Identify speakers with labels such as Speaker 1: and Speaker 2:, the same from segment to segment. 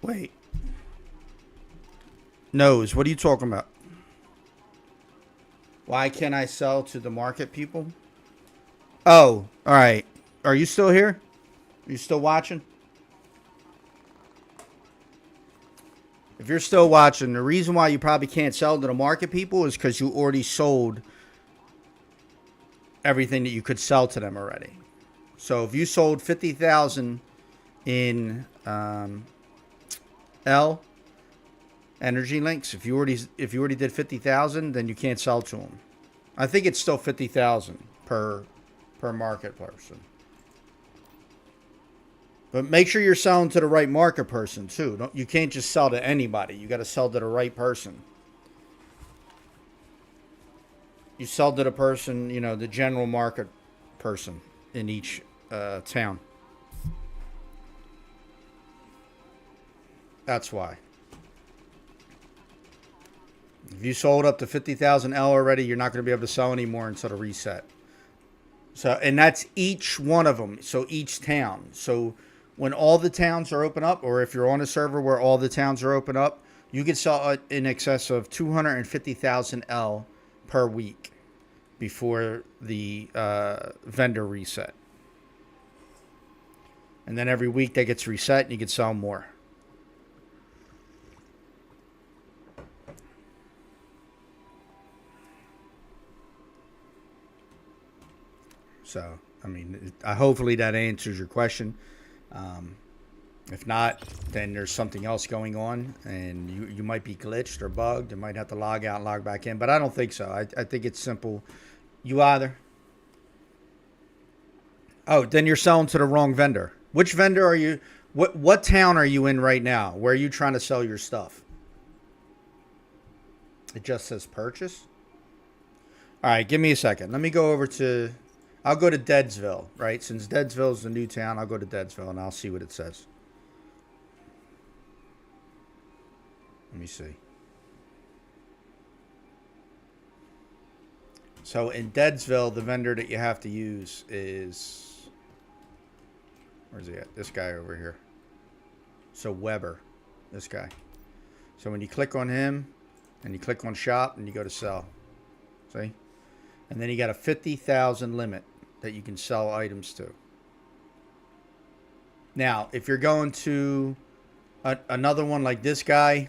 Speaker 1: Wait. Nose, what are you talking about? Why can't I sell to the market people? Oh, all right. Are you still here? Are you still watching? If you're still watching, the reason why you probably can't sell to the market people is because you already sold everything that you could sell to them already. So if you sold 50,000 in L Energy Links, if you already did 50,000, then you can't sell to them. I think it's still 50,000 per market person. But make sure you're selling to the right market person too. You can't just sell to anybody. You got to sell to the right person. You sell to the person, the general market person in each town. That's why. If you sold up to 50,000 L already, you're not going to be able to sell anymore until the reset. So, and that's each one of them. So each town. So when all the towns are open up, or if you're on a server where all the towns are open up, you can sell in excess of 250,000 L per week before the vendor reset. And then every week that gets reset and you can sell more. So, I mean, hopefully that answers your question. If not, then there's something else going on, and you might be glitched or bugged. You might have to log out and log back in, but I don't think so. I think it's simple. You either... Oh, then you're selling to the wrong vendor. Which vendor are you... What town are you in right now? Where are you trying to sell your stuff? It just says purchase? All right, give me a second. Let me go over to... I'll go to Deadsville, right? Since Deadsville is the new town, I'll go to Deadsville and I'll see what it says. Let me see. So in Deadsville, the vendor that you have to use is... Where's he at? This guy over here. So Weber, this guy. So when you click on him and you click on shop and you go to sell. See? And then you got a 50,000 limit that you can sell items to. Now, if you're going to another one like this guy,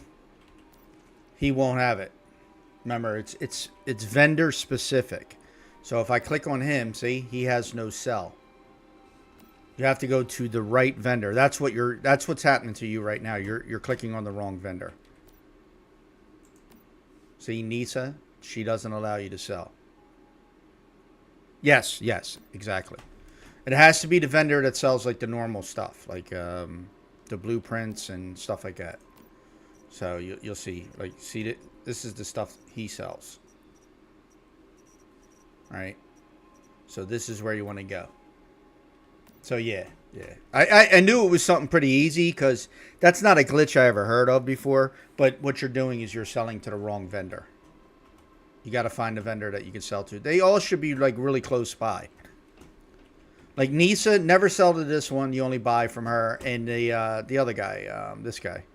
Speaker 1: he won't have it. Remember, it's vendor specific. So if I click on him, see, he has no sell. You have to go to the right vendor. That's what's happening to you right now. You're clicking on the wrong vendor. See, Nisa, she doesn't allow you to sell. Yes, exactly. It has to be the vendor that sells like the normal stuff, like the blueprints and stuff like that. So you'll see, like, see, this is the stuff he sells. All right. So this is where you want to go. So yeah. I knew it was something pretty easy because that's not a glitch I ever heard of before. But what you're doing is you're selling to the wrong vendor. You got to find a vendor that you can sell to. They all should be like really close by. Like Nisa, never sell to this one. You only buy from her. And the other guy, this guy,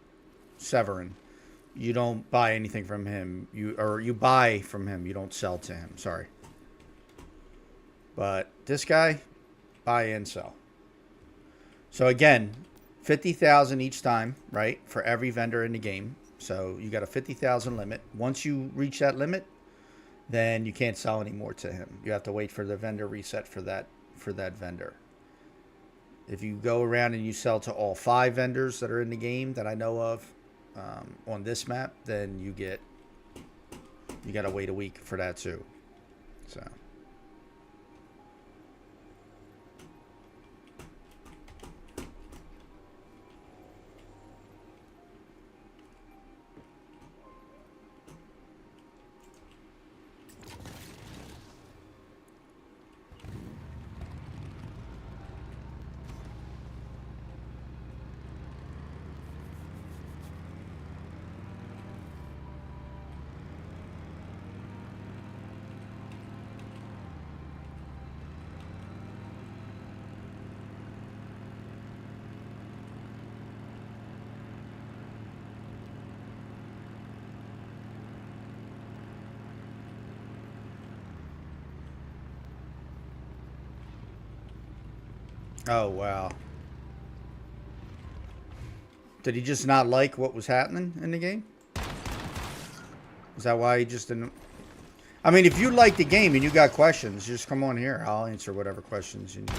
Speaker 1: Severin, you don't buy anything from him. You buy from him. You don't sell to him. Sorry. But this guy, buy and sell. So again, 50,000 each time, right? For every vendor in the game. So you got a 50,000 limit. Once you reach that limit, then you can't sell anymore to him. You have to wait for the vendor reset for that vendor. If you go around and you sell to all 5 vendors that are in the game that I know of on this map, then you got to wait a week for that too. So. Oh, wow. Did he just not like what was happening in the game? Is that why he just didn't? I mean, if you like the game and you got questions, just come on here. I'll answer whatever questions you need.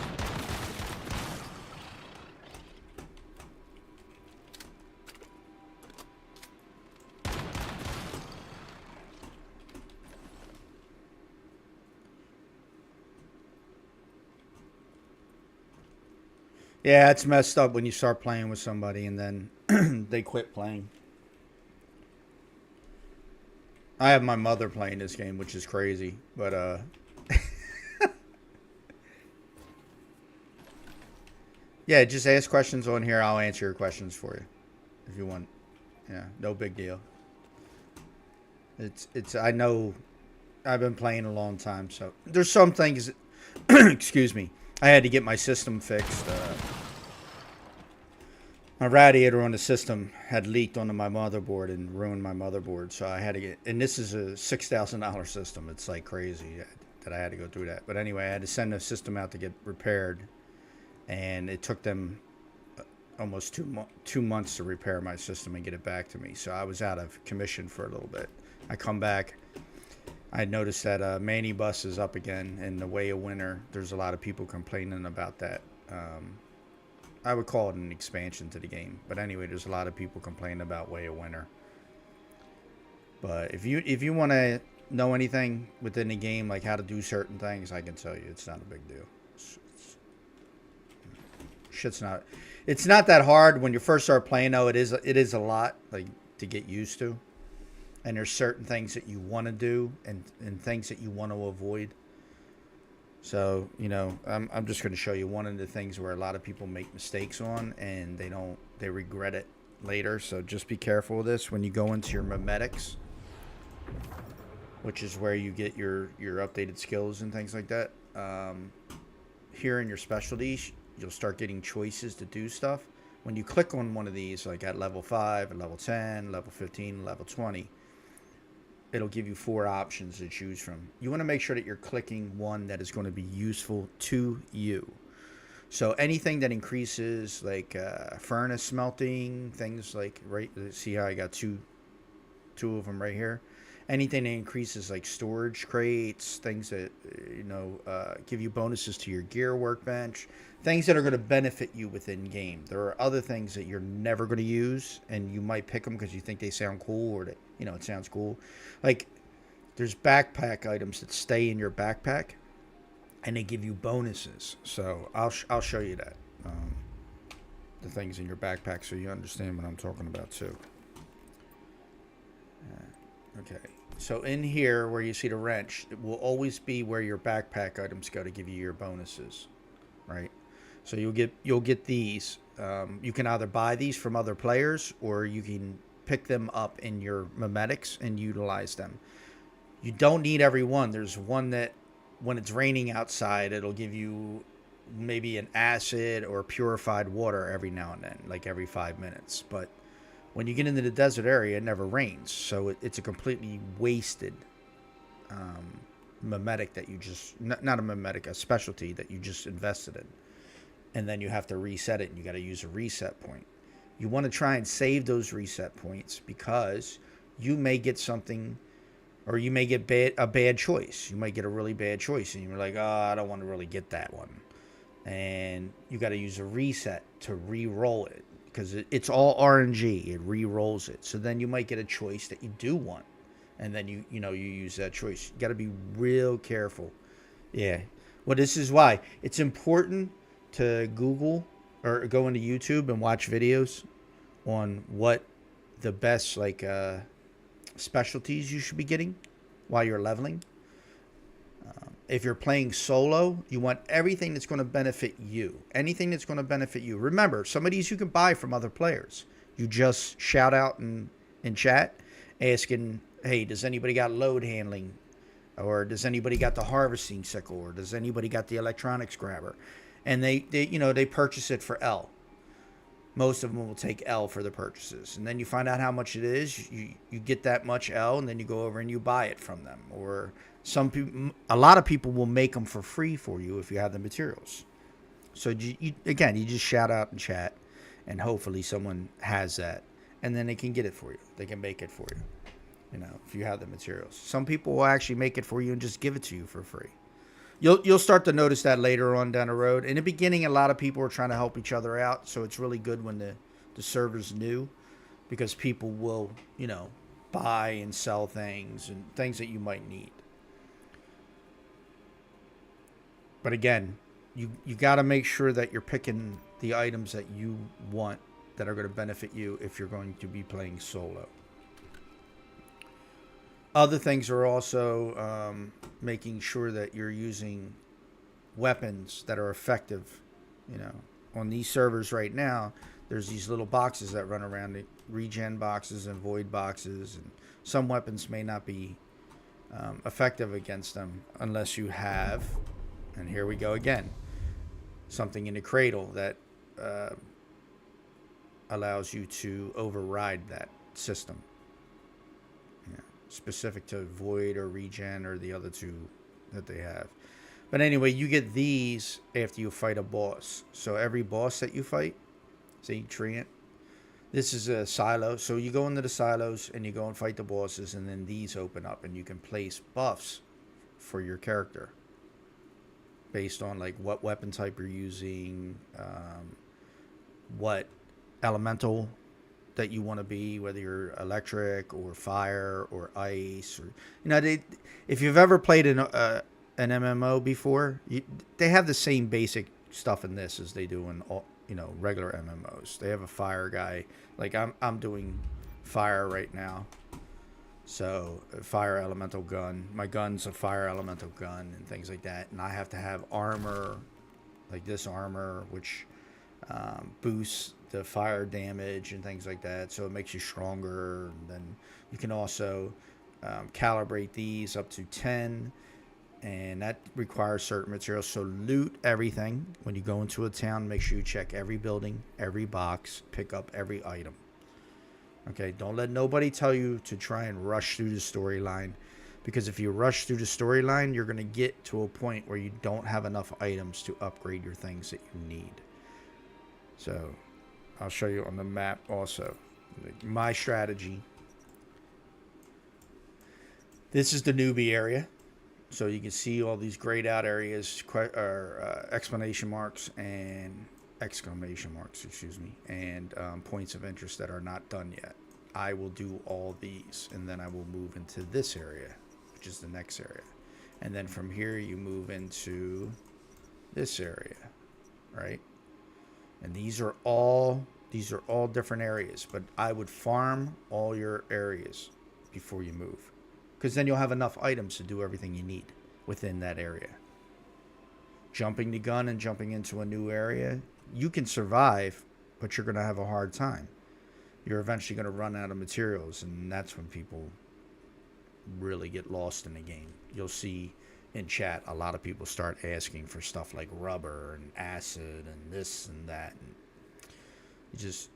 Speaker 1: Yeah, it's messed up when you start playing with somebody and then they quit playing. I have my mother playing this game, which is crazy. But yeah, just ask questions on here. I'll answer your questions for you if you want. Yeah, no big deal. It's I know I've been playing a long time, so there's some things excuse me. I had to get my system fixed. My radiator on the system had leaked onto my motherboard and ruined my motherboard, so I had to get. And this is a $6,000 system. It's like crazy that I had to go through that. But anyway, I had to send the system out to get repaired, and it took them almost 2 months to repair my system and get it back to me. So I was out of commission for a little bit. I come back. I noticed that Manny Bus is up again in the Way of Winter. There's a lot of people complaining about that. I would call it an expansion to the game. But anyway, there's a lot of people complaining about Way of Winter. But if you want to know anything within the game, like how to do certain things, I can tell you. It's not a big deal. Shit's not. It's not that hard when you first start playing. Though it is a lot like to get used to. And there's certain things that you want to do and things that you want to avoid. So, I'm just going to show you one of the things where a lot of people make mistakes on and they regret it later. So just be careful with this when you go into your memetics, which is where you get your updated skills and things like that. Here in your specialties, you'll start getting choices to do stuff. When you click on one of these, like at level 5, at level 10, level 15, level 20, it'll give you 4 options to choose from. You want to make sure that you're clicking one that is going to be useful to you. So anything that increases like furnace smelting, things like, right, see how I got two of them right here. Anything that increases like storage crates, things that give you bonuses to your gear workbench, things that are going to benefit you within game. There are other things that you're never going to use, and you might pick them because you think they sound cool or that it sounds cool. Like there's backpack items that stay in your backpack, and they give you bonuses. So I'll show you that the things in your backpack so you understand what I'm talking about too. Okay, so in here where you see the wrench, it will always be where your backpack items go to give you your bonuses, right? So you'll get these. You can either buy these from other players or you can pick them up in your memetics and utilize them. You don't need every one. There's one that when it's raining outside, it'll give you maybe an acid or purified water every now and then, like every 5 minutes. But when you get into the desert area, it never rains. So it's a completely wasted memetic that you just, not a memetic, a specialty that you just invested in. And then you have to reset it, and you got to use a reset point. You want to try and save those reset points because you may get something, or you may get a bad choice. You might get a really bad choice, and you're like, oh, I don't want to really get that one. And you got to use a reset to re-roll it because it's all RNG. It re-rolls it. So then you might get a choice that you do want, and then you use that choice. You got to be real careful. Yeah. Well, this is why it's important to Google or go into YouTube and watch videos on what the best specialties you should be getting while you're leveling. If you're playing solo, you want everything that's going to benefit you. Anything that's going to benefit you. Remember, some of these you can buy from other players. You just shout out in chat asking, hey, does anybody got load handling? Or does anybody got the harvesting sickle? Or does anybody got the electronics grabber? And they purchase it for L. Most of them will take L for the purchases. And then you find out how much it is. You get that much L, and then you go over and you buy it from them. Or a lot of people will make them for free for you if you have the materials. So again, you just shout out in chat, and hopefully someone has that, and then they can get it for you. They can make it for you. You know, if you have the materials. Some people will actually make it for you and just give it to you for free. You'll start to notice that later on down the road. In the beginning, a lot of people are trying to help each other out, so it's really good when the server's new, because people will, you know, buy and sell things and things that you might need. But again, you got to make sure that you're picking the items that you want that are going to benefit you if you're going to be playing solo. Other things are also making sure that you're using weapons that are effective. You know, on these servers right now, there's these little boxes that run around, regen boxes and void boxes, and some weapons may not be effective against them unless you have, and here we go again, something in the cradle that allows you to override that system. Yeah, specific to void or regen or the other two that they have. But anyway, you get these after you fight a boss. So every boss that you fight, see, Treant, this is a silo. So you go into the silos and you go and fight the bosses, and then these open up and you can place buffs for your character based on like what weapon type you're using, what elemental that you want to be, whether you're electric or fire or ice, or you know, if you've ever played an MMO before, they have the same basic stuff in this as they do in all, you know, regular MMOs. They have a fire guy. Like I'm doing fire right now, so fire elemental gun. My gun's a fire elemental gun and things like that. And I have to have armor, like this armor, which boosts the fire damage and things like that, so it makes you stronger. And then you can also calibrate these up to 10, and that requires certain materials. So loot everything when you go into a town. Make sure you check every building, every box, pick up every item. Okay, don't let nobody tell you to try and rush through the storyline, because if you rush through the storyline, you're going to get to a point where you don't have enough items to upgrade your things that you need. So I'll show you on the map also my strategy. This is the newbie area, so you can see all these grayed out areas, exclamation marks and exclamation marks, excuse me, and points of interest that are not done yet. I will do all these, and then I will move into this area, which is the next area, and then from here you move into this area, right? And these are all different areas, but I would farm all your areas before you move, because then you'll have enough items to do everything you need within that area. Jumping the gun and jumping into a new area, you can survive, but you're going to have a hard time. You're eventually going to run out of materials, and that's when people really get lost in the game. You'll see in chat a lot of people start asking for stuff like rubber and acid and this and that, and you just,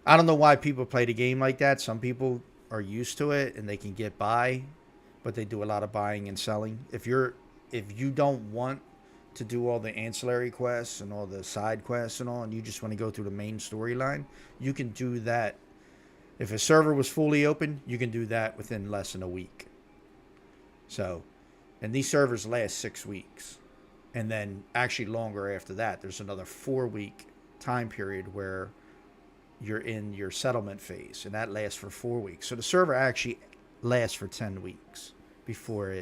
Speaker 1: I don't know why people play the game like that. Some people are used to it and they can get by, but they do a lot of buying and selling. If you don't want to do all the ancillary quests and all the side quests and all, and you just want to go through the main storyline, you can do that. If a server was fully open, you can do that within less than a week. So, and these servers last 6 weeks, and then actually longer after that. There's another 4-week time period where you're in your settlement phase, and that lasts for 4 weeks. So the server actually lasts for 10 weeks before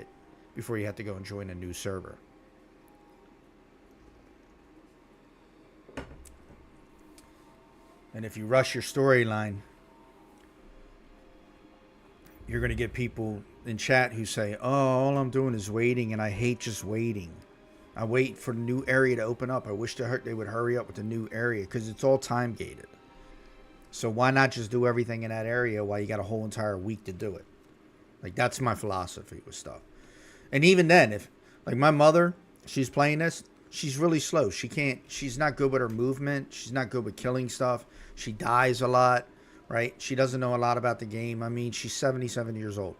Speaker 1: you have to go and join a new server. And if you rush your storyline, you're going to get people in chat who say, oh, all I'm doing is waiting, and I hate just waiting. I wait for the new area to open up. I wish they would hurry up with the new area, because it's all time gated. So why not just do everything in that area while you got a whole entire week to do it? Like, that's my philosophy with stuff. And even then, if, like, my mother, she's playing this, she's really slow. She's not good with her movement. She's not good with killing stuff. She dies a lot, right? She doesn't know a lot about the game. I mean, she's 77 years old.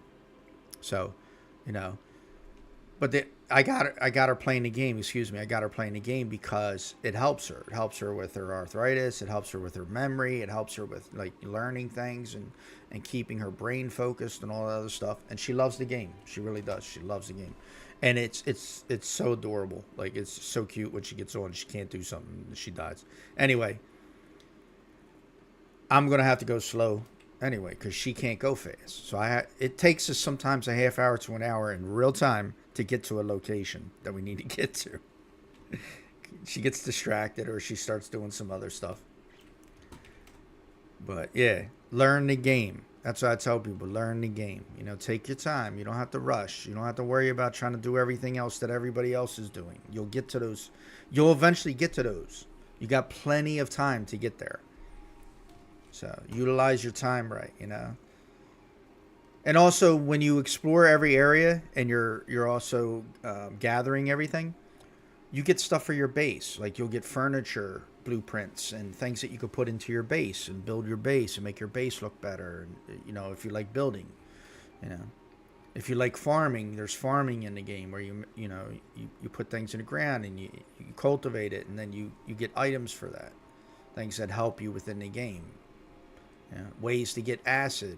Speaker 1: So, you know, but I got her playing the game. Excuse me. I got her playing the game because it helps her. It helps her with her arthritis. It helps her with her memory. It helps her with like learning things and keeping her brain focused and all that other stuff. And she loves the game. She really does. She loves the game, and it's so adorable. Like it's so cute when she gets on. She can't do something. She dies. Anyway, I'm gonna have to go slow anyway because she can't go fast. So it takes us sometimes a half hour to an hour in real time to get to a location that we need to get to. She gets distracted or she starts doing some other stuff. But yeah, learn the game. That's what I tell people. Learn the game. You know, take your time. You don't have to rush. You don't have to worry about trying to do everything else that everybody else is doing. You'll get to those. You'll eventually get to those. You got plenty of time to get there. So utilize your time right, you know. And also, when you explore every area and you're also gathering everything, you get stuff for your base. Like you'll get furniture, blueprints, and things that you could put into your base and build your base and make your base look better. And, you know, if you like building, you know, if you like farming, there's farming in the game where you put things in the ground and you cultivate it, and then you get items for that, things that help you within the game. You know, ways to get acid.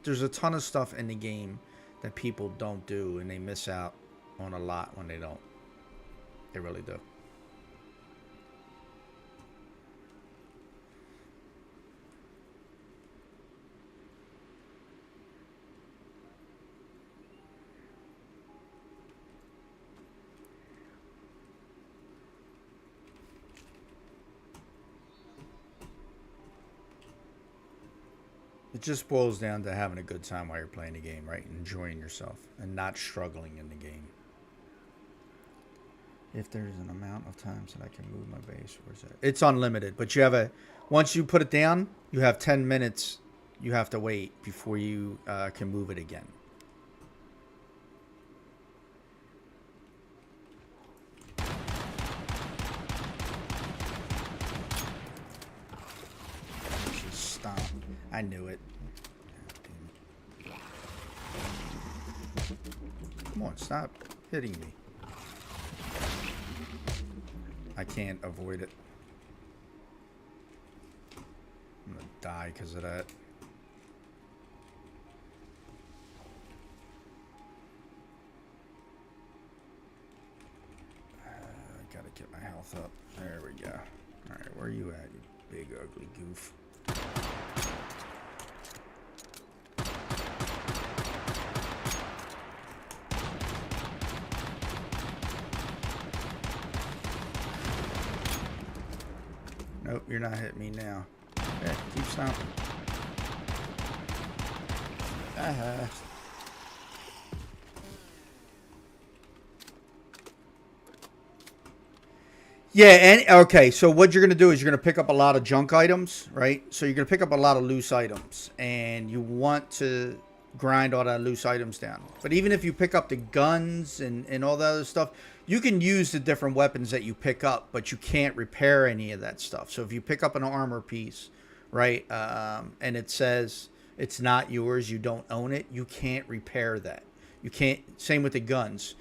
Speaker 1: There's a ton of stuff in the game that people don't do, and they miss out on a lot when they don't. They really do. It just boils down to having a good time while you're playing the game, right? Enjoying yourself and not struggling in the game. If there's an amount of times that I can move my base, where's that? It's unlimited, but you have once you put it down, you have 10 minutes you have to wait before you can move it again. Just stop. I knew it. Come on, stop hitting me. I can't avoid it. I'm gonna die because of that. I gotta get my health up. There we go. Alright, where are you at, you big ugly goof? Nope, you're not hitting me now. Okay, keep stomping. Yeah, and okay, so what you're going to do is you're going to pick up a lot of junk items, right? So you're going to pick up a lot of loose items, and you want to grind all that loose items down. But even if you pick up the guns and all that other stuff, you can use the different weapons that you pick up, but you can't repair any of that stuff. So if you pick up an armor piece, right, and it says it's not yours, you don't own it, you can't repair that. You can't, same with the guns.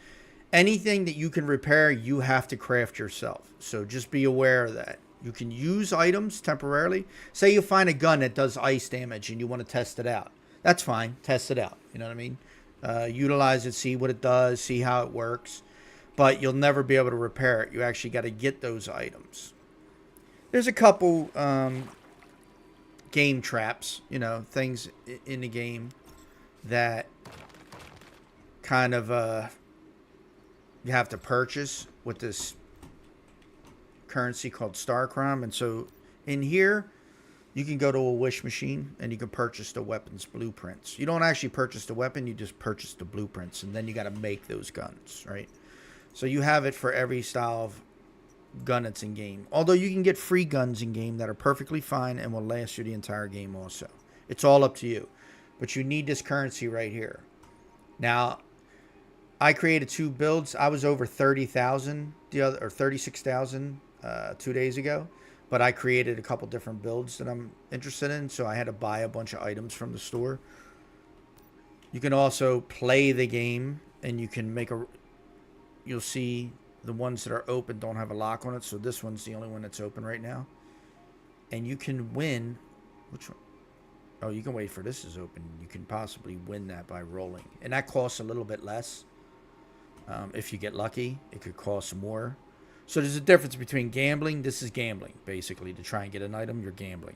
Speaker 1: Anything that you can repair, you have to craft yourself. So just be aware of that. You can use items temporarily. Say you find a gun that does ice damage and you want to test it out. That's fine. Test it out. You know what I mean? Utilize it, see what it does, see how it works. But you'll never be able to repair it. You actually got to get those items. There's a couple game traps, you know, things in the game that kind of you have to purchase with this currency called Starcrom. And so in here, you can go to a wish machine and you can purchase the weapons blueprints. You don't actually purchase the weapon, you just purchase the blueprints, and then you got to make those guns, right? So you have it for every style of gun that's in game. Although you can get free guns in game that are perfectly fine and will last you the entire game also. It's all up to you. But you need this currency right here. Now, I created 2 builds. I was over 30,000 or 36,000 2 days ago, but I created a couple different builds that I'm interested in, so I had to buy a bunch of items from the store. You can also play the game, and you can make you'll see the ones that are open don't have a lock on it. So this one's the only one that's open right now. And you can win. Which one? Oh, you can wait for this is open. You can possibly win that by rolling. And that costs a little bit less. If you get lucky, it could cost more. So there's a difference between gambling. This is gambling, basically. To try and get an item, you're gambling.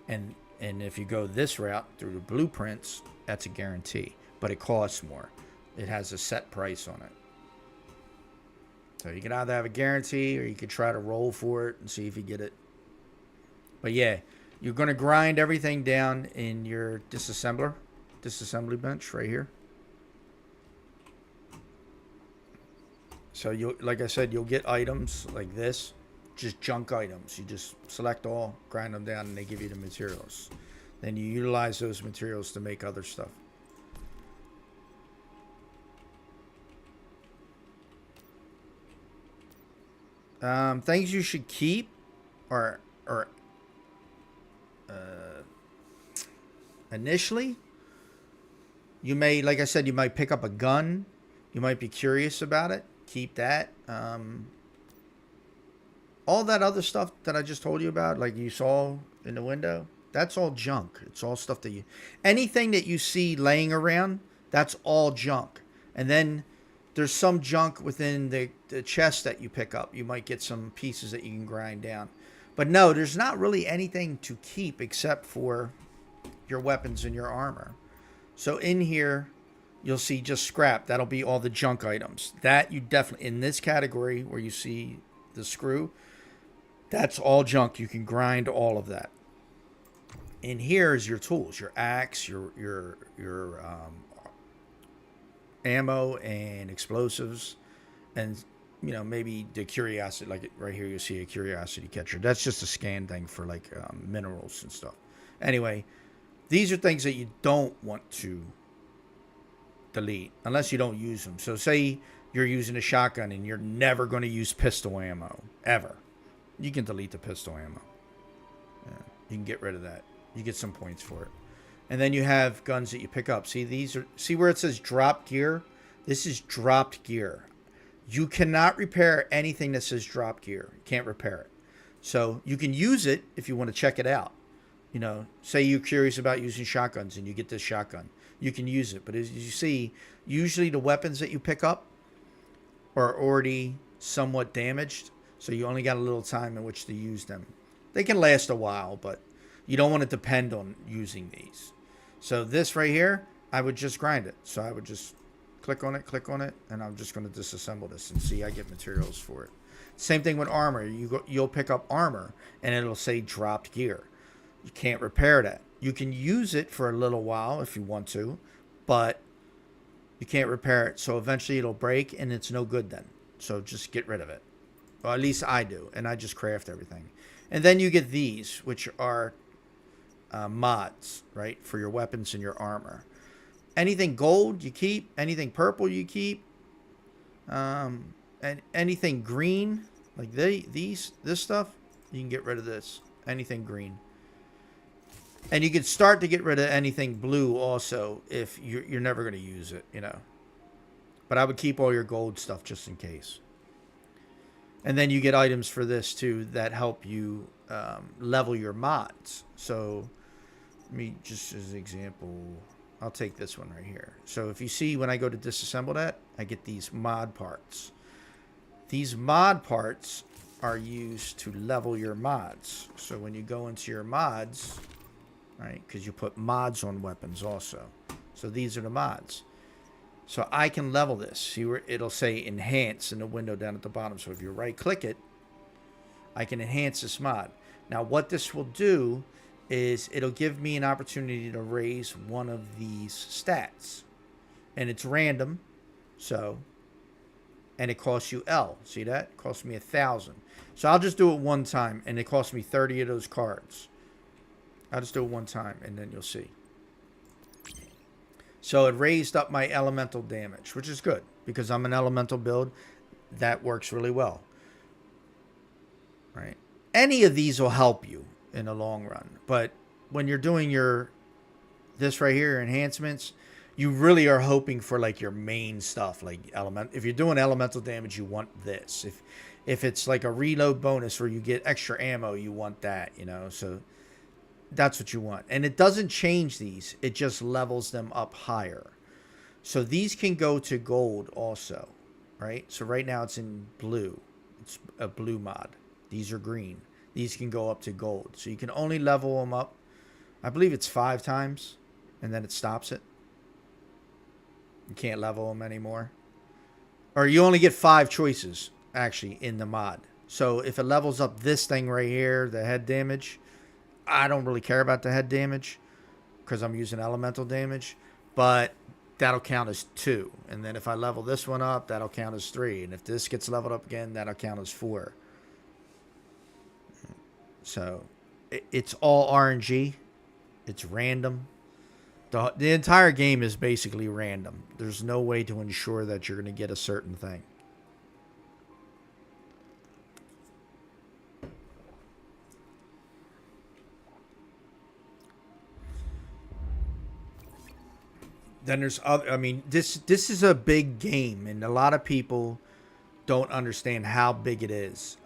Speaker 1: And if you go this route through the blueprints, that's a guarantee. But it costs more. It has a set price on it. So you can either have a guarantee or you could try to roll for it and see if you get it. But yeah, you're going to grind everything down in your disassembly bench right here. So you, like I said, you'll get items like this, just junk items. You just select all, grind them down, and they give you the materials. Then you utilize those materials to make other stuff. Things you should keep or initially, you may, like I said, you might pick up a gun. You might be curious about it. Keep that. All that other stuff that I just told you about, like you saw in the window, that's all junk. It's all stuff that you... Anything that you see laying around, that's all junk. And then there's some junk within the chest that you pick up. You might get some pieces that you can grind down. But no, there's not really anything to keep except for your weapons and your armor. So in here, you'll see just scrap. That'll be all the junk items. That you definitely, in this category where you see the screw, that's all junk. You can grind all of that. In here is your tools, your axe, your ammo and explosives, and maybe the curiosity, like right here you see a curiosity catcher. That's just a scan thing for like minerals and stuff. Anyway, these are things that you don't want to delete unless you don't use them. So say you're using a shotgun and you're never going to use pistol ammo ever. You can delete the pistol ammo. Yeah, you can get rid of that. You get some points for it. And then you have guns that you pick up. See where it says drop gear? This is dropped gear. You cannot repair anything that says drop gear. You can't repair it. So you can use it if you want to check it out. Say you're curious about using shotguns and you get this shotgun. You can use it. But as you see, usually the weapons that you pick up are already somewhat damaged. So you only got a little time in which to use them. They can last a while, but you don't want to depend on using these. So this right here, I would just grind it. So I would just click on it, and I'm just going to disassemble this and see I get materials for it. Same thing with armor. You'll pick up armor, and it'll say dropped gear. You can't repair that. You can use it for a little while if you want to, but you can't repair it. So eventually it'll break, and it's no good then. So just get rid of it. Well, at least I do, and I just craft everything. And then you get these, which are mods, right, for your weapons and your armor. Anything gold you keep, anything purple you keep, and anything green like this stuff, you can get rid of this. Anything green, and you can start to get rid of anything blue also if you're never going to use it, But I would keep all your gold stuff just in case. And then you get items for this too that help you level your mods. So let me just as an example, I'll take this one right here. So if you see when I go to disassemble that, I get these mod parts. These mod parts are used to level your mods. So when you go into your mods, right, because you put mods on weapons also. So these are the mods. So I can level this. See where it'll say enhance in the window down at the bottom. So if you right click it, I can enhance this mod. Now what this will do is it'll give me an opportunity to raise one of these stats. And it's random. So, and it costs you L. See that? It costs me 1,000. So I'll just do it one time, and it costs me 30 of those cards. I'll just do it one time, and then you'll see. So it raised up my elemental damage, which is good because I'm an elemental build. That works really well. Right? Any of these will help you in the long run. But when you're doing this right here, enhancements, You really are hoping for like your main stuff, like element. If you're doing elemental damage, you want this. If it's like a reload bonus where you get extra ammo, you want that, you know. So that's what you want. And it doesn't change these. It just levels them up higher. So these can go to gold also, right? So right now it's in blue. It's a blue mod. These are green. These can go up to gold. So you can only level them up, I believe it's 5 times, and then it stops it. You can't level them anymore. Or you only get 5 choices, actually, in the mod. So if it levels up this thing right here, the head damage, I don't really care about the head damage because I'm using elemental damage. But that'll count as 2. And then if I level this one up, that'll count as 3. And if this gets leveled up again, that'll count as 4. So it's all RNG. It's random. The entire game is basically random. There's no way to ensure that you're going to get a certain thing. Then there's other, I mean, this is a big game, and a lot of people don't understand how big it is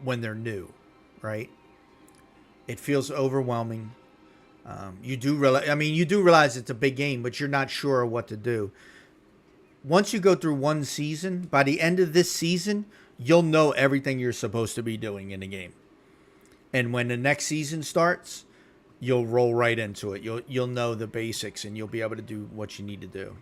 Speaker 1: when they're new, right? It feels overwhelming. You do realize it's a big game, but you're not sure what to do. Once you go through one season, by the end of this season, you'll know everything you're supposed to be doing in the game. And when the next season starts, you'll roll right into it. You'll know the basics, and you'll be able to do what you need to do.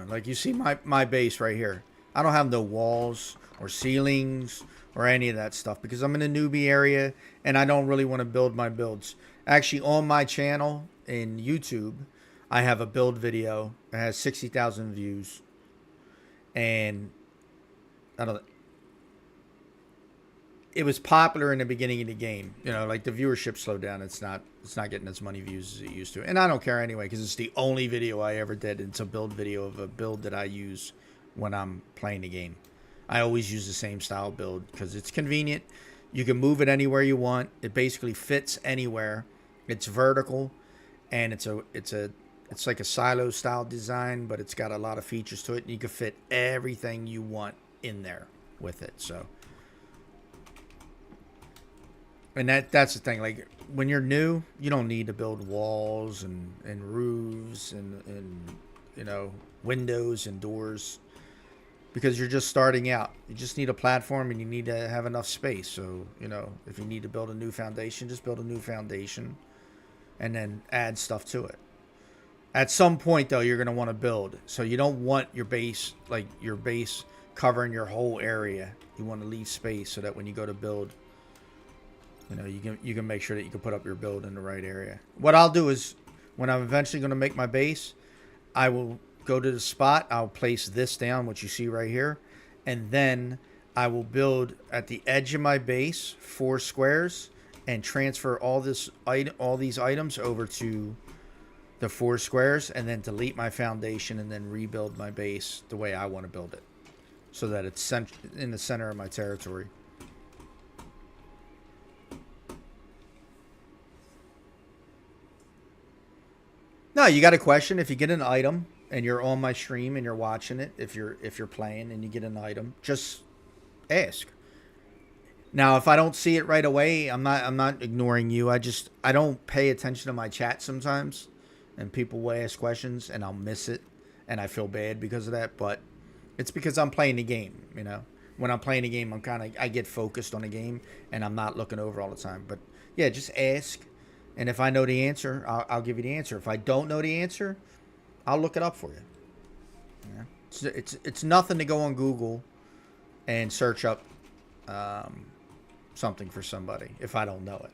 Speaker 1: Like you see my base right here. I don't have no walls or ceilings or any of that stuff because I'm in a newbie area and I don't really want to build my builds. Actually, on my channel in YouTube, I have a build video that has 60,000 views. And I don't it was popular in the beginning of the game. You know, like the viewership slowed down. It's not getting as many views as it used to. And I don't care anyway because it's the only video I ever did. It's a build video of a build that I use when I'm playing the game. I always use the same style build because it's convenient. You can move it anywhere you want. It basically fits anywhere. It's vertical, and it's like a silo style design, but it's got a lot of features to it, and you can fit everything you want in there with it. So. And that's the thing. Like when you're new, you don't need to build walls and roofs and you know windows and doors because you're just starting out. You just need a platform and you need to have enough space. So you know if you need to build a new foundation, just build a new foundation, and then add stuff to it. At some point though, you're gonna want to build. So you don't want your base covering your whole area. You want to leave space so that when you go to build. You know, you can make sure that you can put up your build in the right area. What I'll do is, when I'm eventually going to make my base, I will go to the spot. I'll place this down, what you see right here. And then I will build at the edge of my base 4 squares and transfer all these items over to the 4 squares. And then delete my foundation and then rebuild my base the way I want to build it. So that it's in the center of my territory. No, you got a question. If you get an item and you're on my stream and you're watching it, if you're playing and you get an item, just ask. Now, if I don't see it right away, I'm not ignoring you. I don't pay attention to my chat sometimes, and people will ask questions and I'll miss it, and I feel bad because of that. But it's because I'm playing the game. You know, when I'm playing the game, I get focused on the game and I'm not looking over all the time. But yeah, just ask. And if I know the answer, I'll give you the answer. If I don't know the answer, I'll look it up for you. Yeah. It's nothing to go on Google and search up something for somebody if I don't know it.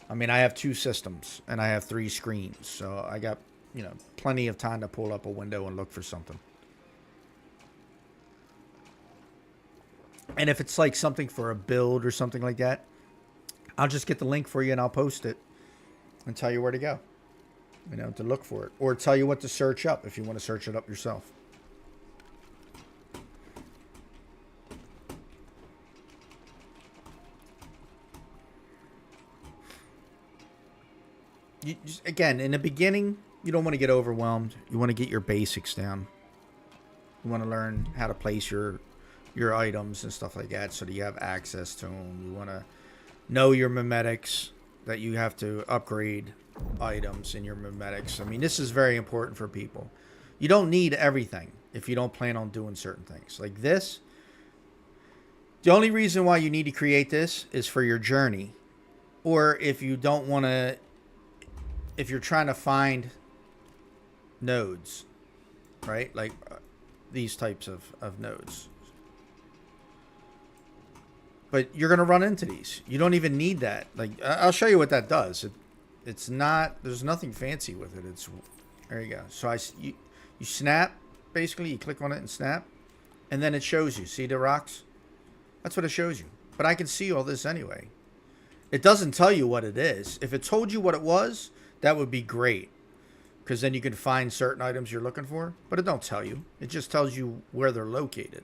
Speaker 1: I mean, I have 2 systems and I have 3 screens, so I got plenty of time to pull up a window and look for something. And if it's like something for a build or something like that, I'll just get the link for you and I'll post it and tell you where to go. you know, to look for it, or tell you what to search up if you want to search it up yourself. You just, again, in the beginning, you don't want to get overwhelmed. You want to get your basics down. You want to learn how to place your items and stuff like that so that you have access to them. You want to know your mimetics, that you have to upgrade items in your mimetics. I mean, this is very important for people. You don't need everything if you don't plan on doing certain things. Like this, the only reason why you need to create this is for your journey. Or if you don't want to, if you're trying to find nodes, right? Like these types of nodes. But you're going to run into these. You don't even need that. Like, I'll show you what that does. It's not, there's nothing fancy with it. It's, there you go. So you snap, basically. You click on it and snap. And then it shows you. See the rocks? That's what it shows you. But I can see all this anyway. It doesn't tell you what it is. If it told you what it was, that would be great. Because then you can find certain items you're looking for. But it don't tell you. It just tells you where they're located.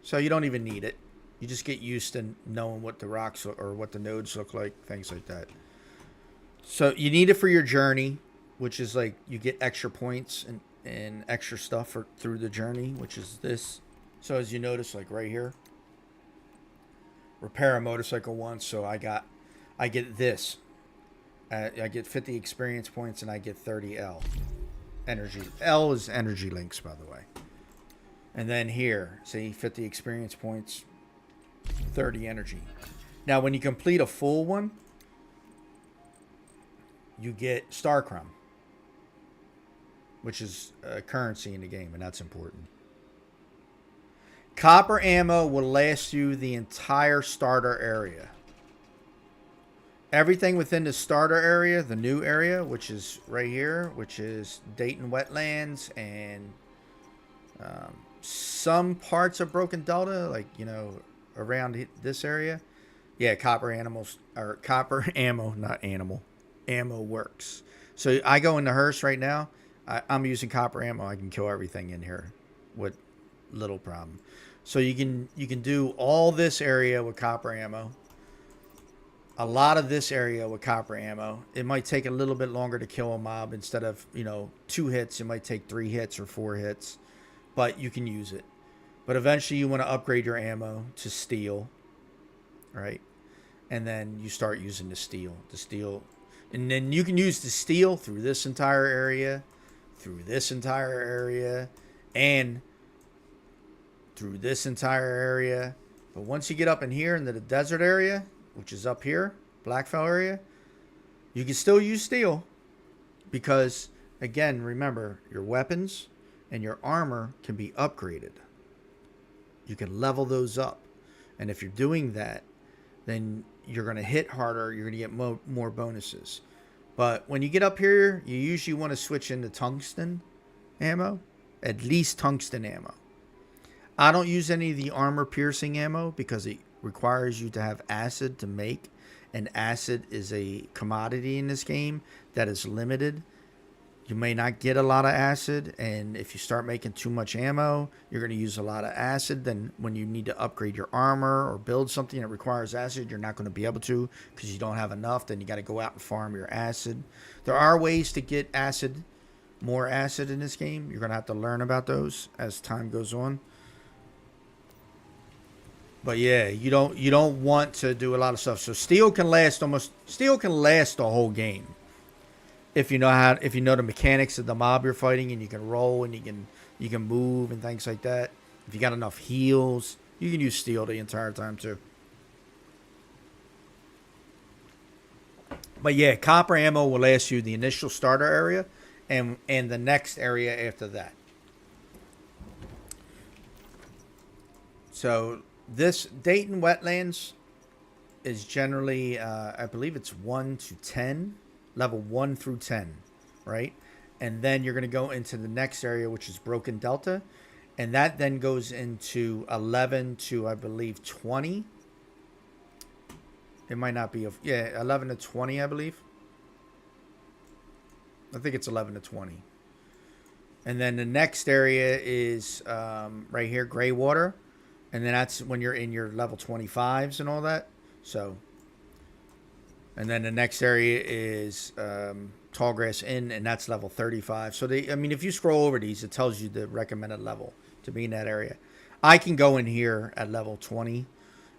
Speaker 1: So you don't even need it. You just get used to knowing what the rocks or what the nodes look like, things like that. So you need it for your journey, which is like you get extra points and extra stuff through the journey, which is this. So as you notice, like right here, repair a motorcycle once. So I get this. I get 50 experience points and I get 30 L energy. L is energy links, by the way. And then here, see, 50 experience points, 30 energy. Now, when you complete a full one, you get Star Crumb, which is a currency in the game, and that's important. Copper ammo will last you the entire starter area. Everything within the starter area, the new area, which is right here, which is Dayton Wetlands and some parts of Broken Delta, like, you know, around this area. Yeah, copper animals, or copper ammo, not animal. Ammo works. So I go into Hearst right now. I'm using copper ammo. I can kill everything in here with little problem. So you can do all this area with copper ammo. A lot of this area with copper ammo. It might take a little bit longer to kill a mob. Instead of, you know, 2 hits, it might take 3 hits or 4 hits. But you can use it. But eventually you want to upgrade your ammo to steel. Right? And then you start using the steel. And then you can use the steel through this entire area. Through this entire area. And through this entire area. But once you get up in here into the desert area, which is up here, Blackfell area, you can still use steel. Because, again, remember, your weapons and your armor can be upgraded. You can level those up. And if you're doing that, then you're going to hit harder. You're going to get more bonuses. But when you get up here, you usually want to switch into tungsten ammo. At least tungsten ammo. I don't use any of the armor piercing ammo because it requires you to have acid to make. And acid is a commodity in this game that is limited. You may not get a lot of acid, and if you start making too much ammo, you're going to use a lot of acid. Then when you need to upgrade your armor or build something that requires acid, you're not going to be able to because you don't have enough. Then you got to go out and farm your acid. There are ways to get acid, more acid in this game. You're going to have to learn about those as time goes on. But yeah, you don't want to do a lot of stuff. So steel can last the whole game. If you know the mechanics of the mob you're fighting, and you can roll and you can move and things like that. If you got enough heals, you can use steel the entire time too. But yeah, copper ammo will last you the initial starter area and the next area after that. So this Dayton Wetlands is generally, I believe it's 1 to 10. Level 1 through 10, right? And then you're going to go into the next area, which is Broken Delta. And that then goes into 11 to, I believe, 20. It might not be, 11 to 20, I believe. I think it's 11 to 20. And then the next area is right here, gray water. And then that's when you're in your level 25s and all that. So, and then the next area is Tallgrass Inn, and that's level 35. So, if you scroll over these, it tells you the recommended level to be in that area. I can go in here at level 20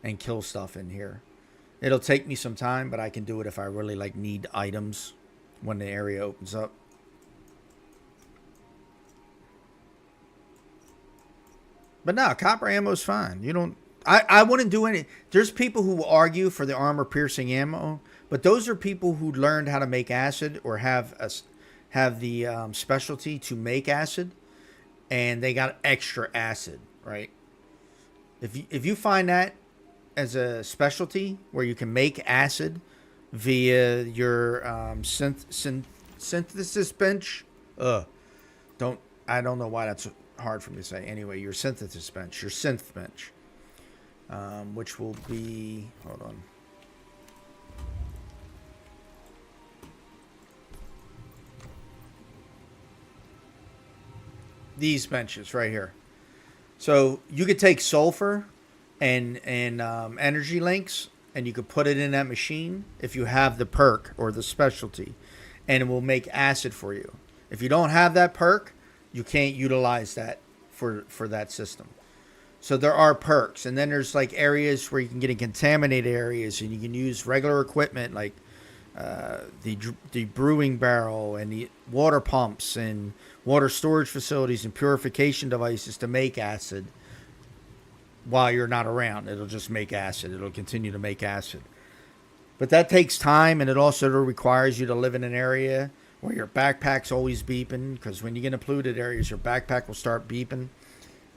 Speaker 1: and kill stuff in here. It'll take me some time, but I can do it if I really need items when the area opens up. But no, copper ammo is fine. You don't. I wouldn't do any. There's people who argue for the armor piercing ammo, but those are people who learned how to make acid or have the specialty to make acid, and they got extra acid, right? If you find that as a specialty where you can make acid via your synthesis bench, I don't know why that's hard for me to say. Anyway, your synthesis bench, your synth bench, which will be, hold on. These benches right here. So you could take sulfur and energy links, and you could put it in that machine if you have the perk or the specialty, and it will make acid for you. If you don't have that perk, you can't utilize that for that system. So there are perks, and then there's areas where you can get in contaminated areas, and you can use regular equipment like the brewing barrel and the water pumps and water storage facilities and purification devices to make acid while you're not around. It'll just make acid. It'll continue to make acid. But that takes time, and it also requires you to live in an area where your backpack's always beeping, because when you get in polluted areas, your backpack will start beeping.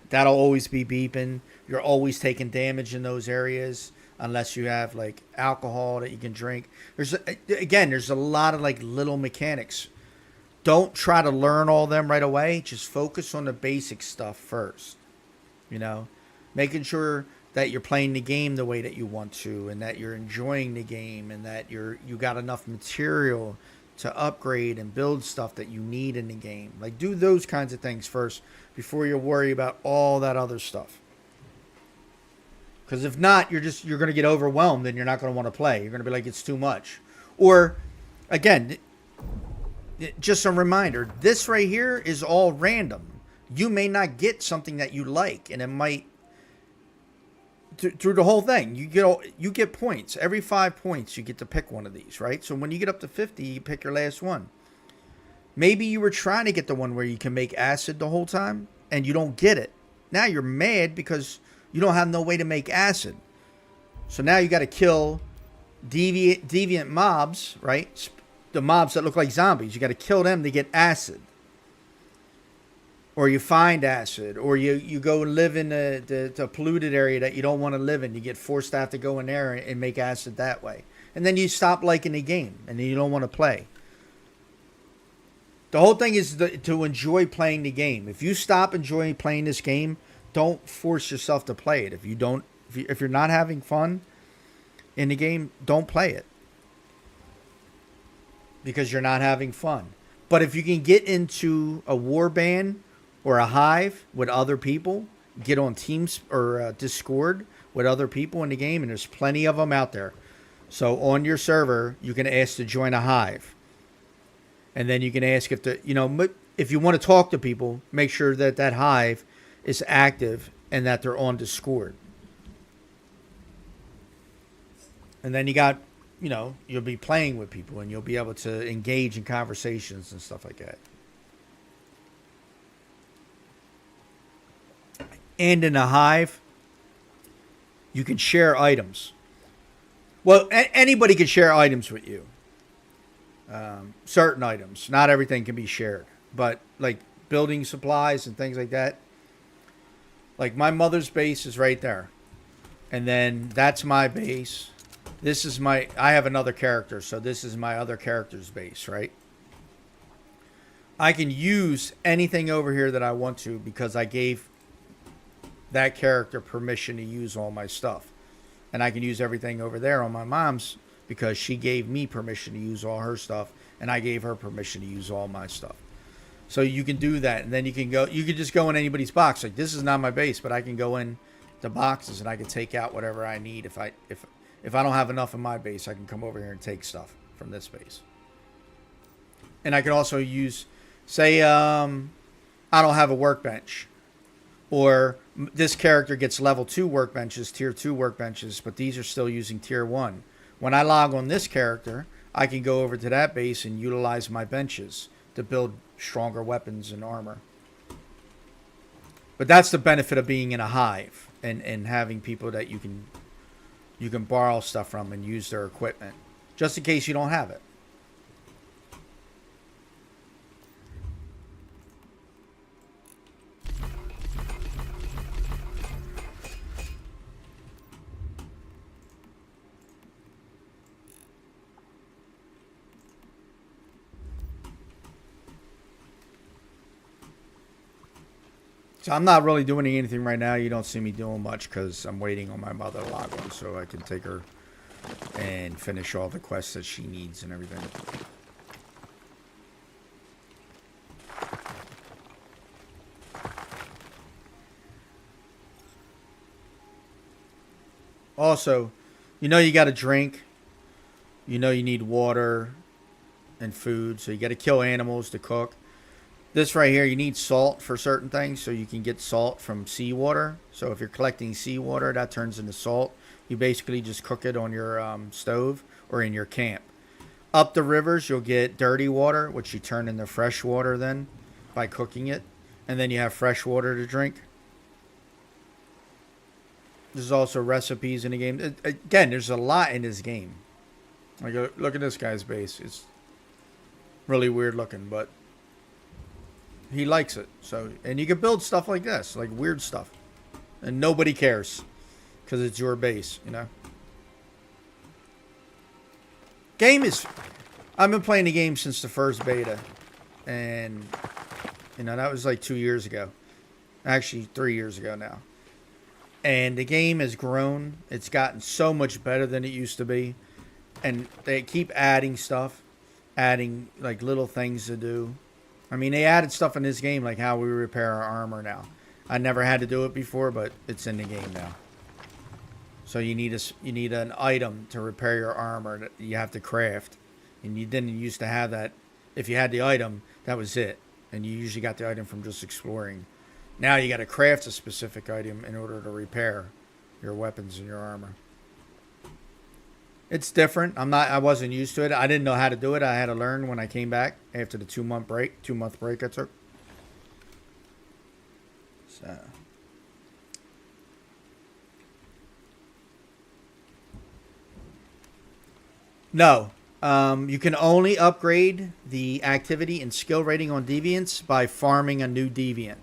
Speaker 1: That'll always be beeping. You're always taking damage in those areas unless you have alcohol that you can drink. There's a lot of little mechanics. Don't try to learn all them right away. Just focus on the basic stuff first. Making sure that you're playing the game the way that you want to, and that you're enjoying the game, and that you got enough material to upgrade and build stuff that you need in the game. Do those kinds of things first before you worry about all that other stuff. Because if not, you're going to get overwhelmed and you're not going to want to play. You're going to be it's too much. Or, again, just a reminder, this right here is all random. You may not get something that you like, and it might, through the whole thing, you get points. Every 5 points, you get to pick one of these, right? So when you get up to 50, you pick your last one. Maybe you were trying to get the one where you can make acid the whole time, and you don't get it. Now you're mad because you don't have no way to make acid. So now you got to kill deviant mobs, right? The mobs that look like zombies. You got to kill them to get acid. Or you find acid. Or you go and live in the polluted area that you don't want to live in. You get forced to have to go in there and make acid that way. And then you stop liking the game. And then you don't want to play. The whole thing is to enjoy playing the game. If you stop enjoying playing this game, don't force yourself to play it. If you're not having fun in the game, don't play it. Because you're not having fun. But if you can get into a warband or a hive with other people, get on Teams or Discord with other people in the game, and there's plenty of them out there. So on your server, you can ask to join a hive. And then you can ask if you want to talk to people, make sure that hive is active and that they're on Discord. And then you got, you'll be playing with people and you'll be able to engage in conversations and stuff like that. And in a hive, you can share items. Well, anybody can share items with you. Certain items. Not everything can be shared. But building supplies and things like that. My mother's base is right there. And then that's my base. This is I have another character, so this is my other character's base, right? I can use anything over here that I want to because I gave that character permission to use all my stuff. And I can use everything over there on my mom's because she gave me permission to use all her stuff, and I gave her permission to use all my stuff. So you can do that, and then you can go. You can just go in anybody's box. Like, this is not my base, but I can go in the boxes and I can take out whatever I need. If I don't have enough in my base, I can come over here and take stuff from this base. And I can also use, say, I don't have a workbench, or this character gets level 2 workbenches, tier 2 workbenches, but these are still using tier 1. When I log on this character, I can go over to that base and utilize my benches to build stronger weapons and armor. But that's the benefit of being in a hive and having people that you can borrow stuff from and use their equipment, just in case you don't have it. So I'm not really doing anything right now. You don't see me doing much because I'm waiting on my mother to log on so I can take her and finish all the quests that she needs and everything. Also, you know you got to drink. You know you need water and food. So you got to kill animals to cook. This right here, you need salt for certain things, so you can get salt from seawater. So if you're collecting seawater, that turns into salt. You basically just cook it on your stove or in your camp. Up the rivers, you'll get dirty water, which you turn into fresh water then by cooking it. And then you have fresh water to drink. There's also recipes in the game. Again, there's a lot in this game. Like, look at this guy's base. It's really weird looking, but he likes it. So, and you can build stuff like this, like weird stuff, and nobody cares because it's your base, you know. Game is, I've been playing the game since the first beta, and you know that was like 2 years ago, actually 3 years ago now. And the game has grown. It's gotten so much better than it used to be, and they keep adding stuff, adding like little things to do. I mean, they added stuff in this game, like how we repair our armor now. I never had to do it before, but it's in the game now. So you need an item to repair your armor that you have to craft. And you didn't used to have that. If you had the item, that was it. And you usually got the item from just exploring. Now you got to craft a specific item in order to repair your weapons and your armor. It's different. I wasn't used to it. I didn't know how to do it. I had to learn when I came back after the 2-month break I took. So no. You can only upgrade the activity and skill rating on deviants by farming a new deviant.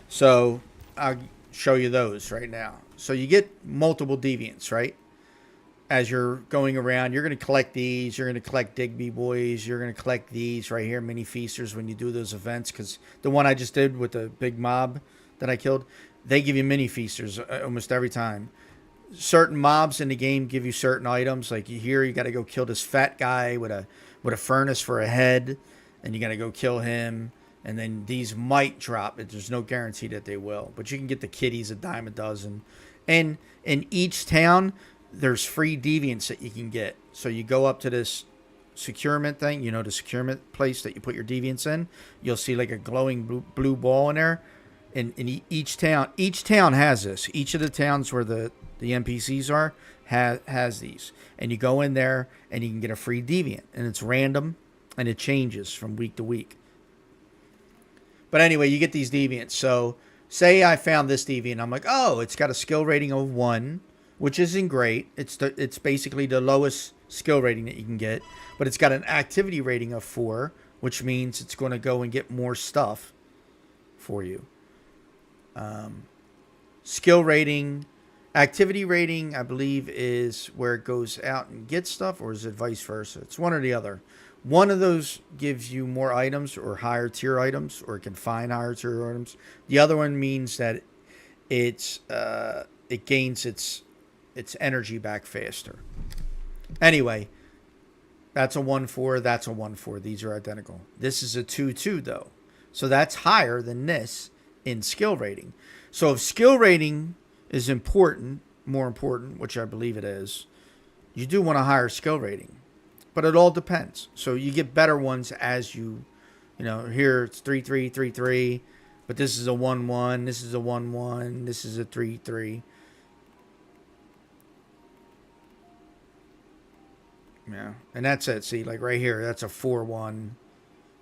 Speaker 1: So I'll show you those right now. So you get multiple deviants, right? As you're going around, you're going to collect these. You're going to collect Digby Boys. You're going to collect these right here, mini feasters, when you do those events. Because the one I just did with the big mob that I killed, they give you mini feasters almost every time. Certain mobs in the game give you certain items. Like you got to go kill this fat guy with a furnace for a head, and you got to go kill him. And then these might drop. There's no guarantee that they will. But you can get the kitties a dime a dozen. And in each town, there's free deviants that you can get. So you go up to this securement thing, you know, the securement place that you put your deviants in. You'll see like a glowing blue ball in there. And in each town has this. Each of the towns where the NPCs are has these. And you go in there and you can get a free deviant. And it's random and it changes from week to week. But anyway, you get these deviants. So say I found this deviant. I'm like, oh, it's got a skill rating of 1. Which isn't great. It's basically the lowest skill rating that you can get. But it's got an activity rating of 4, which means it's going to go and get more stuff for you. Skill rating, activity rating, I believe, is where it goes out and gets stuff, or is it vice versa? It's one or the other. One of those gives you more items or higher tier items, or it can find higher tier items. The other one means that it gains its energy back faster. Anyway, That's a 1-4. That's a 1-4. These are identical. This is a 2-2 though. So that's higher than this in skill rating. So if skill rating is important, more important, which I believe it is, you do want a higher skill rating. But it all depends. So you get better ones as here it's 3-3, 3-3, but this is a 1-1, this is a 1-1, this is a 3-3. Yeah, and that's it. See, like right here, that's a 4-1.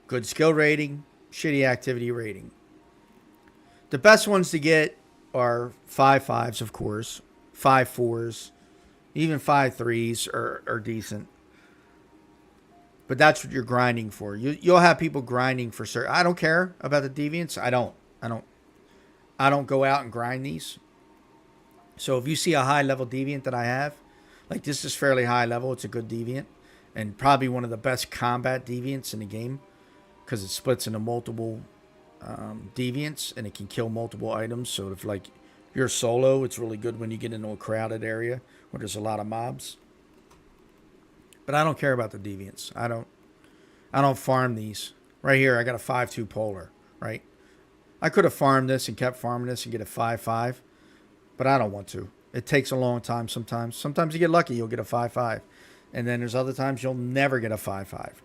Speaker 1: Good skill rating, shitty activity rating. The best ones to get are 5-5s, of course, 5-4s, even 5-3s are decent. But that's what you're grinding for. You'll have people grinding for certain. I don't care about the deviants. I don't go out and grind these. So if you see a high level deviant that I have, like this is fairly high level. It's a good deviant and probably one of the best combat deviants in the game because it splits into multiple deviants and it can kill multiple items. So if like you're solo, it's really good when you get into a crowded area where there's a lot of mobs. But I don't care about the deviants. I don't farm these. Right here, I got a 5-2 polar, right? I could have farmed this and kept farming this and get a 5-5, but I don't want to. It takes a long time sometimes. Sometimes you get lucky, you'll get a 5-5. And then there's other times you'll never get a 5-5.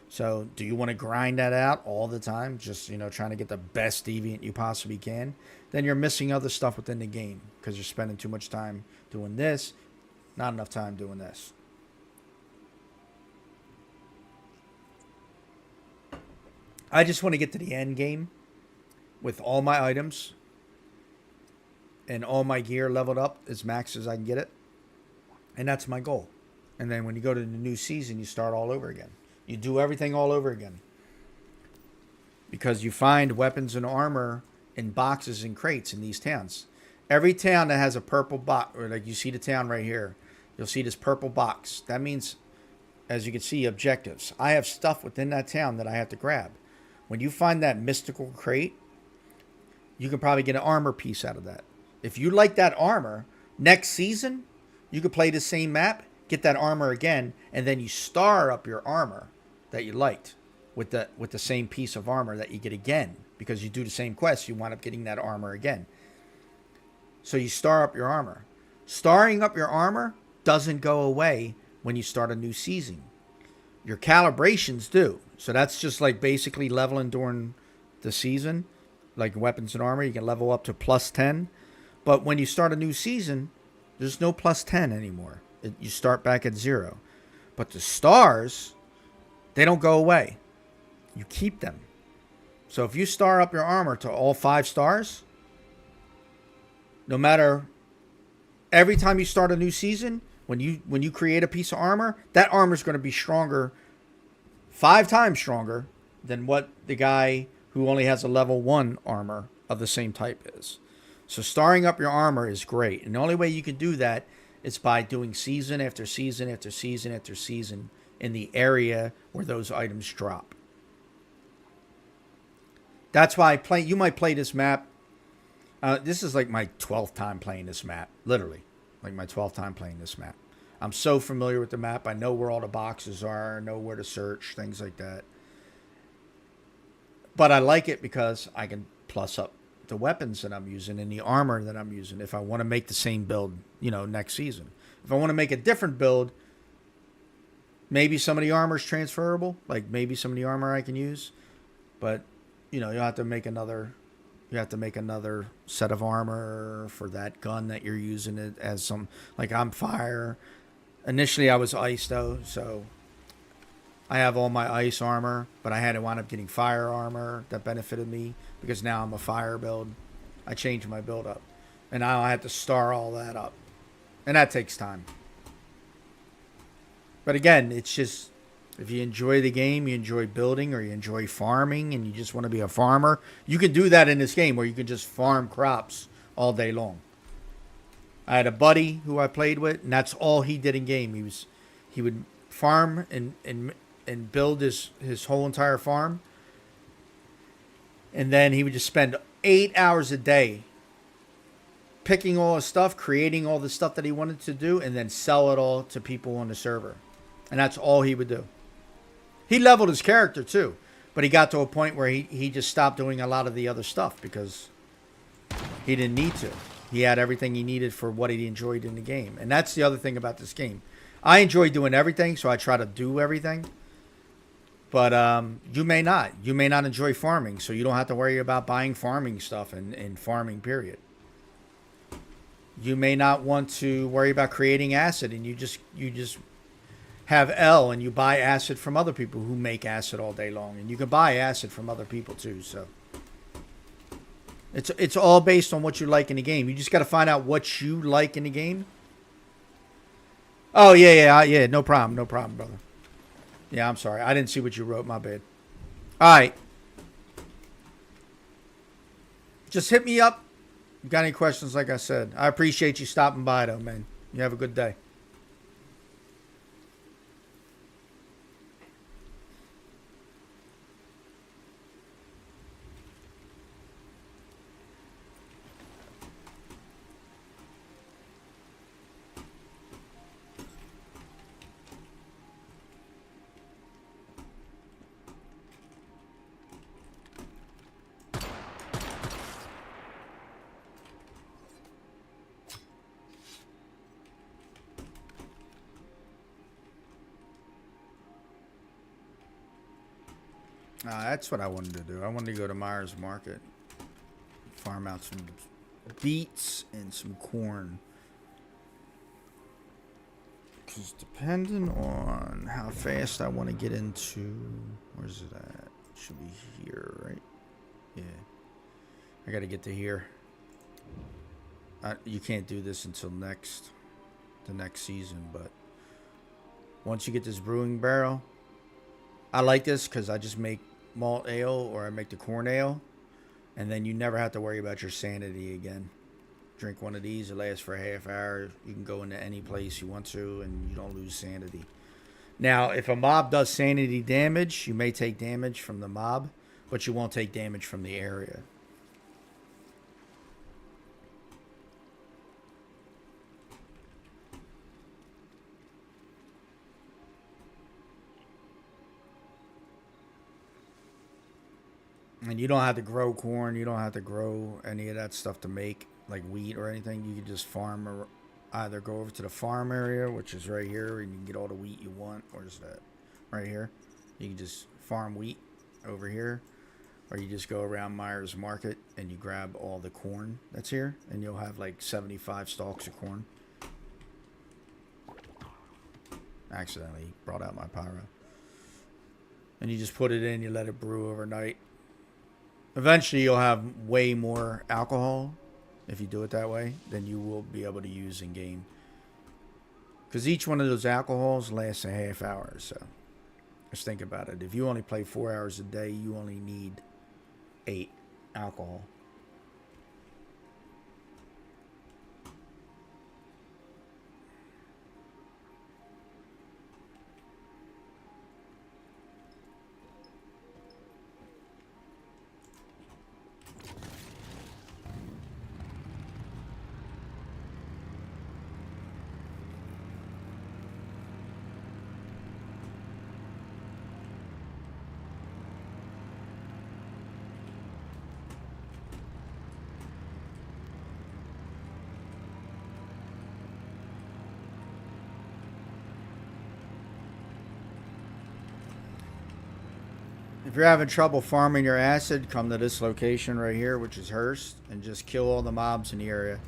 Speaker 1: So do you want to grind that out all the time? Just, trying to get the best deviant you possibly can? Then you're missing other stuff within the game because you're spending too much time doing this, not enough time doing this. I just want to get to the end game with all my items and all my gear leveled up as max as I can get it. And that's my goal. And then when you go to the new season, you start all over again. You do everything all over again. Because you find weapons and armor in boxes and crates in these towns. Every town that has a purple box, or like you see the town right here, you'll see this purple box. That means, as you can see, objectives. I have stuff within that town that I have to grab. When you find that mystical crate, you can probably get an armor piece out of that. If you like that armor, next season, you could play the same map, get that armor again, and then you star up your armor that you liked with the same piece of armor that you get again. Because you do the same quest, you wind up getting that armor again. So you star up your armor. Starring up your armor doesn't go away when you start a new season. Your calibrations do. So that's just like basically leveling during the season. Like weapons and armor, you can level up to plus 10. But when you start a new season, there's no plus 10 anymore. You start back at 0. But the stars, they don't go away. You keep them. So if you star up your armor to all 5 stars, no matter, every time you start a new season, when you create a piece of armor, that armor is going to be stronger, 5 times stronger than what the guy who only has a level 1 armor of the same type is. So starring up your armor is great. And the only way you can do that is by doing season after season after season after season in the area where those items drop. That's why you might play this map. This is like my 12th time playing this map. Literally. Like my 12th time playing this map. I'm so familiar with the map. I know where all the boxes are. I know where to search. Things like that. But I like it because I can plus up the weapons that I'm using and the armor that I'm using if I want to make the same build, next season. If I want to make a different build, maybe some of the armor is transferable. Like maybe some of the armor I can use. But, you'll have to make another... You have to make another set of armor for that gun that you're using it as some... Like I'm fire. Initially I was ice though, so... I have all my ice armor, but I had to wind up getting fire armor that benefited me because now I'm a fire build. I changed my build up. And now I have to star all that up. And that takes time. But again, it's just, if you enjoy the game, you enjoy building, or you enjoy farming, and you just want to be a farmer, you can do that in this game where you can just farm crops all day long. I had a buddy who I played with, and that's all he did in game. He would farm and build his whole entire farm. And then he would just spend 8 hours a day picking all his stuff, creating all the stuff that he wanted to do, and then sell it all to people on the server. And that's all he would do. He leveled his character too, but he got to a point where he just stopped doing a lot of the other stuff because he didn't need to. He had everything he needed for what he enjoyed in the game. And that's the other thing about this game. I enjoy doing everything, so I try to do everything. But you may not. You may not enjoy farming, so you don't have to worry about buying farming stuff and farming, period. You may not want to worry about creating acid, and you just have L and you buy acid from other people who make acid all day long. And you can buy acid from other people too, so it's all based on what you like in the game. You just got to find out what you like in the game. Oh, yeah. No problem, brother. Yeah, I'm sorry. I didn't see what you wrote. My bad. All right. Just hit me up. You got any questions, like I said. I appreciate you stopping by, though, man. You have a good day. That's what I wanted to do. I wanted to go to Myers Market, farm out some beets and some corn. Because depending on how fast I want to get into, where's it at? It should be here, right? Yeah. I got to get to here. You can't do this until the next season, but once you get this brewing barrel, I like this because I just make malt ale or I make the corn ale, and then you never have to worry about your sanity again. Drink one of these, it lasts for a half hour. You can go into any place you want to, and you don't lose sanity. Now, if a mob does sanity damage, you may take damage from the mob, but you won't take damage from the area. And you don't have to grow corn. You don't have to grow any of that stuff to make like wheat or anything. You can just farm or either go over to the farm area, which is right here, and you can get all the wheat you want. Where's that? Right here. You can just farm wheat over here. Or you just go around Myers Market and you grab all the corn that's here, and you'll have like 75 stalks of corn. Accidentally brought out my pyro. And you just put it in, you let it brew overnight. Eventually, you'll have way more alcohol if you do it that way than you will be able to use in game. Because each one of those alcohols lasts a half hour. So just think about it. If you only play 4 hours a day, you only need 8 alcohol. If you're having trouble farming your acid, come to this location right here, which is Hearst, and just kill all the mobs in the area.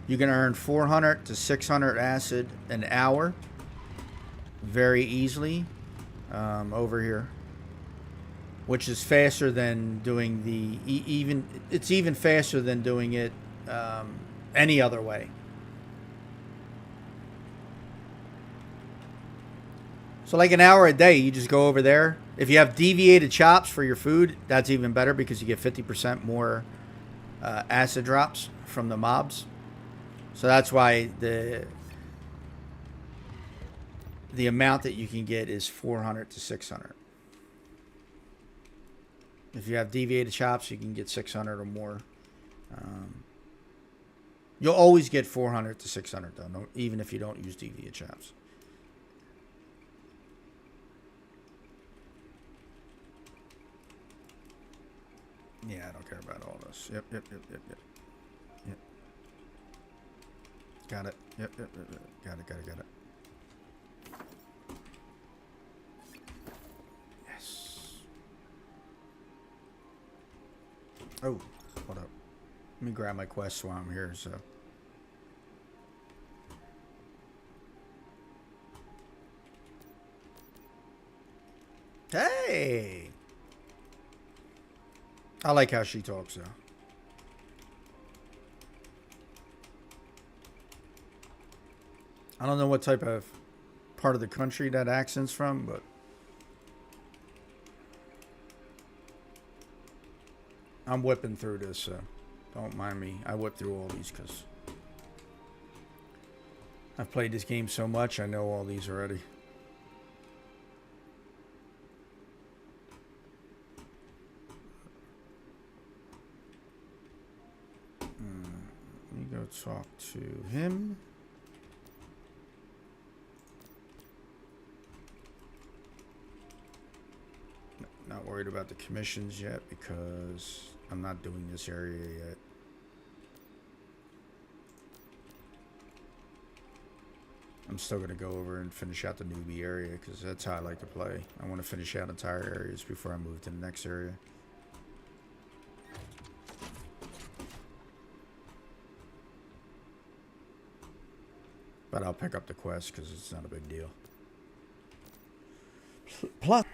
Speaker 1: You can earn 400 to 600 acid an hour very easily over here, which is faster than doing the it's even faster than doing it any other way. So like an hour a day, you just go over there. If you have deviated chops for your food, that's even better because you get 50% more acid drops from the mobs. So that's why the amount that you can get is 400 to 600. If you have deviated chops, you can get 600 or more. You'll always get 400 to 600 though, no, even if you don't use deviated chops. Yeah, I don't care about all this. Yep, yep, yep, yep, yep. Yep. Got it. Yep, yep, yep, yep. Got it, got it, got it. Yes. Oh, hold up. Let me grab my quest while I'm here, so. Hey! I like how she talks, though. I don't know what type of part of the country that accent's from, but I'm whipping through this, so don't mind me. I whip through all these because I've played this game so much, I know all these already. Let me go talk to him. Not worried about the commissions yet because I'm not doing this area yet. I'm still going to go over and finish out the newbie area because that's how I like to play. I want to finish out entire areas before I move to the next area. But I'll pick up the quest because it's not a big deal. Plus,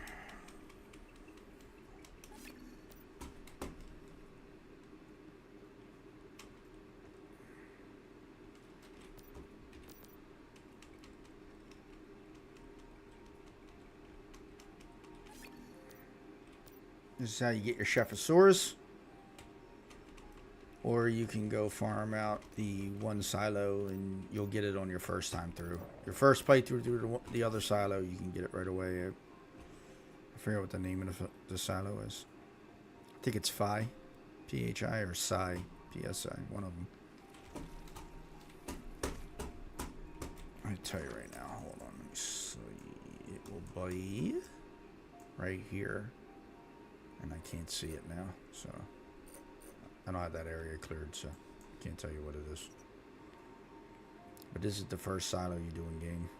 Speaker 1: this is how you get your Chephosaurus. Or you can go farm out the one silo and you'll get it on your first time through. Your first playthrough through the other silo, you can get it right away. I forget what the name of the silo is. I think it's Phi. P-H-I or Psi. P-S-I. One of them. I tell you right now. Hold on. Let me see. It will be right here. And I can't see it now. So I don't have that area cleared, so can't tell you what it is. But this is the first silo you do in game.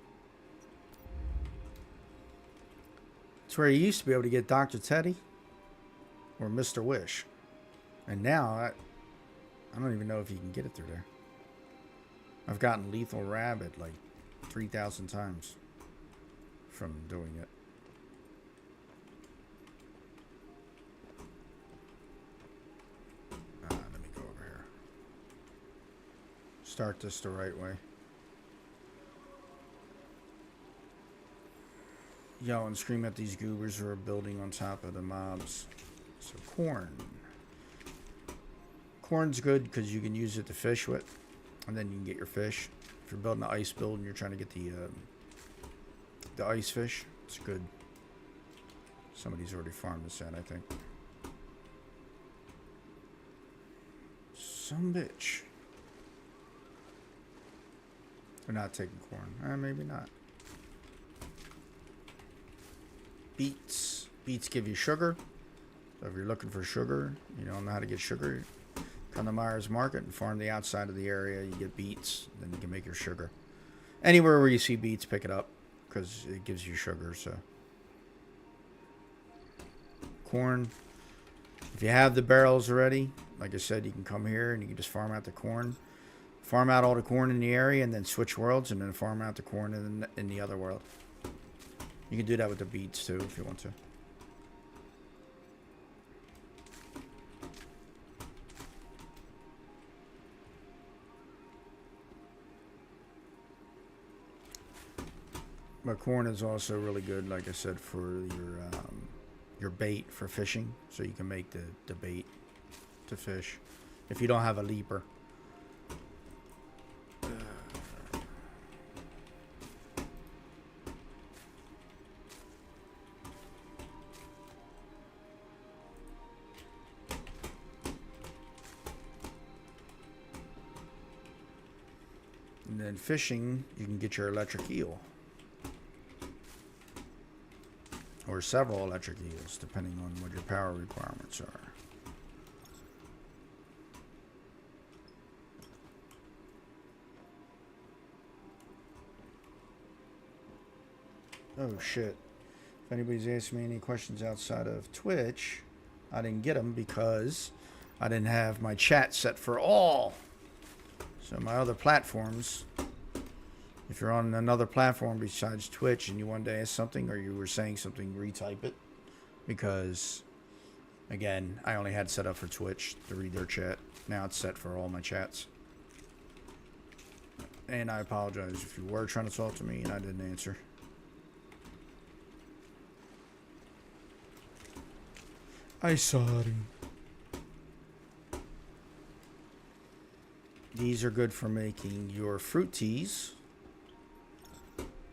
Speaker 1: It's where you used to be able to get Dr. Teddy or Mr. Wish. And now, I don't even know if you can get it through there. I've gotten Lethal Rabbit like 3,000 times from doing it. Let me go over here. Start this the right way. Yell and scream at these goobers who are building on top of the mobs. So corn. Corn's good because you can use it to fish with, and then you can get your fish. If you're building an ice build and you're trying to get the ice fish, it's good. Somebody's already farmed this in, I think. Some bitch. They're not taking corn. Maybe not. Beets. Beets give you sugar. So if you're looking for sugar, you don't know how to get sugar, come to Myers Market and farm the outside of the area. You get beets, then you can make your sugar. Anywhere where you see beets, pick it up because it gives you sugar. So corn. If you have the barrels already, like I said, you can come here and you can just farm out the corn. Farm out all the corn in the area and then switch worlds and then farm out the corn in the other world. You can do that with the beets too if you want to. But corn is also really good, like I said, for your bait for fishing. So you can make the bait to fish if you don't have a leaper. And then fishing, you can get your electric eel. Or several electric eels, depending on what your power requirements are. Oh shit. If anybody's asking me any questions outside of Twitch, I didn't get them because I didn't have my chat set for all. So my other platforms, if you're on another platform besides Twitch and you wanted to ask something or you were saying something, retype it. Because, again, I only had set up for Twitch to read their chat. Now it's set for all my chats. And I apologize if you were trying to talk to me and I didn't answer. I'm sorry. These are good for making your fruit teas.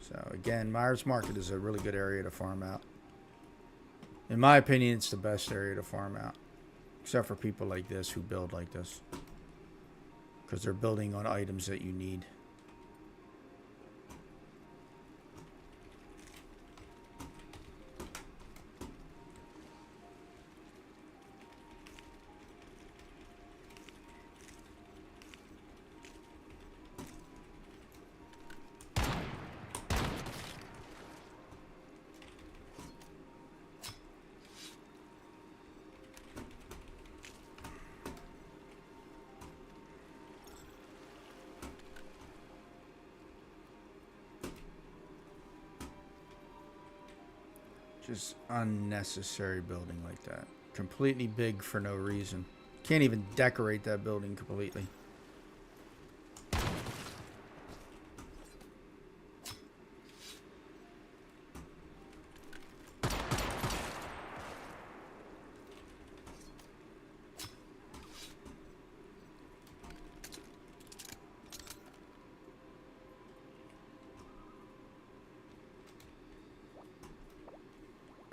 Speaker 1: So again, Myers Market is a really good area to farm out. In my opinion, it's the best area to farm out. Except for people like this who build like this. Because they're building on items that you need. Just unnecessary building like that. Completely big for no reason. Can't even decorate that building completely.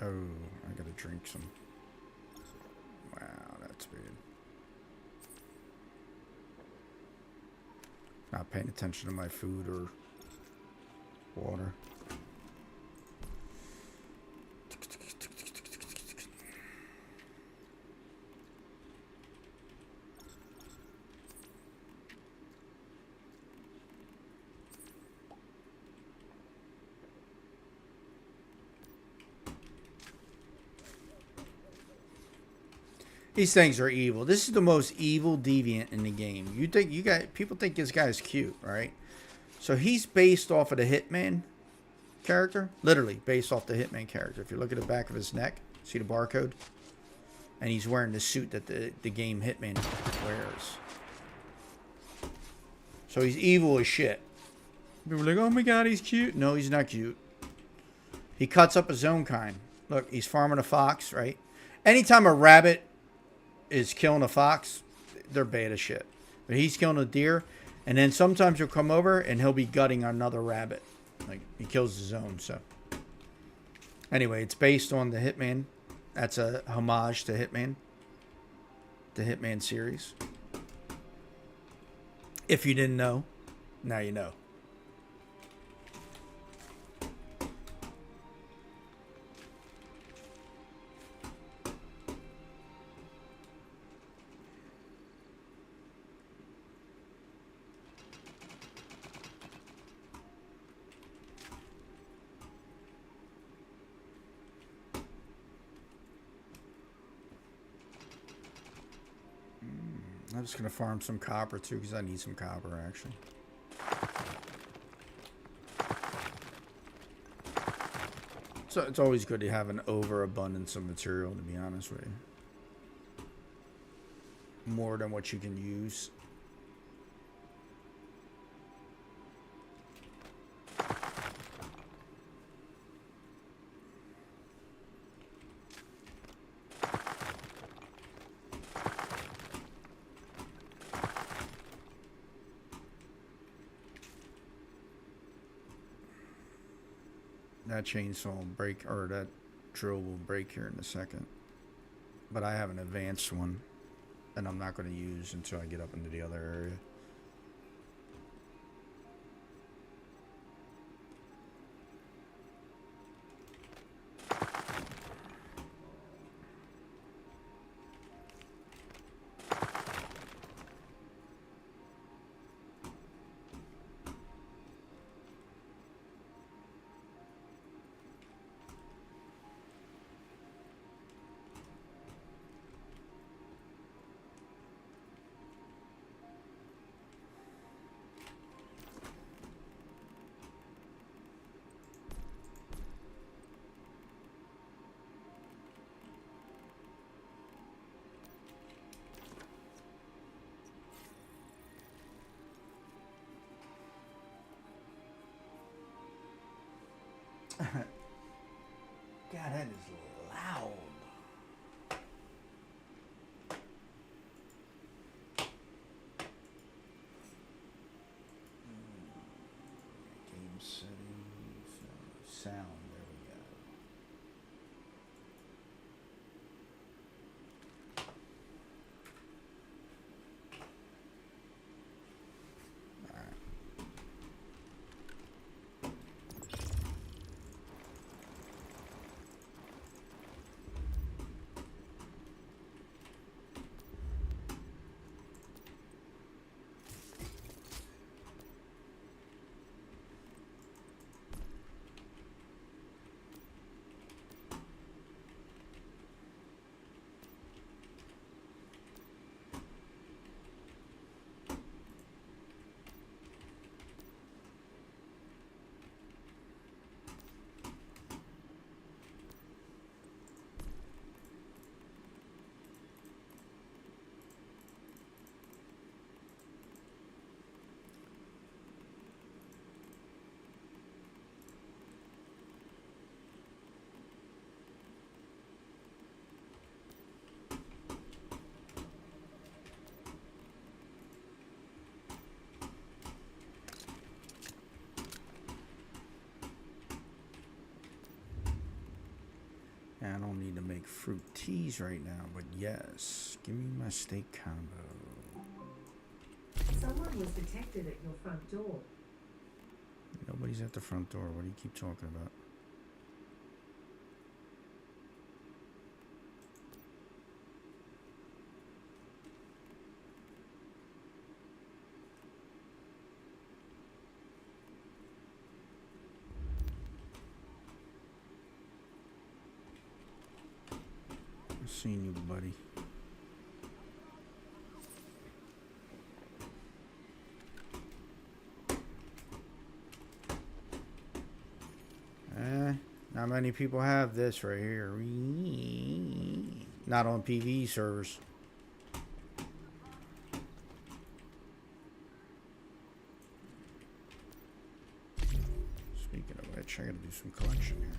Speaker 1: Oh, I gotta drink some. Wow, that's weird. Not paying attention to my food or water. These things are evil. This is the most evil deviant in the game. People think this guy's cute, right? So he's based off of the Hitman character. Literally based off the Hitman character. If you look at the back of his neck, see the barcode? And he's wearing the suit that the game Hitman wears. So he's evil as shit. People are like, oh my god, he's cute. No, he's not cute. He cuts up his own kind. Look, he's farming a fox, right? Anytime a rabbit is killing a fox, they're bad as shit. But he's killing a deer, and then sometimes he'll come over and he'll be gutting another rabbit. Like, he kills his own, so. Anyway, it's based on the Hitman. That's a homage to Hitman. The Hitman series. If you didn't know, now you know. I'm just going to farm some copper too because I need some copper actually. So it's always good to have an overabundance of material, to be honest with you. More than what you can use. That chainsaw will break, or that drill will break here in a second. But I have an advanced one, and I'm not going to use until I get up into the other area. God, that is loud. Game settings, sound. There we go. I don't need to make fruit teas right now, but yes, give me my steak combo.
Speaker 2: Someone was detected at your front door.
Speaker 1: Nobody's at the front door. What do you keep talking about? I've seen you, buddy. Not many people have this right here. Not on PvE servers. Speaking of which, I gotta do some collection here.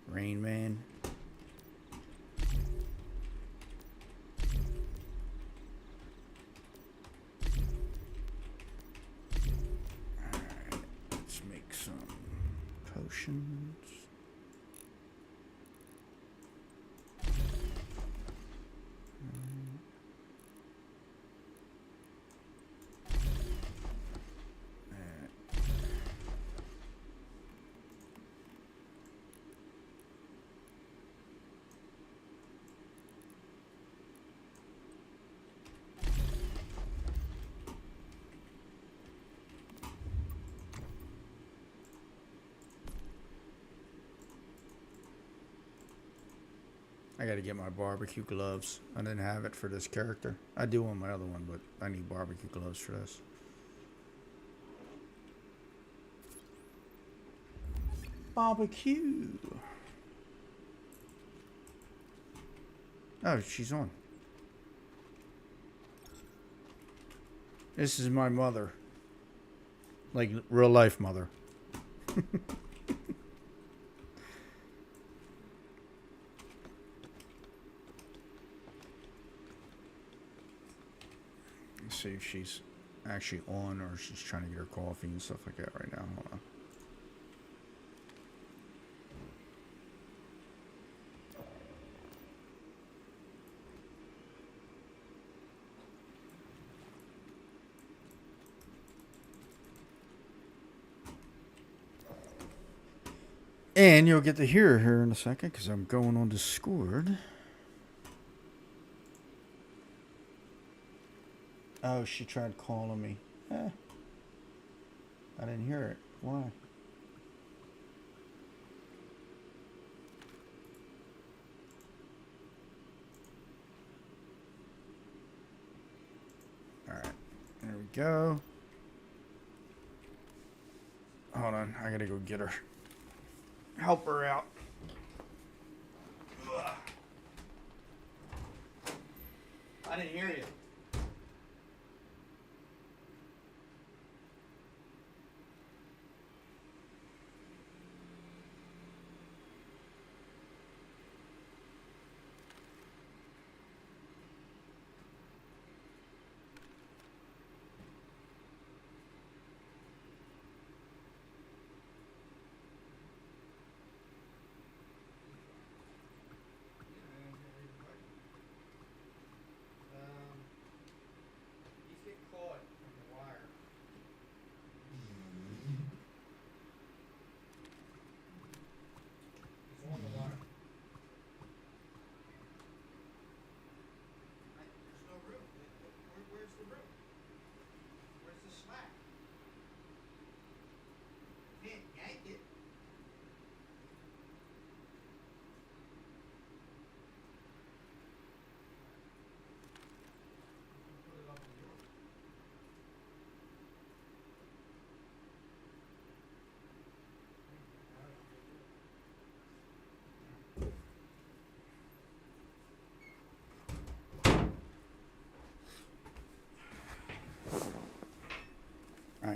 Speaker 1: Rain Man. Potions. I gotta get my barbecue gloves. I didn't have it for this character. I do on my other one, but I need barbecue gloves for this. Barbecue. Oh, she's on. This is my mother. Like real life mother. See if she's actually on or she's trying to get her coffee and stuff like that right now. Hold on. And you'll get to hear her in a second because I'm going on Discord. Oh, she tried calling me. I didn't hear it. Why? Alright. There we go. Hold on. I gotta go get her. Help her out. Ugh. I didn't hear you.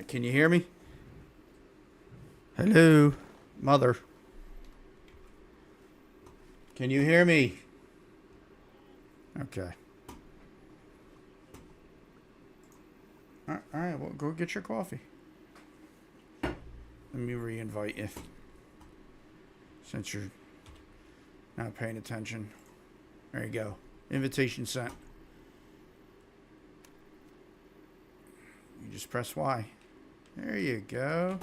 Speaker 1: Can you hear me? Hello, mother. Can you hear me? Okay. All right, well, go get your coffee. Let me re-invite you. Since you're not paying attention. There you go. Invitation sent. You just press Y. There you go.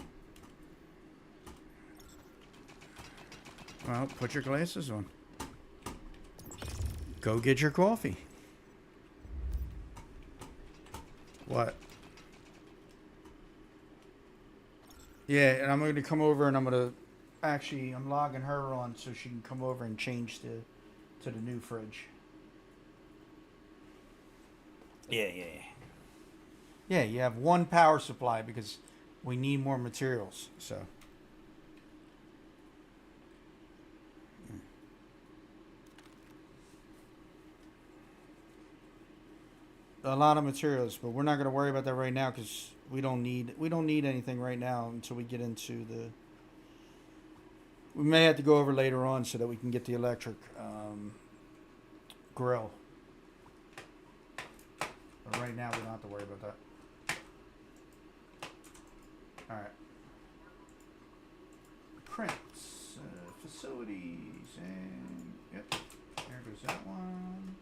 Speaker 1: Well, put your glasses on. Go get your coffee. What? Yeah, and I'm going to come over and I'm going to... Actually, I'm logging her on so she can come over and change to the new fridge. Yeah. Yeah, you have one power supply because we need more materials, so... A lot of materials, but we're not going to worry about that right now because we don't need anything right now until we get into the. We may have to go over later on so that we can get the electric grill. But right now we don't have to worry about that. All right. Prints, facilities, and yep, there goes that one.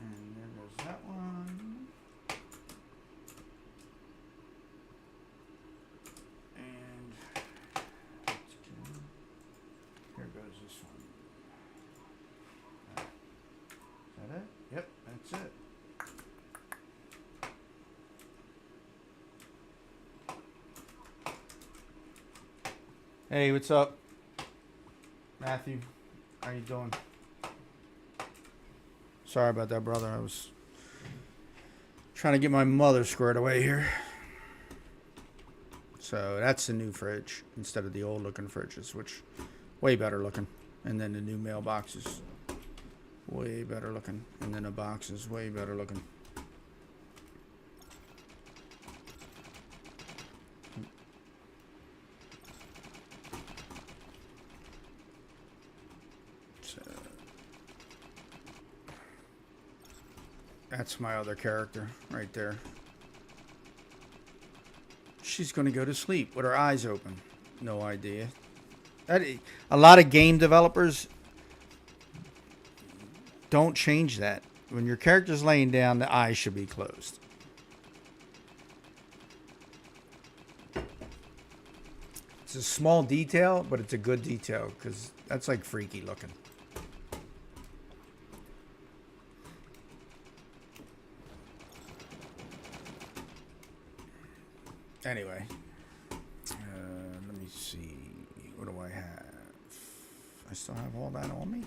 Speaker 1: And there goes that one. And here goes this one. Right. Is that it? Yep, that's it. Hey, what's up? Matthew, how you doing? Sorry about that, brother. I was trying to get my mother squared away here. So that's the new fridge instead of the old looking fridges, which way better looking. And then the new mailbox is way better looking. And then the box is way better looking. That's my other character right there. She's going to go to sleep with her eyes open. No idea. A lot of game developers don't change that. When your character's laying down, the eyes should be closed. It's a small detail, but it's a good detail because that's like freaky looking. Anyway, let me see. What do I have? I still have all that on me?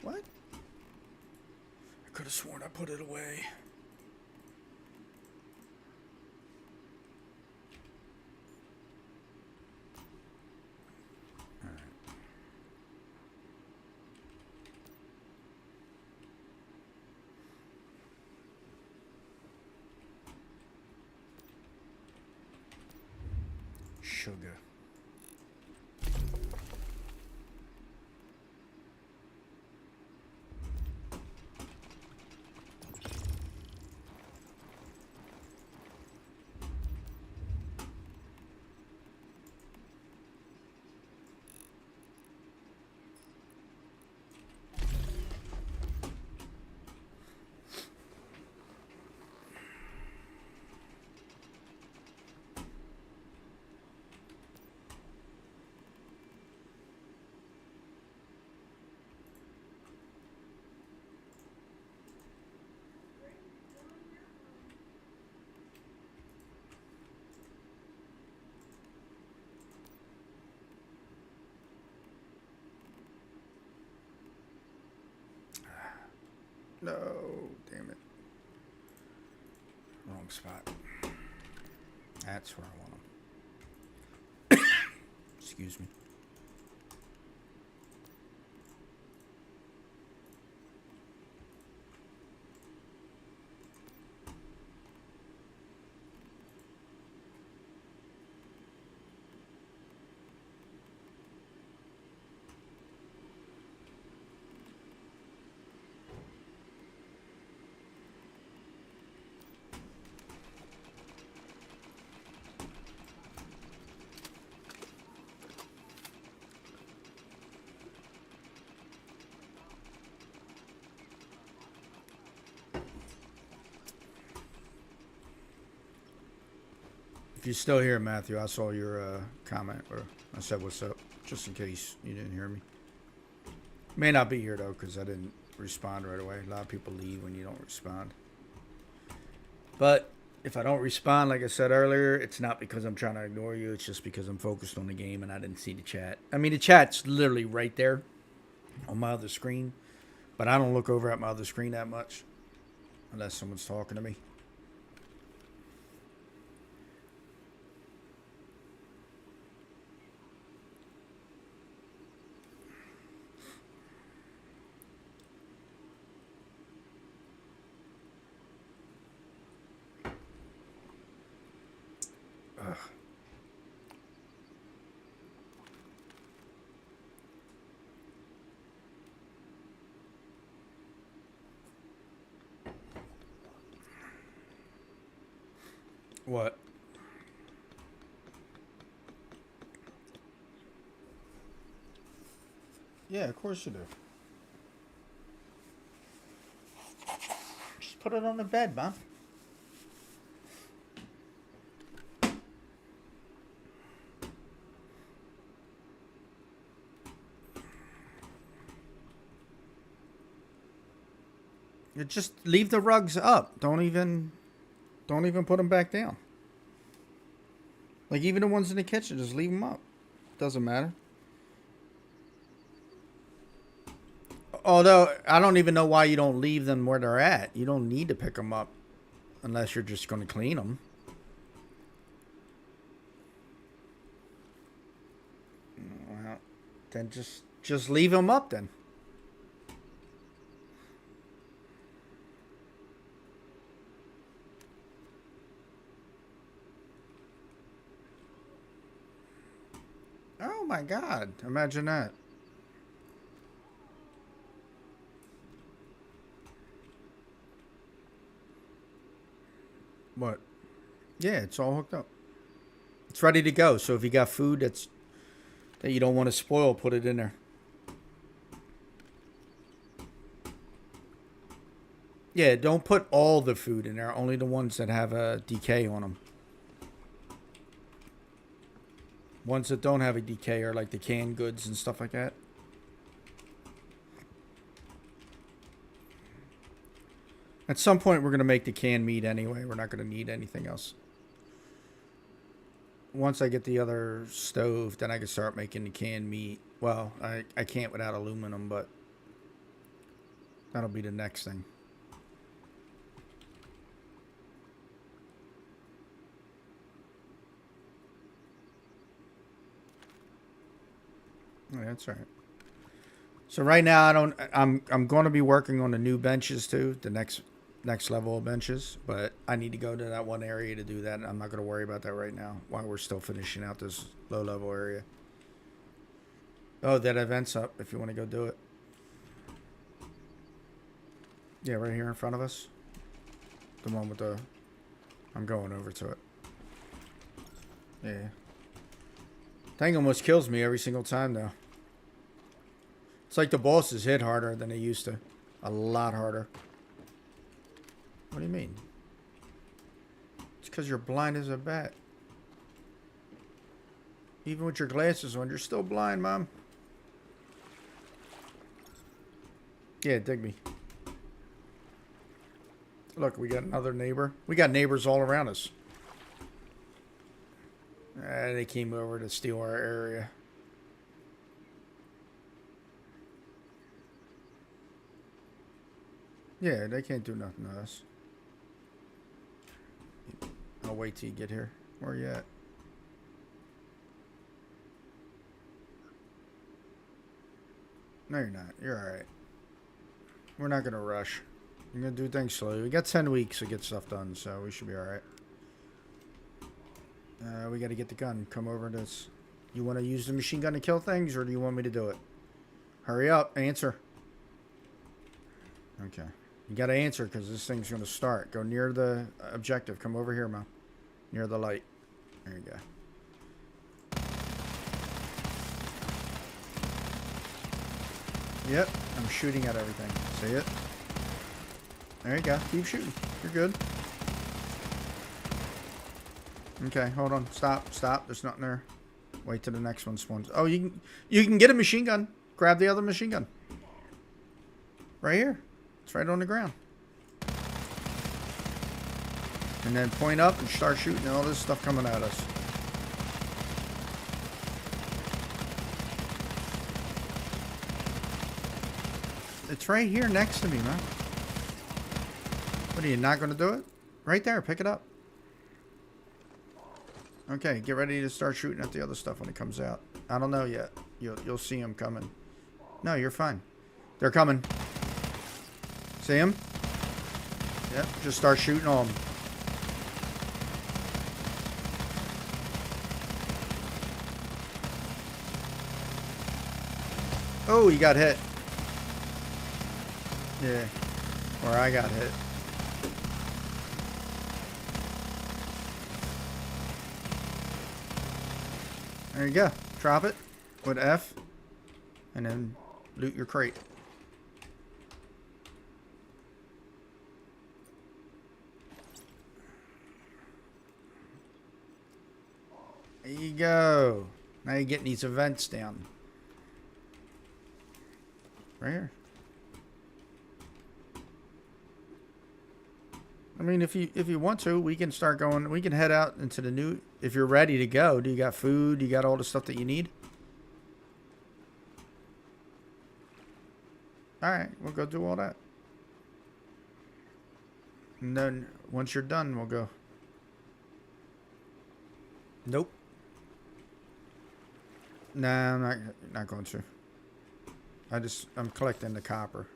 Speaker 1: What? I could have sworn I put it away. All right. Sugar. No, damn it. Wrong spot. That's where I want them. Excuse me. If you're still here, Matthew, I saw your comment where I said what's up, just in case you didn't hear me. May not be here though, because I didn't respond right away. A lot of people leave when you don't respond. But if I don't respond, like I said earlier, it's not because I'm trying to ignore you. It's just because I'm focused on the game and I didn't see the chat. I mean, the chat's literally right there on my other screen, but I don't look over at my other screen that much unless someone's talking to me. Ugh. What? Yeah, of course you do. Just put it on the bed, Mom. You just leave the rugs up. Don't even put them back down. Like even the ones in the kitchen, just leave them up. Doesn't matter. Although I don't even know why you don't leave them where they're at. You don't need to pick them up unless you're just going to clean them. Well, then just leave them up then. Oh my God! Imagine that. What? Yeah, it's all hooked up. It's ready to go. So if you got food that you don't want to spoil, put it in there. Yeah, don't put all the food in there. Only the ones that have a decay on them. Ones that don't have a decay are like the canned goods and stuff like that. At some point, we're going to make the canned meat anyway. We're not going to need anything else. Once I get the other stove, then I can start making the canned meat. Well, I can't without aluminum, but that'll be the next thing. Yeah, that's right. So right now I'm going to be working on the new benches too, the next level of benches, but I need to go to that one area to do that, and I'm not going to worry about that right now while we're still finishing out this low level area. Oh, that event's up if you want to go do it. Yeah, right here in front of us. The one with the... I'm going over to it. Yeah. Thing almost kills me every single time, though. It's like the bosses hit harder than they used to. A lot harder. What do you mean? It's because you're blind as a bat. Even with your glasses on, you're still blind, Mom. Yeah, dig me. Look, we got another neighbor. We got neighbors all around us. They came over to steal our area. Yeah, they can't do nothing to us. I'll wait till you get here. Where you at? No, you're not. You're alright. We're not going to rush. We're going to do things slowly. We got 10 weeks to get stuff done, so we should be alright. We got to get the gun. Come over to this. You want to use the machine gun to kill things, or do you want me to do it? Hurry up. Answer. Okay. You got to answer because this thing's going to start. Go near the objective. Come over here, Mom. Near the light. There you go. Yep. I'm shooting at everything. See it? There you go. Keep shooting. You're good. Okay, hold on. Stop, stop. There's nothing there. Wait till the next one spawns. Oh, you can get a machine gun. Grab the other machine gun. Right here. It's right on the ground. And then point up and start shooting all this stuff coming at us. It's right here next to me, man. What are you not going to do it? Right there. Pick it up. Okay, get ready to start shooting at the other stuff when it comes out. I don't know yet. You'll see them coming. No, you're fine. They're coming. See them? Yep, just start shooting on them. Oh, you got hit. Yeah, or I got hit. There you go. Drop it with F, and then loot your crate. There you go. Now you're getting these events down. Right here. I mean, if you want to, we can start going. We can head out into the new. If you're ready to go, do you got food? Do you got all the stuff that you need? All right, we'll go do all that. And then once you're done, we'll go. Nope. Nah, I'm not going to. I'm collecting the copper,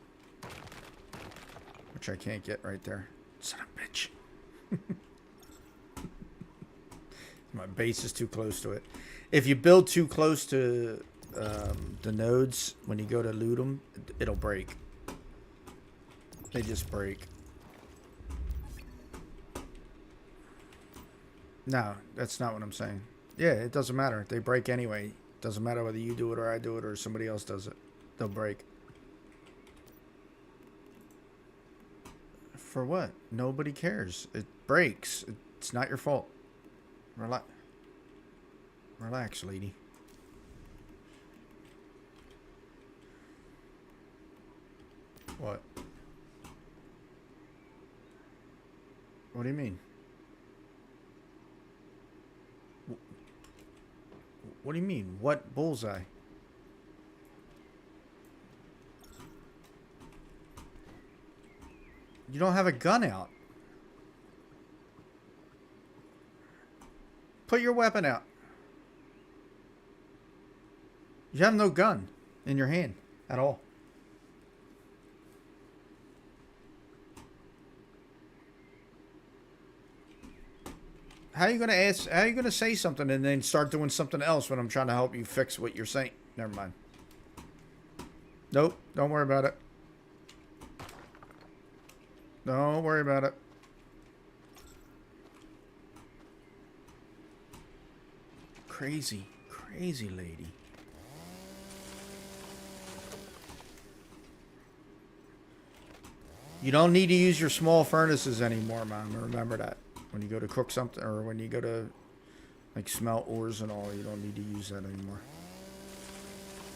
Speaker 1: which I can't get right there. Son of a bitch. My base is too close to it. If you build too close to the nodes, when you go to loot them, it'll break. They just break. No, that's not what I'm saying. Yeah, it doesn't matter. They break anyway. Doesn't matter whether you do it or I do it or somebody else does it. They'll break. For what? Nobody cares. It breaks. It's not your fault. Relax. Relax, lady. What? What do you mean? What do you mean? What bullseye? You don't have a gun out. Put your weapon out. You have no gun in your hand at all. How are you gonna ask? How are you gonna say something and then start doing something else when I'm trying to help you fix what you're saying? Never mind. Nope. Don't worry about it. Don't worry about it. Crazy, crazy lady. You don't need to use your small furnaces anymore, man. Remember that. When you go to cook something, or when you go to like smelt ores and all, you don't need to use that anymore.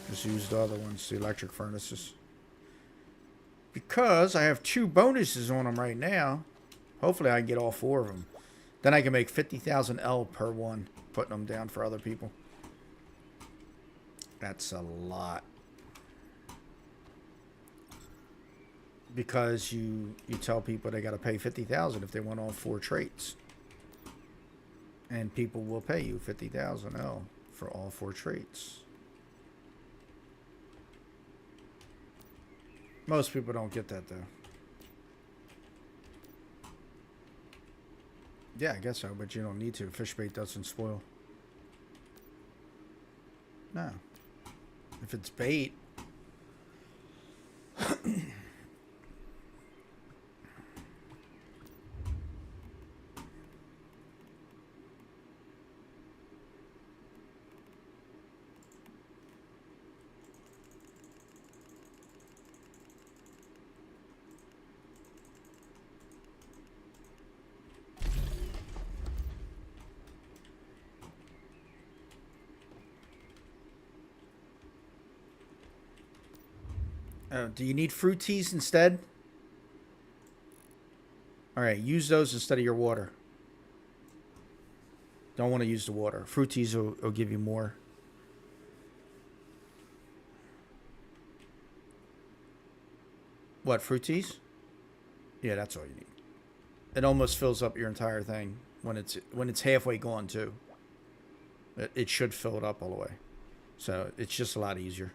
Speaker 1: Just use the other ones, the electric furnaces. Because I have 2 bonuses on them right now. Hopefully I can get all 4 of them. Then I can make 50,000 L per one, putting them down for other people. That's a lot. Because you tell people they got to pay 50,000 if they want all 4 traits. And people will pay you 50,000 L for all 4 traits. Most people don't get that, though. Yeah, I guess so, but you don't need to. Fish bait doesn't spoil. No. If it's bait... Do you need fruit teas instead? All right, use those instead of your water. Don't want to use the water. Fruit teas will give you more. What, fruit teas? Yeah, that's all you need. It almost fills up your entire thing when it's halfway gone too. It should fill it up all the way. So it's just a lot easier.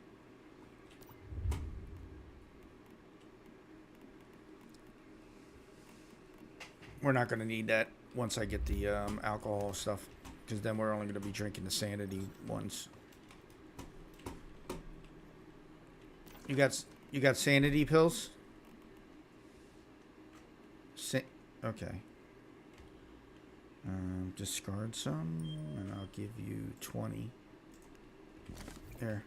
Speaker 1: We're not going to need that once I get the alcohol stuff, because then we're only going to be drinking the Sanity ones. You got Sanity pills? Okay. Discard some, and I'll give you 20. Here.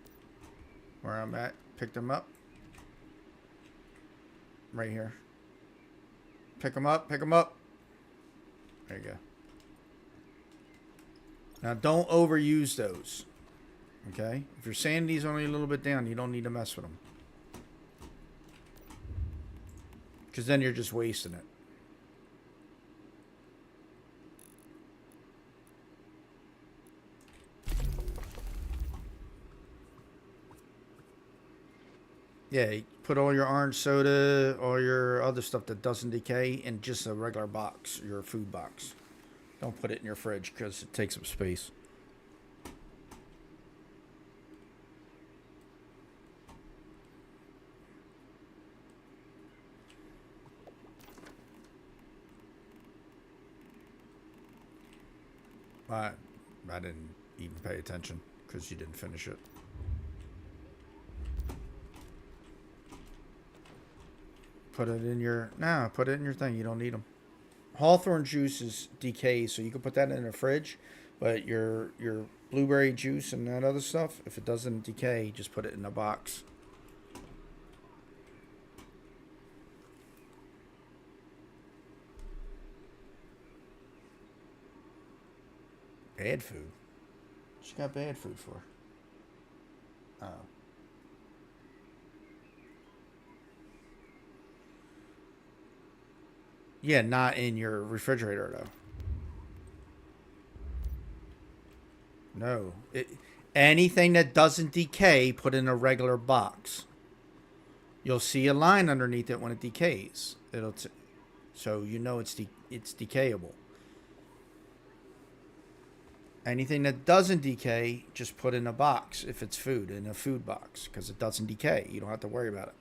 Speaker 1: Where I'm at. Pick them up. Right here. Pick them up. Pick them up. There you go. Now, don't overuse those. Okay? If your sanity's only a little bit down, you don't need to mess with them. Because then you're just wasting it. Yeah, put all your orange soda, all your other stuff that doesn't decay in just a regular box, your food box. Don't put it in your fridge because it takes up space. I didn't even pay attention because you didn't finish it. Put it in your... Nah, put it in your thing. You don't need them. Hawthorne juice is decay, so you can put that in the fridge. But your blueberry juice and that other stuff, if it doesn't decay, just put it in a box. Bad food? What you got bad food for? Oh. Yeah, not in your refrigerator, though. No. Anything that doesn't decay, put in a regular box. You'll see a line underneath it when it decays. So you know it's decayable. Anything that doesn't decay, just put in a box if it's food, in a food box, because it doesn't decay. You don't have to worry about it.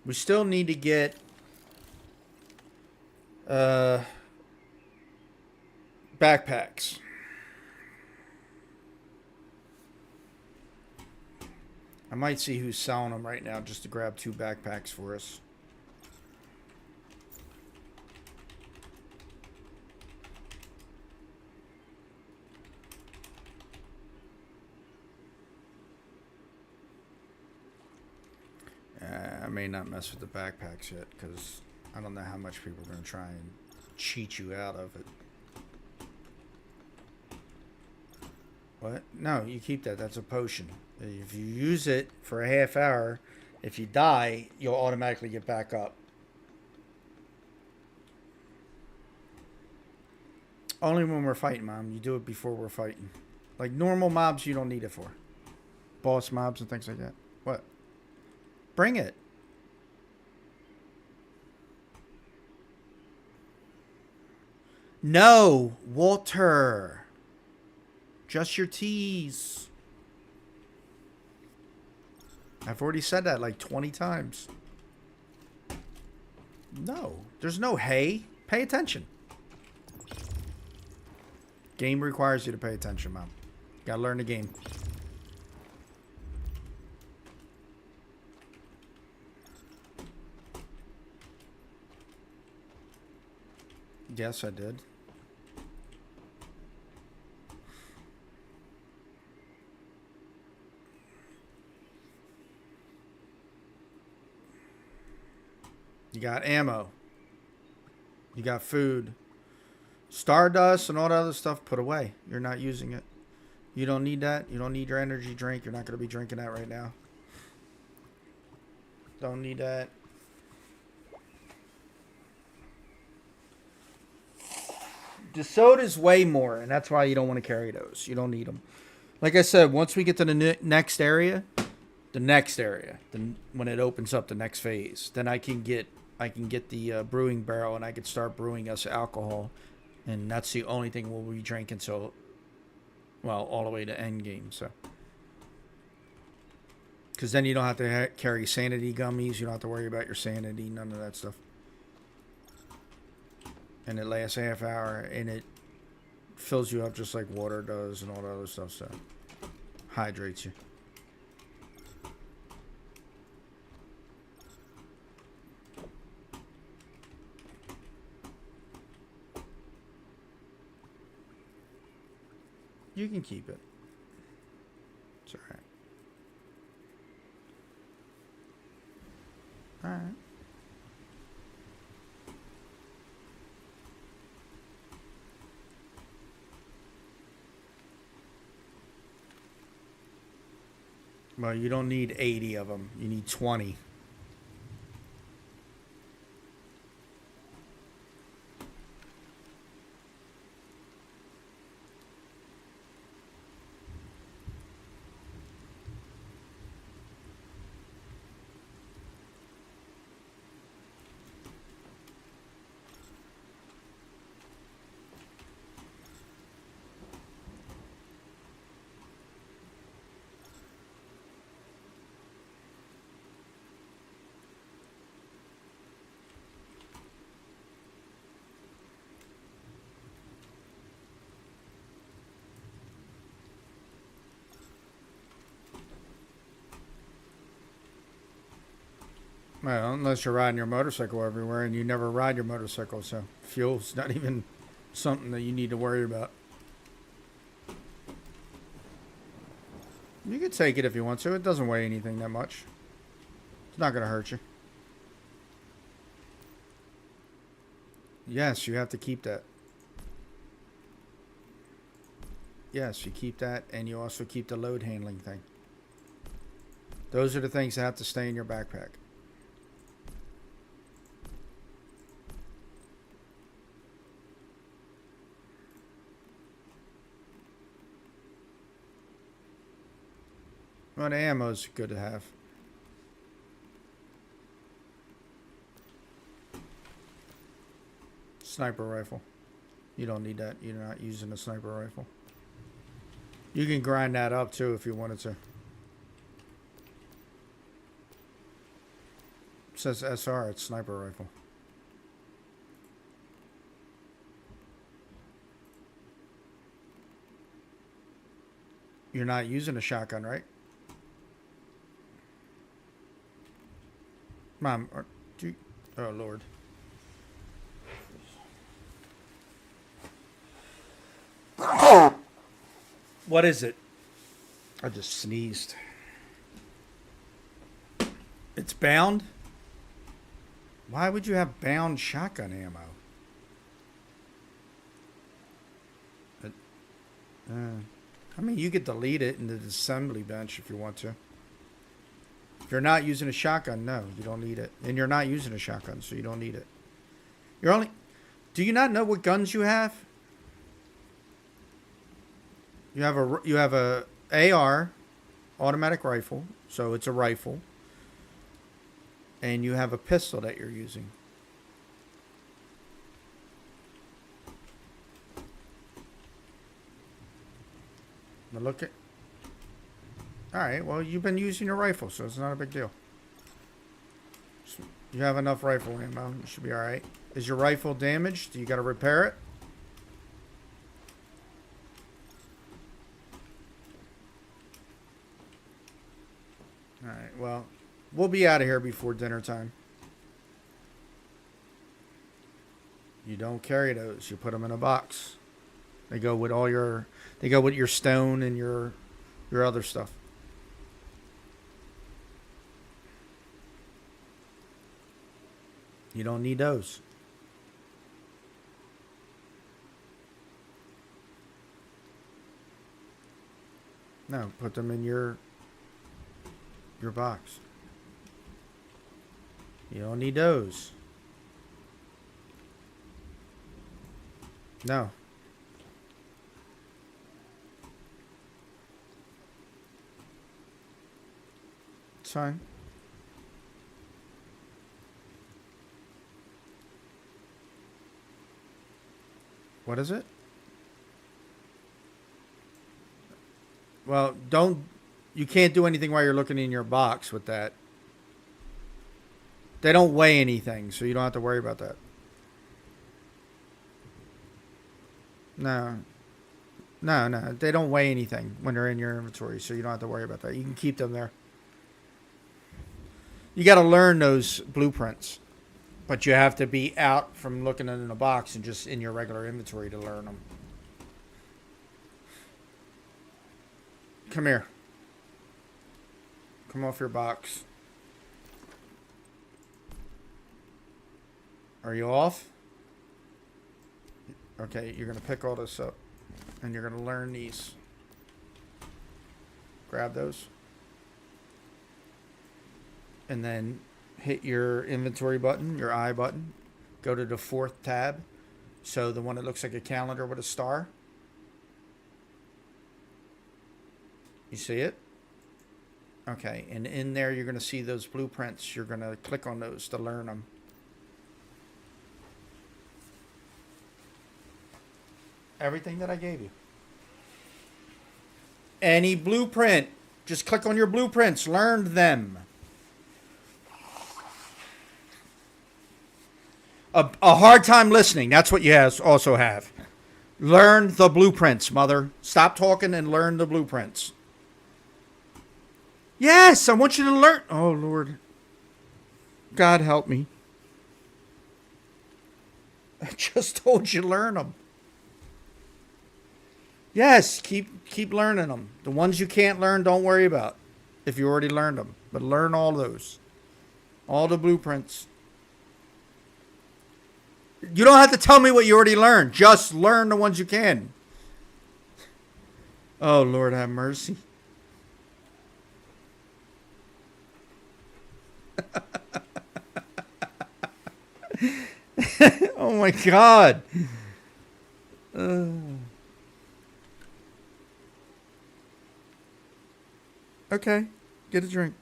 Speaker 1: We still need to get backpacks. I might see who's selling them right now just to grab 2 backpacks for us. I may not mess with the backpacks yet because I don't know how much people are going to try and cheat you out of it. What? No, you keep that. That's a potion. If you use it for a half hour, if you die, you'll automatically get back up. Only when we're fighting, Mom. You do it before we're fighting. Like normal mobs, you don't need it for. Boss mobs and things like that. What? Bring it. No, Walter. Just your teas. I've already said that like 20 times. No, there's no hay. Pay attention. Game requires you to pay attention, Mom. Gotta learn the game. Yes, I did. You got ammo. You got food. Stardust and all that other stuff, put away. You're not using it. You don't need that. You don't need your energy drink. You're not going to be drinking that right now. Don't need that. The soda's way more, and that's why you don't want to carry those. You don't need them. Like I said, once we get to the next area, then when it opens up the next phase, then I can get the brewing barrel, and I can start brewing us alcohol, and that's the only thing we'll be drinking. So, well, all the way to end game. So, because then you don't have to carry sanity gummies. You don't have to worry about your sanity. None of that stuff. And it lasts a half hour, and it fills you up just like water does and all the other stuff, so hydrates you. You can keep it. It's alright. Alright. Well, you don't need 80 of them. You need 20. Well, unless you're riding your motorcycle everywhere, and you never ride your motorcycle, so fuel's not even something that you need to worry about. You can take it if you want to. It doesn't weigh anything that much. It's not going to hurt you. Yes, you have to keep that. Yes, you keep that, and you also keep the load handling thing. Those are the things that have to stay in your backpack. Well, the ammo's good to have. Sniper rifle. You don't need that. You're not using a sniper rifle. You can grind that up too if you wanted to. It says SR, it's sniper rifle. You're not using a shotgun, right? Mom, oh Lord. What is it? I just sneezed. It's bound? Why would you have bound shotgun ammo? I mean, you could delete it in the assembly bench if you want to. If you're not using a shotgun, no, you don't need it. And you're not using a shotgun, so you don't need it. You're only... Do you not know what guns you have? You have a AR, automatic rifle, so it's a rifle. And you have a pistol that you're using. Now look at... Alright, well, you've been using your rifle, so it's not a big deal. You have enough rifle ammo. You should be alright. Is your rifle damaged? Do you got to repair it? Alright, well, we'll be out of here before dinner time. You don't carry those. You put them in a box. They go with all your... They go with your stone and your other stuff. You don't need those. No, put them in your box. You don't need those. No. It's fine. What is it? Well, don't. You can't do anything while you're looking in your box with that. They don't weigh anything, so you don't have to worry about that. No. No, no. They don't weigh anything when they're in your inventory, so you don't have to worry about that. You can keep them there. You got to learn those blueprints, but you have to be out from looking in a box and just in your regular inventory to learn them. Come here. Come off your box. Are you off? Okay, you're going to pick all this up. And you're going to learn these. Grab those. And then hit your inventory button, your I button. Go to the 4th tab. So the one that looks like a calendar with a star. You see it? Okay, and in there you're going to see those blueprints. You're going to click on those to learn them. Everything that I gave you. Any blueprint. Just click on your blueprints. Learn them. A hard time listening. That's what you also have. Learn the blueprints, mother. Stop talking and learn the blueprints. Yes, I want you to learn. Oh, Lord. God help me. I just told you learn them. Yes, keep learning them. The ones you can't learn, don't worry about if you already learned them. But learn all those. All the blueprints. You don't have to tell me what you already learned. Just learn the ones you can. Oh, Lord, have mercy. Oh, my God. Okay, get a drink.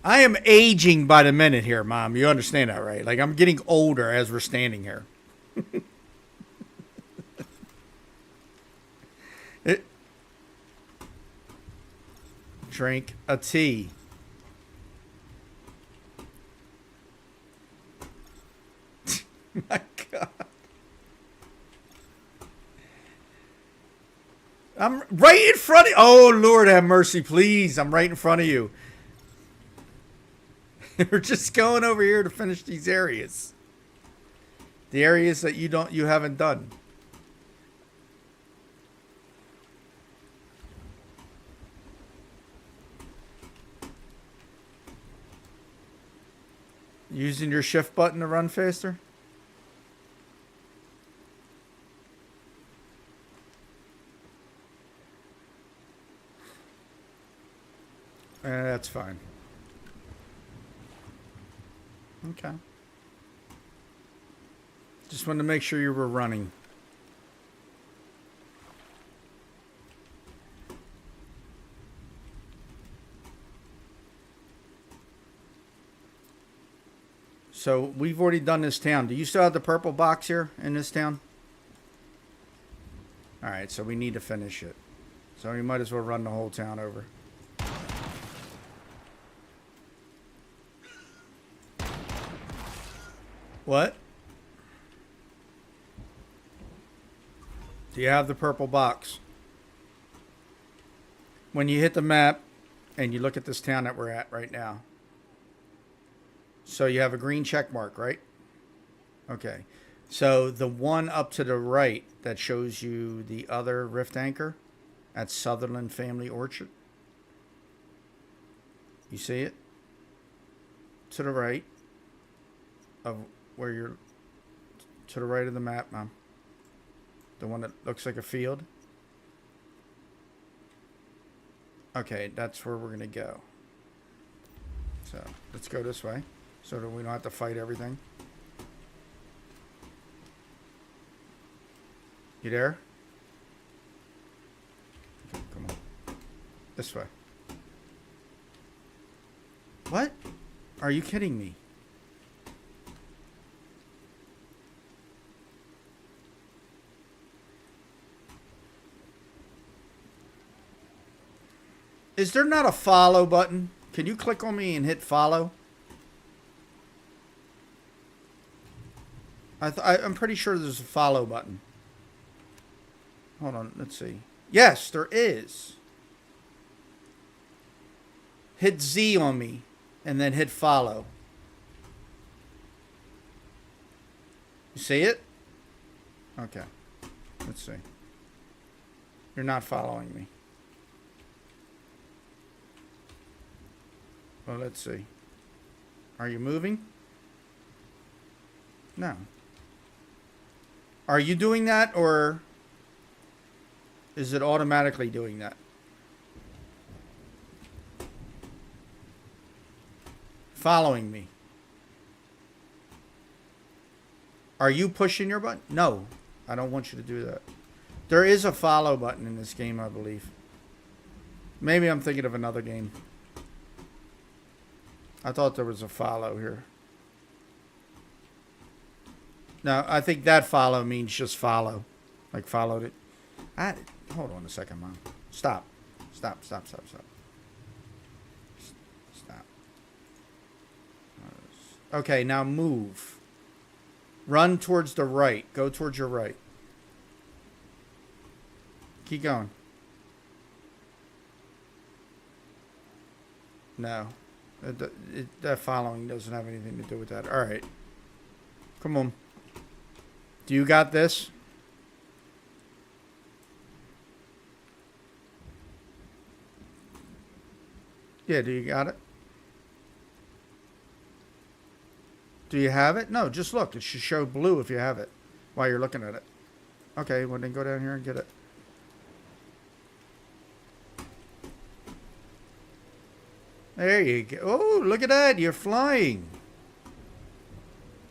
Speaker 1: I am aging by the minute here, Mom. You understand that, right? Like, I'm getting older as we're standing here. Drink a tea. My God. I'm right in front of you. Oh, Lord, have mercy, please. I'm right in front of you. We're just going over here to finish these areas. The areas that you haven't done. Using your shift button to run faster? That's fine. Okay. Just wanted to make sure you were running. So we've already done this town. Do you still have the purple box here in this town? All right, so we need to finish it. So we might as well run the whole town over. What? Do you have the purple box? When you hit the map and you look at this town that we're at right now. So you have a green check mark, right? Okay. So the one up to the right that shows you the other Rift Anchor at Sutherland Family Orchard. You see it? To the right of where you're To the right of the map, Mom. The one that looks like a field. Okay, that's where we're gonna go. So let's go this way, so that we don't have to fight everything. You there? Okay, come on. This way. What? Are you kidding me? Is there not a follow button? Can you click on me and hit follow? I'm pretty sure there's a follow button. Hold on, let's see. Yes, there is. Hit Z on me and then hit follow. You see it? Okay. Let's see. You're not following me. Well, let's see. Are you moving? No. Are you doing that, or is it automatically doing that? Following me. Are you pushing your button? No. I don't want you to do that. There is a follow button in this game, I believe. Maybe I'm thinking of another game. I thought there was a follow here. No, I think that follow means just follow. Like followed it. Hold on a second, Mom. Stop. Stop. Stop. Okay, now move. Run towards the right. Go towards your right. Keep going. No. That following doesn't have anything to do with that. All right. Come on. Do you got this? Yeah, do you got it? Do you have it? No, just look. It should show blue if you have it while you're looking at it. Okay, well then go down here and get it. There you go. Oh, look at that. You're flying.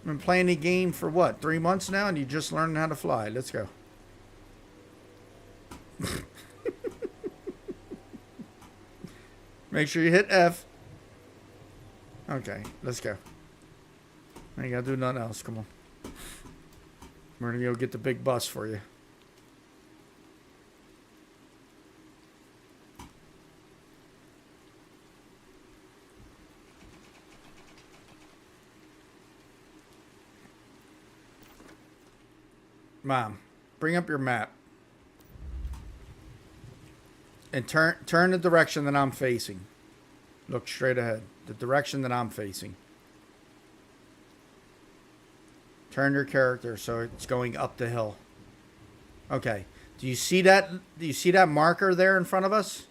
Speaker 1: I've been playing the game for what, 3 months now, and you just learned how to fly. Let's go. Make sure you hit F. Okay, let's go. I ain't gotta do nothing else. Come on. We're gonna go get the big bus for you. Mom, bring up your map. And turn the direction that I'm facing. Look straight ahead. The direction that I'm facing. Turn your character so it's going up the hill. Okay. Do you see that? Do you see that marker there in front of us?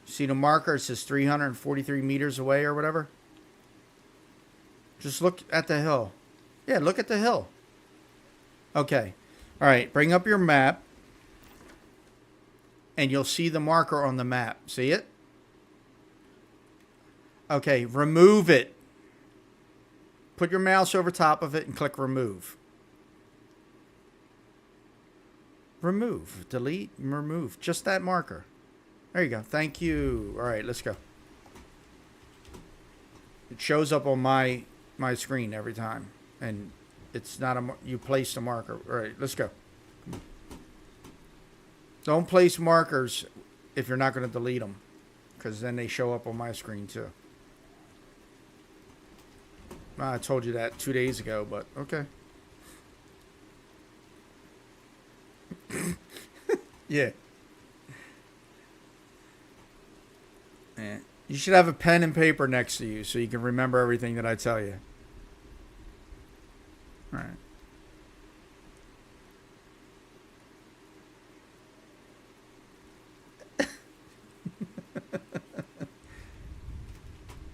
Speaker 1: See the marker? It says 343 meters away or whatever. Just look at the hill. Yeah, look at the hill. Okay. All right. Bring up your map. And you'll see the marker on the map. See it? Okay. Remove it. Put your mouse over top of it and click remove. Remove. Delete. Remove. Just that marker. There you go. Thank you. All right. Let's go. It shows up on my screen every time. And it's not you placed a marker. All right, let's go. Don't place markers if you're not going to delete them, because then they show up on my screen too. I told you that 2 days ago, but okay. Yeah. You should have a pen and paper next to you so you can remember everything that I tell you. All right.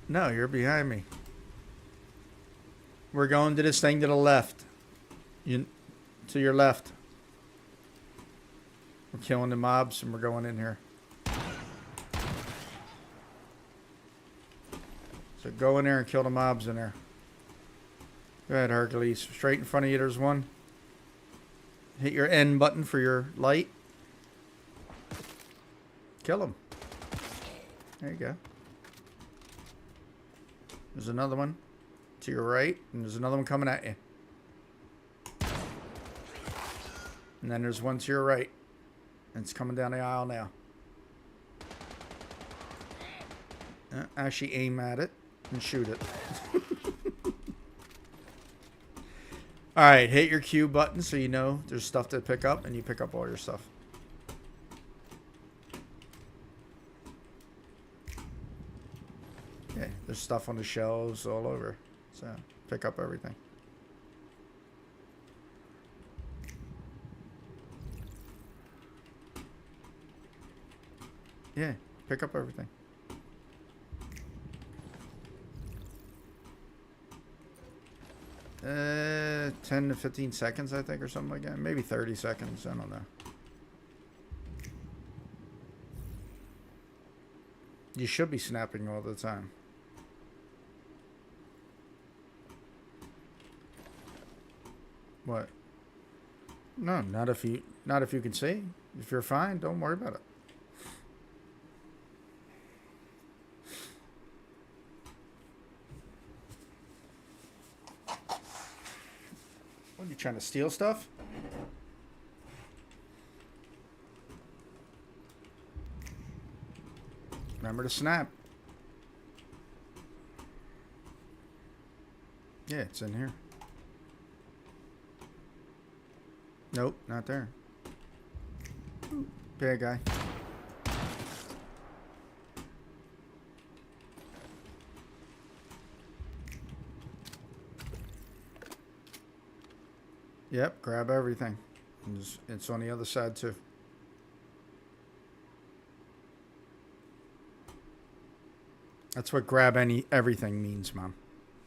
Speaker 1: No, you're behind me. We're going to this thing to the left. To your left. We're killing the mobs and we're going in here. So go in there and kill the mobs in there. Go ahead, Hercules. Straight in front of you, there's one. Hit your N button for your light. Kill him. There you go. There's another one to your right, and there's another one coming at you. And then there's one to your right. And it's coming down the aisle now. Actually aim at it and shoot it. Alright, hit your Q button so you know there's stuff to pick up, and you pick up all your stuff. Yeah, there's stuff on the shelves all over. So, pick up everything. Yeah, pick up everything. Uh, 10 to 15 seconds, I think, or something like that. Maybe 30 seconds. I don't know. You should be snapping all the time. What? No, not if you can see. If you're fine, don't worry about it. What, you trying to steal stuff? Remember to snap. Yeah, it's in here. Nope, not there. Bad guy. Yep, grab everything. It's on the other side too. That's what grab everything means, Mom.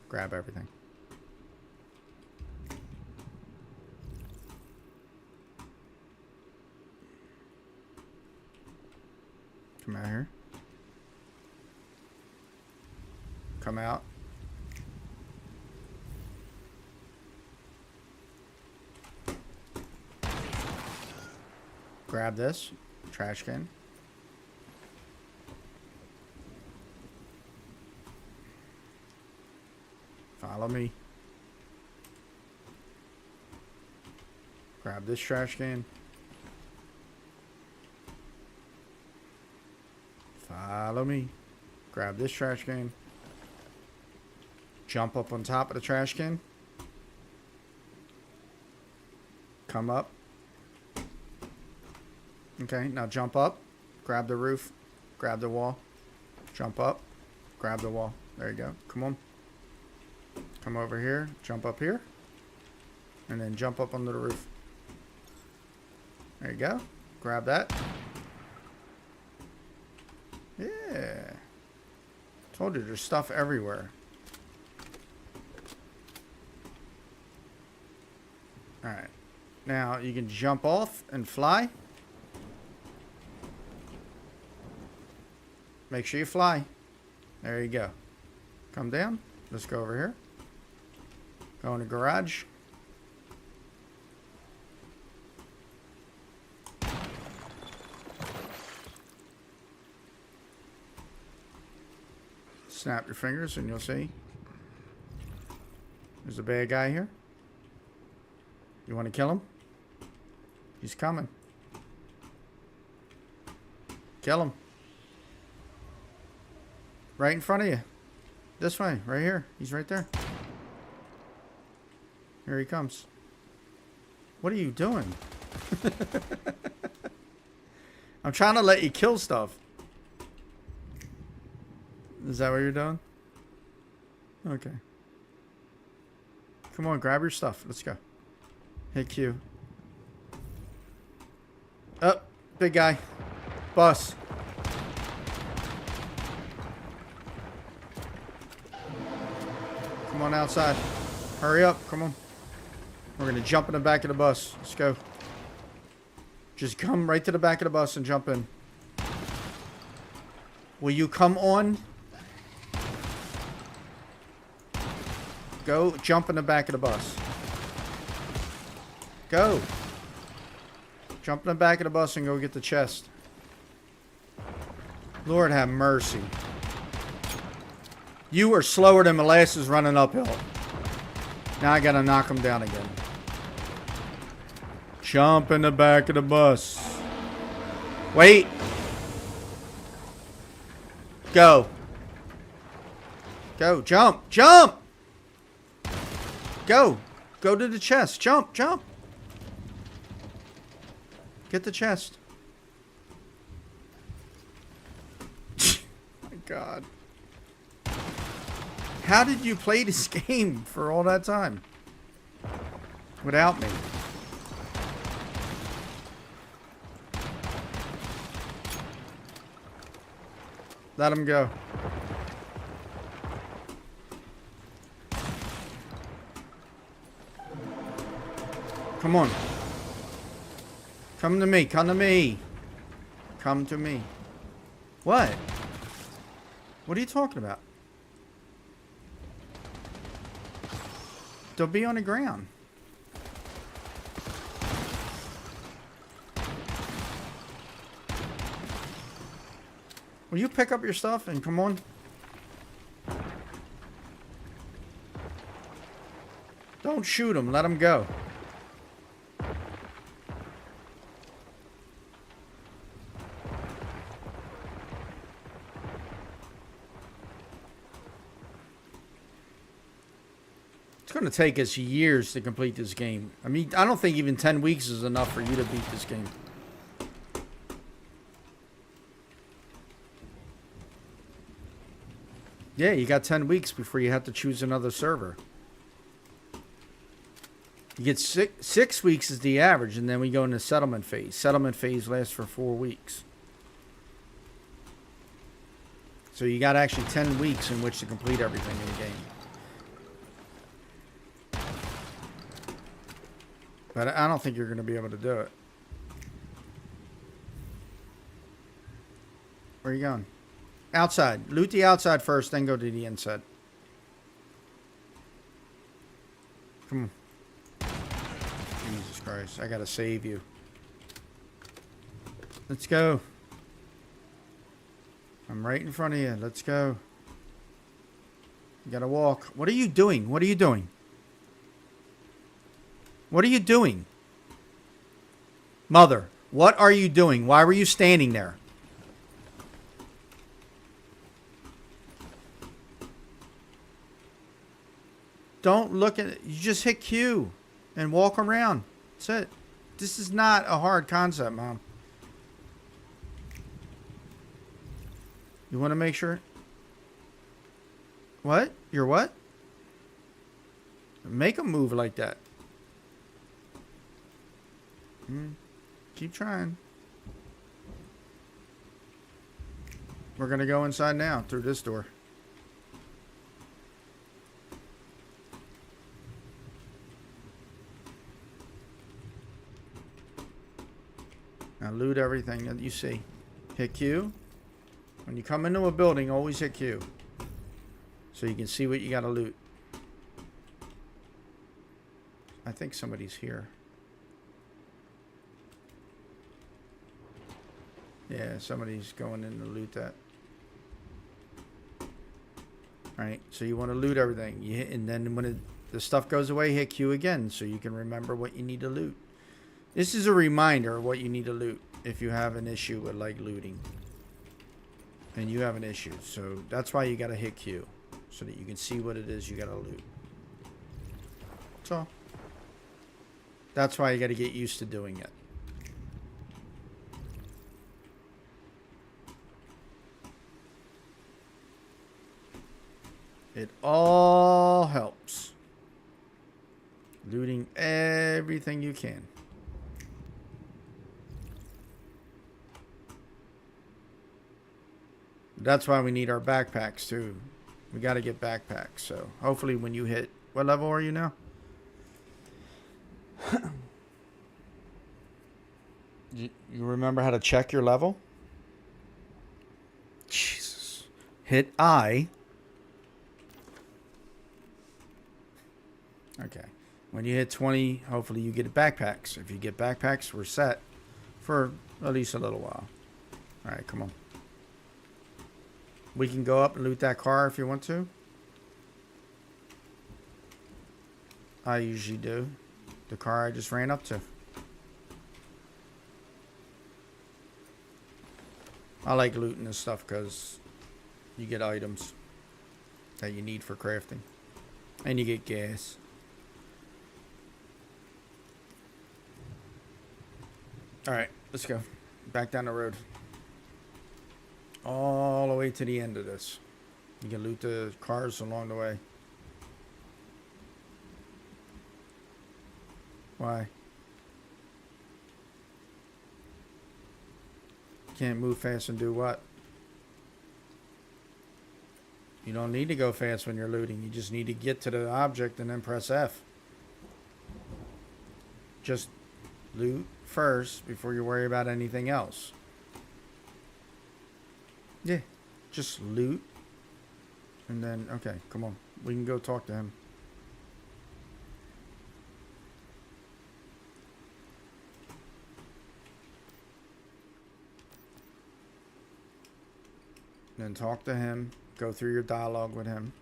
Speaker 1: Grab everything. Come out here. Come out. Grab this trash can. Follow me. Grab this trash can. Follow me. Grab this trash can. Jump up on top of the trash can. Come up. Okay, now jump up. Grab the roof. Grab the wall. Jump up. Grab the wall. There you go. Come on. Come over here. Jump up here. And then jump up onto the roof. There you go. Grab that. Yeah. Told you there's stuff everywhere. Alright. Now you can jump off and fly. Make sure you fly. There you go. Come down. Let's go over here. Go in the garage. Snap your fingers and you'll see. There's a bad guy here. You want to kill him? He's coming. Kill him. Right in front of you. This way, right here. He's right there. Here he comes. What are you doing? I'm trying to let you kill stuff. Is that what you're doing? Okay. Come on, grab your stuff. Let's go. Hit Q. Up, big guy. Boss. Come on outside. Hurry up. Come on. We're going to jump in the back of the bus. Let's go. Just come right to the back of the bus and jump in. Will you come on? Go jump in the back of the bus. Go. Jump in the back of the bus and go get the chest. Lord have mercy. You are slower than molasses running uphill. Now I gotta knock him down again. Jump in the back of the bus. Wait. Go. Go. Jump. Jump. Go. Go to the chest. Jump. Jump. Get the chest. My God. How did you play this game for all that time? Without me. Let him go. Come on. Come to me. Come to me. Come to me. What? What are you talking about? They'll be on the ground. Will you pick up your stuff and come on? Don't shoot him. Let him go. It's going to take us years to complete this game. I mean, I don't think even 10 weeks is enough for you to beat this game. Yeah, you got 10 weeks before you have to choose another server. You get 6 weeks is the average, and then we go into settlement phase. Settlement phase lasts for 4 weeks. So you got actually 10 weeks in which to complete everything in the game. But I don't think you're going to be able to do it. Where are you going? Outside. Loot the outside first, then go to the inside. Come on. Jesus Christ. I got to save you. Let's go. I'm right in front of you. Let's go. You got to walk. What are you doing? What are you doing? What are you doing? Mother, what are you doing? Why were you standing there? Don't look at it. You just hit Q and walk around. That's it. This is not a hard concept, Mom. You want to make sure? What? You're what? Make a move like that. Keep trying. We're going to go inside now through this door. Now loot everything that you see. Hit Q. When you come into a building, always hit Q. So you can see what you got to loot. I think somebody's here. Yeah, somebody's going in to loot that. Alright, so you want to loot everything. You hit, and then when the stuff goes away, hit Q again so you can remember what you need to loot. This is a reminder of what you need to loot if you have an issue with like looting. And you have an issue. So that's why you got to hit Q. So that you can see what it is you got to loot. That's all. That's why you got to get used to doing it. It all helps. Looting everything you can. That's why we need our backpacks too. We got to get backpacks. So hopefully when you hit What level are you now? You remember how to check your level? Jesus. Hit I. Okay. When you hit 20, hopefully you get backpacks. If you get backpacks, we're set for at least a little while. All right, come on. We can go up and loot that car if you want to. I usually do. The car I just ran up to. I like looting this stuff because you get items that you need for crafting. And you get gas. Alright, let's go. Back down the road. All the way to the end of this. You can loot the cars along the way. Why? Can't move fast and do what? You don't need to go fast when you're looting. You just need to get to the object and then press F. Just loot first before you worry about anything else. Yeah, just loot. And then, okay, come on. We can go talk to him. Then talk to him. Go through your dialogue with him.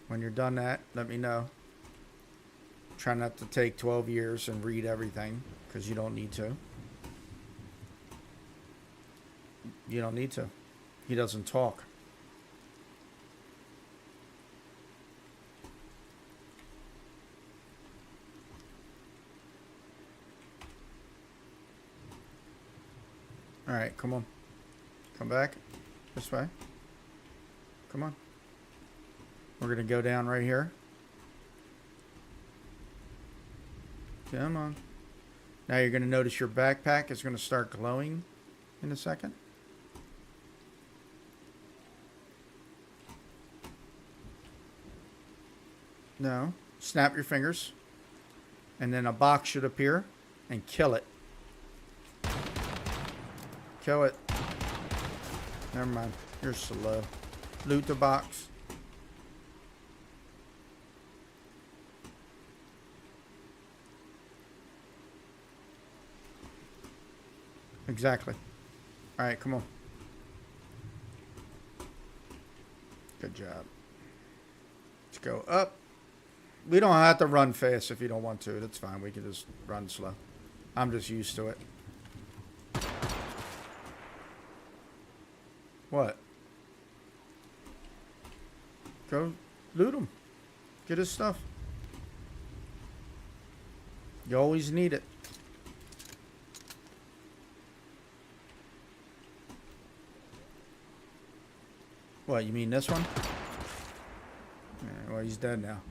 Speaker 1: When you're done that, let me know. Try not to take 12 years and read everything, because you don't need to. You don't need to. He doesn't talk. Alright, come on. Come back. This way. Come on. We're going to go down right here. Come on. Now you're going to notice your backpack is going to start glowing in a second. No. Snap your fingers. And then a box should appear. And kill it. Kill it. Never mind. You're slow. Loot the box. Exactly. Alright, come on. Good job. Let's go up. We don't have to run fast if you don't want to. That's fine. We can just run slow. I'm just used to it. What? Go loot him. Get his stuff. You always need it. What, you mean this one? Yeah, well, he's dead now.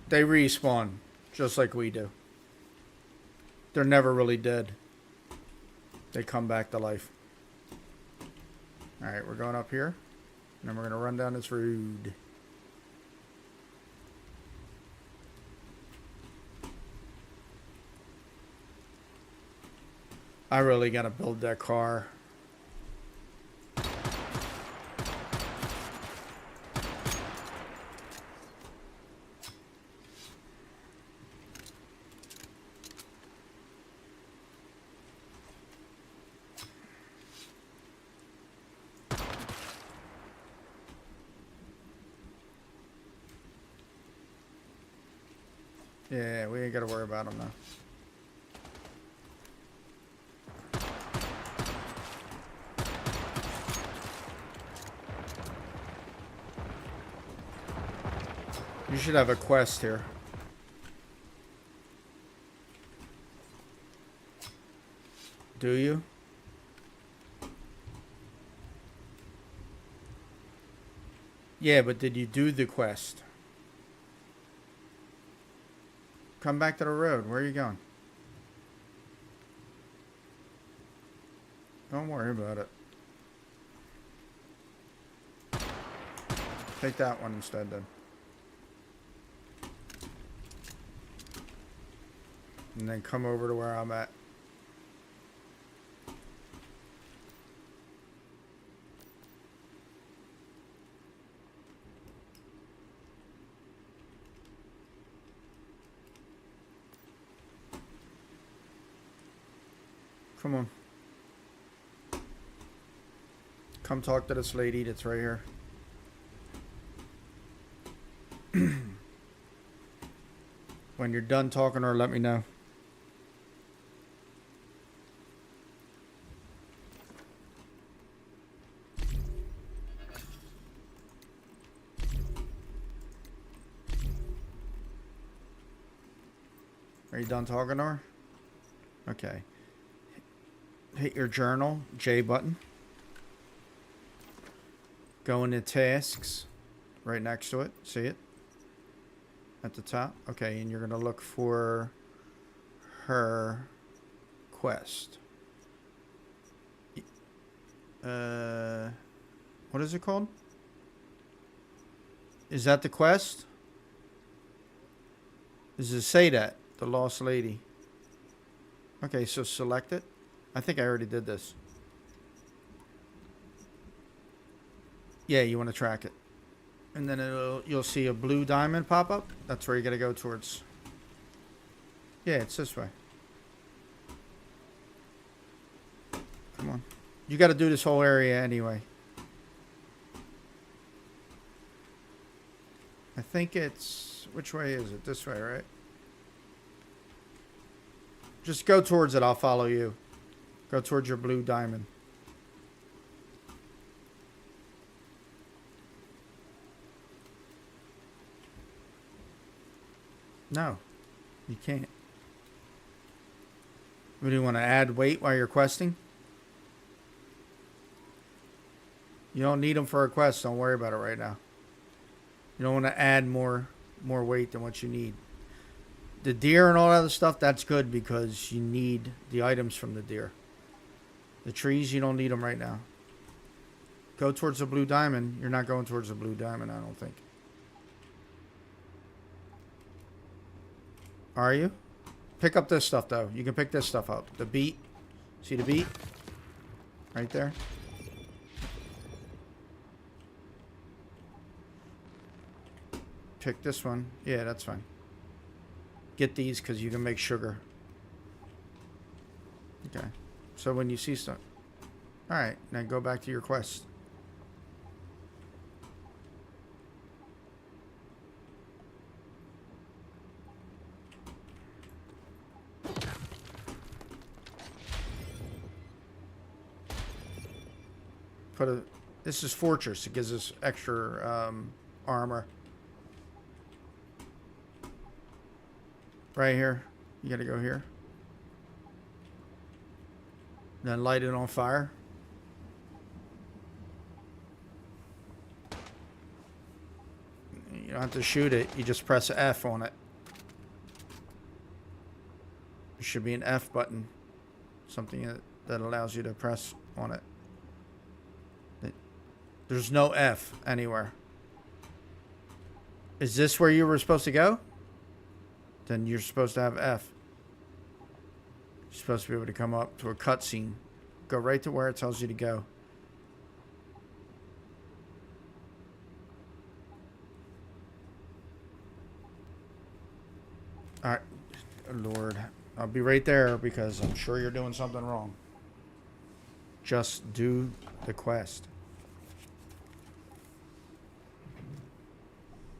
Speaker 1: They respawn, just like we do. They're never really dead. They come back to life. Alright, we're going up here. And then we're going to run down this road. I really got to build that car. Yeah, we ain't got to worry about them now. You should have a quest here. Do you? Yeah, but did you do the quest? Come back to the road. Where are you going? Don't worry about it. Take that one instead then. And then come over to where I'm at. Come on. Come talk to this lady that's right here. When you're done talking to her, let me know. Are you done talking to her? Okay. Hit your journal, J button. Go into tasks, right next to it. See it? At the top. Okay, and you're going to look for her quest. What is it called? Is that the quest? Does it say that? The Lost Lady. Okay, so select it. I think I already did this. Yeah, you want to track it. And then you'll see a blue diamond pop up. That's where you got to go towards. Yeah, it's this way. Come on. You got to do this whole area anyway. I think it's... Which way is it? This way, right? Just go towards it. I'll follow you. Go towards your blue diamond. No, you can't. What, do you want to add weight while you're questing? You don't need them for a quest. Don't worry about it right now. You don't want to add more weight than what you need. The deer and all that other stuff, that's good because you need the items from the deer. The trees, you don't need them right now. Go towards the blue diamond. You're not going towards the blue diamond, I don't think. Are you? Pick up this stuff, though. You can pick this stuff up. The beet. See the beet? Right there. Pick this one. Yeah, that's fine. Get these because you can make sugar. Okay. So when you see stuff... Alright, now go back to your quest. This is Fortress. It gives us extra armor. Right here. You gotta go here. Then light it on fire. You don't have to shoot it. You just press F on it. There should be an F button. Something that allows you to press on it. There's no F anywhere. Is this where you were supposed to go? Then you're supposed to have F. You're supposed to be able to come up to a cutscene. Go right to where it tells you to go. Alright. Lord. I'll be right there because I'm sure you're doing something wrong. Just do the quest.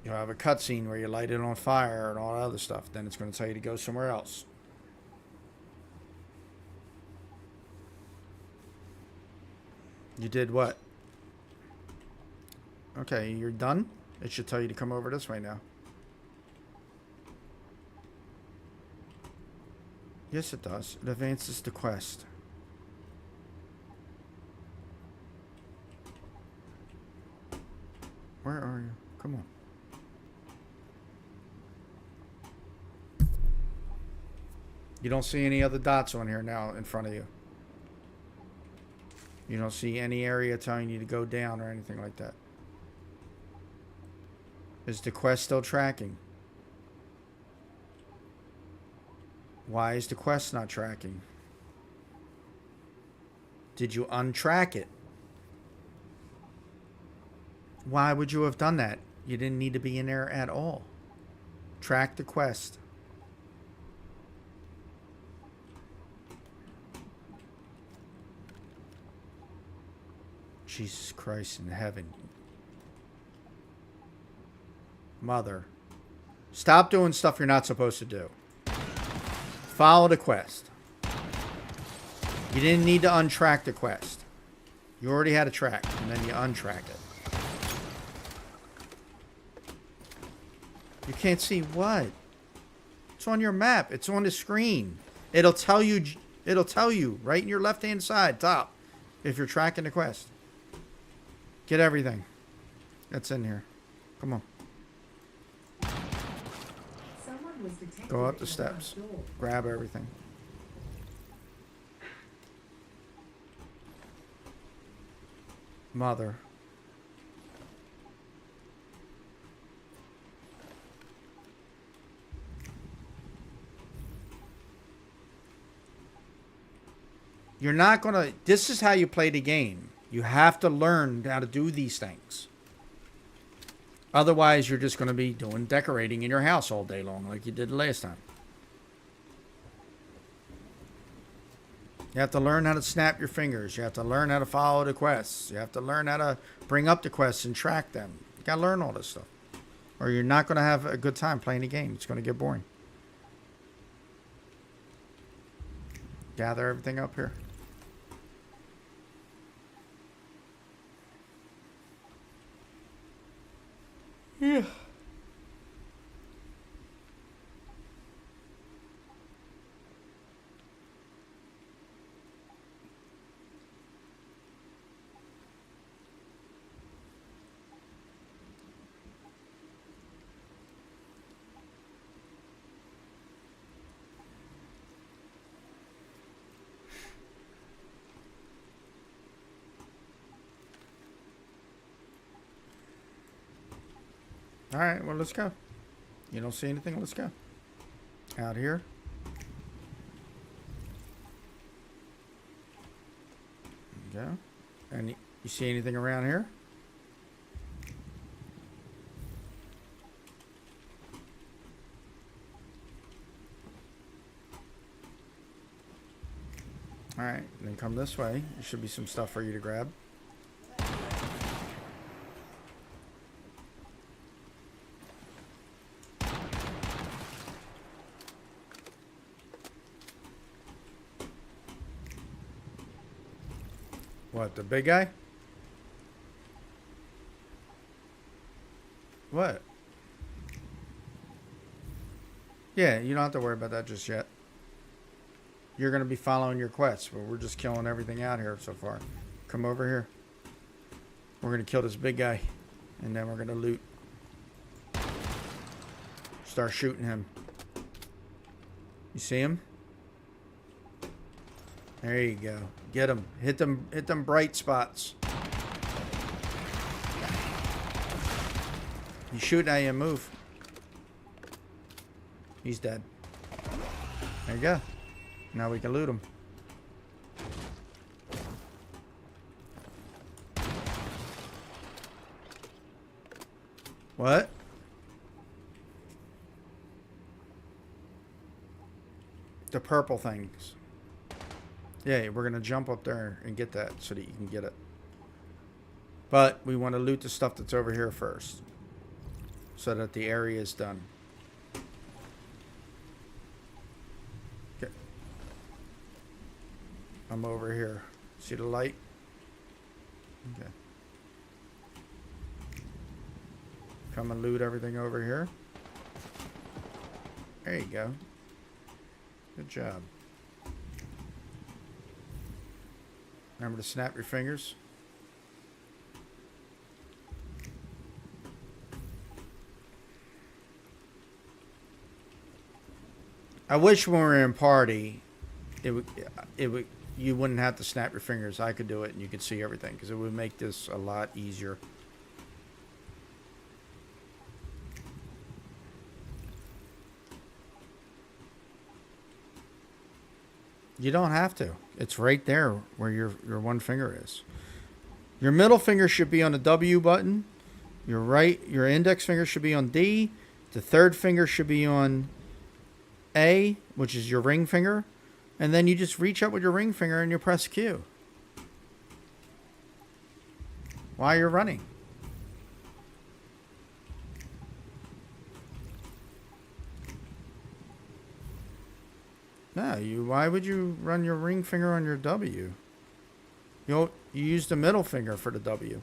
Speaker 1: You'll have a cutscene where you light it on fire and all that other stuff. Then it's going to tell you to go somewhere else. You did what? Okay, you're done? It should tell you to come over this way now. Yes, it does. It advances the quest. Where are you? Come on. You don't see any other dots on here now in front of you. You don't see any area telling you to go down or anything like that. Is the quest still tracking? Why is the quest not tracking? Did you untrack it? Why would you have done that? You didn't need to be in there at all. Track the quest. Jesus Christ in heaven. Mother. Stop doing stuff you're not supposed to do. Follow the quest. You didn't need to untrack the quest. You already had a track, and then you untrack it. You can't see what? It's on your map. It's on the screen. It'll tell you right in your left-hand side, top, if you're tracking the quest. Get everything that's in here. Come on.
Speaker 2: Someone was detected
Speaker 1: Go up
Speaker 2: at
Speaker 1: the
Speaker 2: your front
Speaker 1: steps.
Speaker 2: door.
Speaker 1: Grab everything. Mother. You're not going to... This is how you play the game. You have to learn how to do these things. Otherwise, you're just going to be doing decorating in your house all day long like you did last time. You have to learn how to snap your fingers. You have to learn how to follow the quests. You have to learn how to bring up the quests and track them. You got to learn all this stuff. Or you're not going to have a good time playing the game. It's going to get boring. Gather everything up here. Yeah. All right, well, let's go. You don't see anything? Let's go. Out here. There you go. And you see anything around here? All right, then come this way. There should be some stuff for you to grab. What, the big guy? What? Yeah, you don't have to worry about that just yet. You're going to be following your quests, but we're just killing everything out here so far. Come over here. We're going to kill this big guy, and then we're going to loot. Start shooting him. You see him? There you go. Get him. Hit them bright spots. You shoot now, you move. He's dead. There you go. Now we can loot him. What? The purple things. Yeah, we're going to jump up there and get that so that you can get it. But we want to loot the stuff that's over here first. So that the area is done. Okay. I'm over here. See the light? Okay. Come and loot everything over here. There you go. Good job. Remember to snap your fingers. I wish when we were in party, it would you wouldn't have to snap your fingers. I could do it, and you could see everything because it would make this a lot easier. You don't have to. It's right there where your one finger is. Your middle finger should be on the W button. Your index finger should be on D. The third finger should be on A, which is your ring finger. And then you just reach up with your ring finger and you press Q. While you're running. No, why would you run your ring finger on your W? You use the middle finger for the W.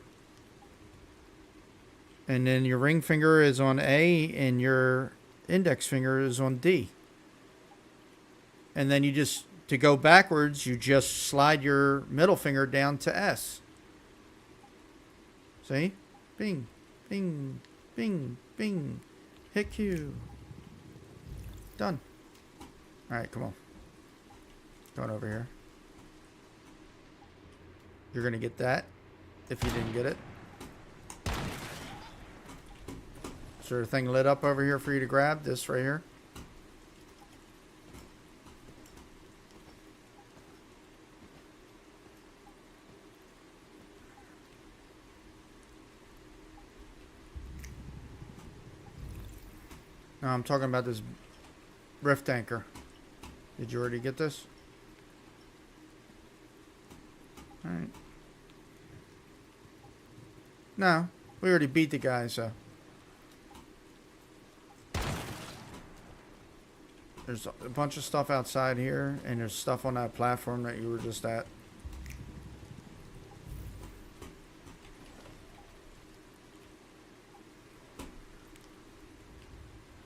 Speaker 1: And then your ring finger is on A and your index finger is on D. And then to go backwards, you just slide your middle finger down to S. See? Bing, bing, bing, bing. Hit Q. Done. Alright, come on. Going over here. You're going to get that if you didn't get it. Is there a thing lit up over here for you to grab? This right here? No, I'm talking about this Rift Anchor. Did you already get this? Alright. No, we already beat the guy, so. There's a bunch of stuff outside here, and there's stuff on that platform that you were just at.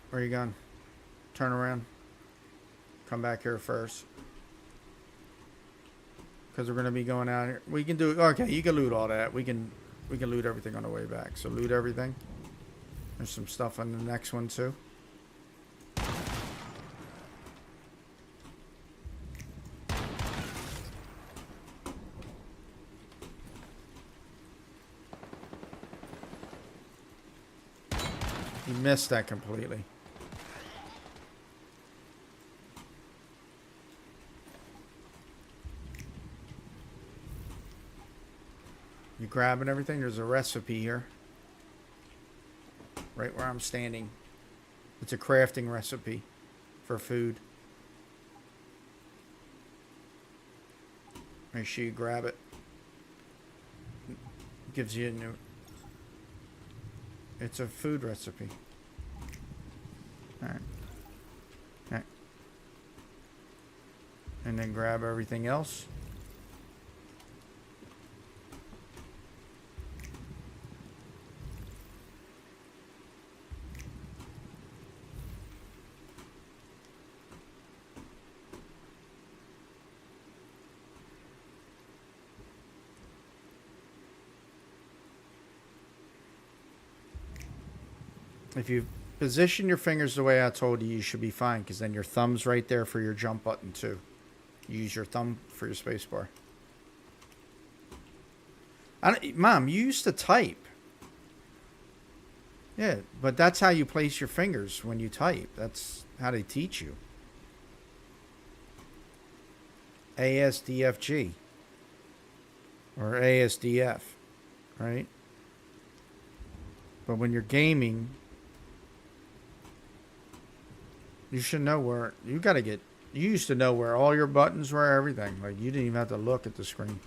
Speaker 1: Where are you going? Turn around. Come back here first. Because we're going to be going out here. We can do... Okay, you can loot all that. We can loot everything on the way back. So loot everything. There's some stuff on the next one too. You missed that completely. You grabbing everything? There's a recipe here. Right where I'm standing. It's a crafting recipe for food. Make sure you grab it. Gives you a new... It's a food recipe. Alright. Alright. And then grab everything else. If you position your fingers the way I told you, you should be fine, because then your thumb's right there for your jump button too. You use your thumb for your space bar. Mom, you used to type. Yeah, but that's how you place your fingers when you type. That's how they teach you. ASDFG. Or ASDF. Right? But when you're gaming... You should know where... You used to know where all your buttons were, everything. Like, you didn't even have to look at the screen.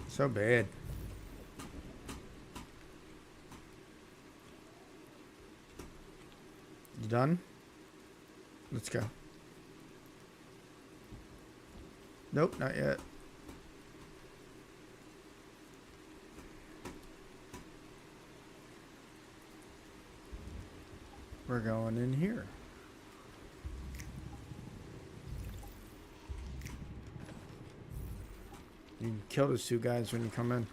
Speaker 1: So bad. You done? Let's go. Nope, not yet. We're going in here. You can kill those two guys when you come in.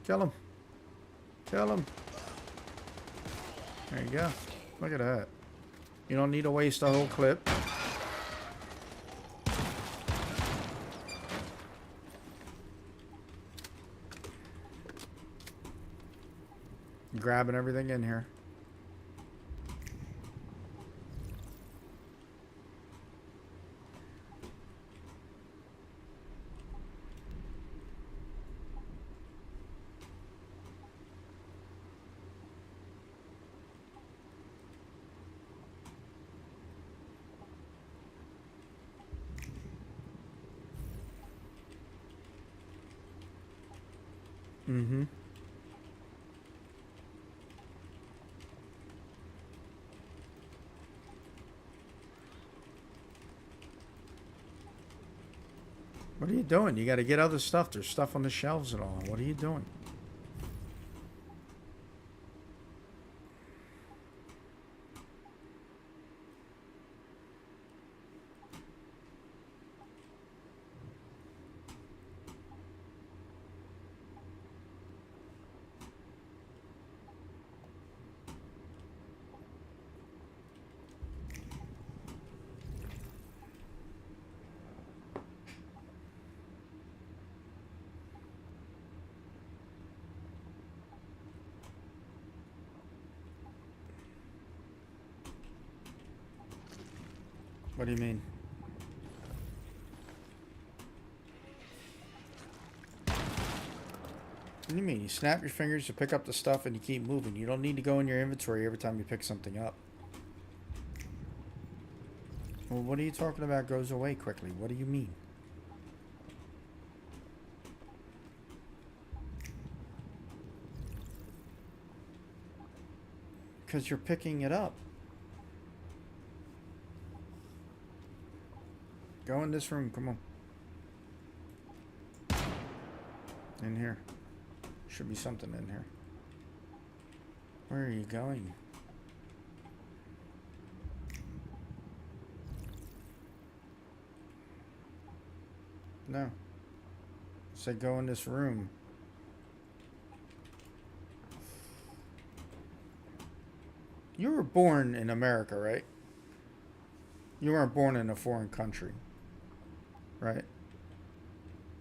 Speaker 1: Kill them. Kill them. There you go. Look at that. You don't need to waste the whole clip. Grabbing everything in here. Mm-hmm. What are you doing? You got to get other stuff. There's stuff on the shelves and all. What are you doing? What do you mean? What do you mean? You snap your fingers to pick up the stuff and you keep moving. You don't need to go in your inventory every time you pick something up. Well, what are you talking about goes away quickly? What do you mean? Because you're picking it up. Go in this room. Come on. In here. Should be something in here. Where are you going? No. Said go in this room. You were born in America, right? You weren't born in a foreign country. Right?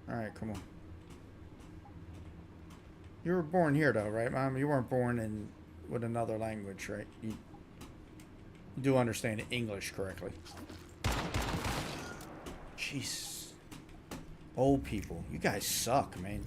Speaker 1: Alright, come on. You were born here though, right, Mom? You weren't born in with another language, right? You do understand English correctly. Jeez. Old people. You guys suck, man.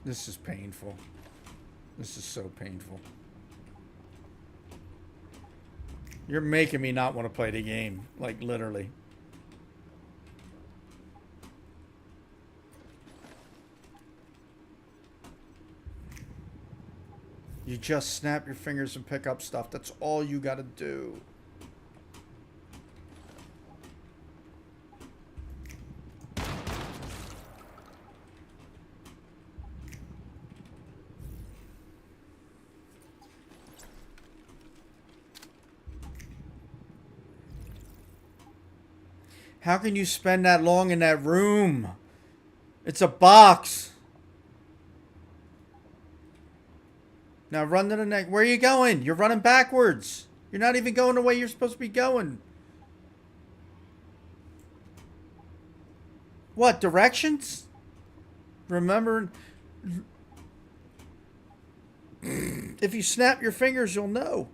Speaker 1: This is painful. This is so painful. You're making me not want to play the game. Like, literally. You just snap your fingers and pick up stuff. That's all you gotta do. How can you spend that long in that room? It's a box. Now run to the next. Where are you going? You're running backwards. You're not even going the way you're supposed to be going. What, directions? Remember, if you snap your fingers, you'll know.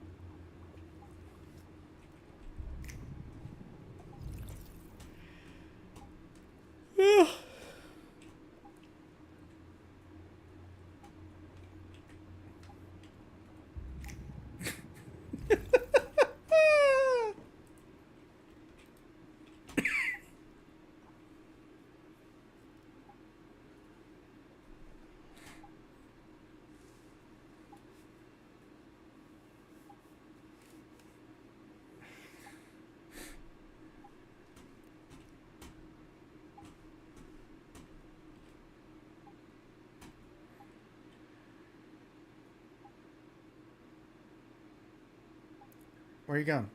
Speaker 1: Where are you going?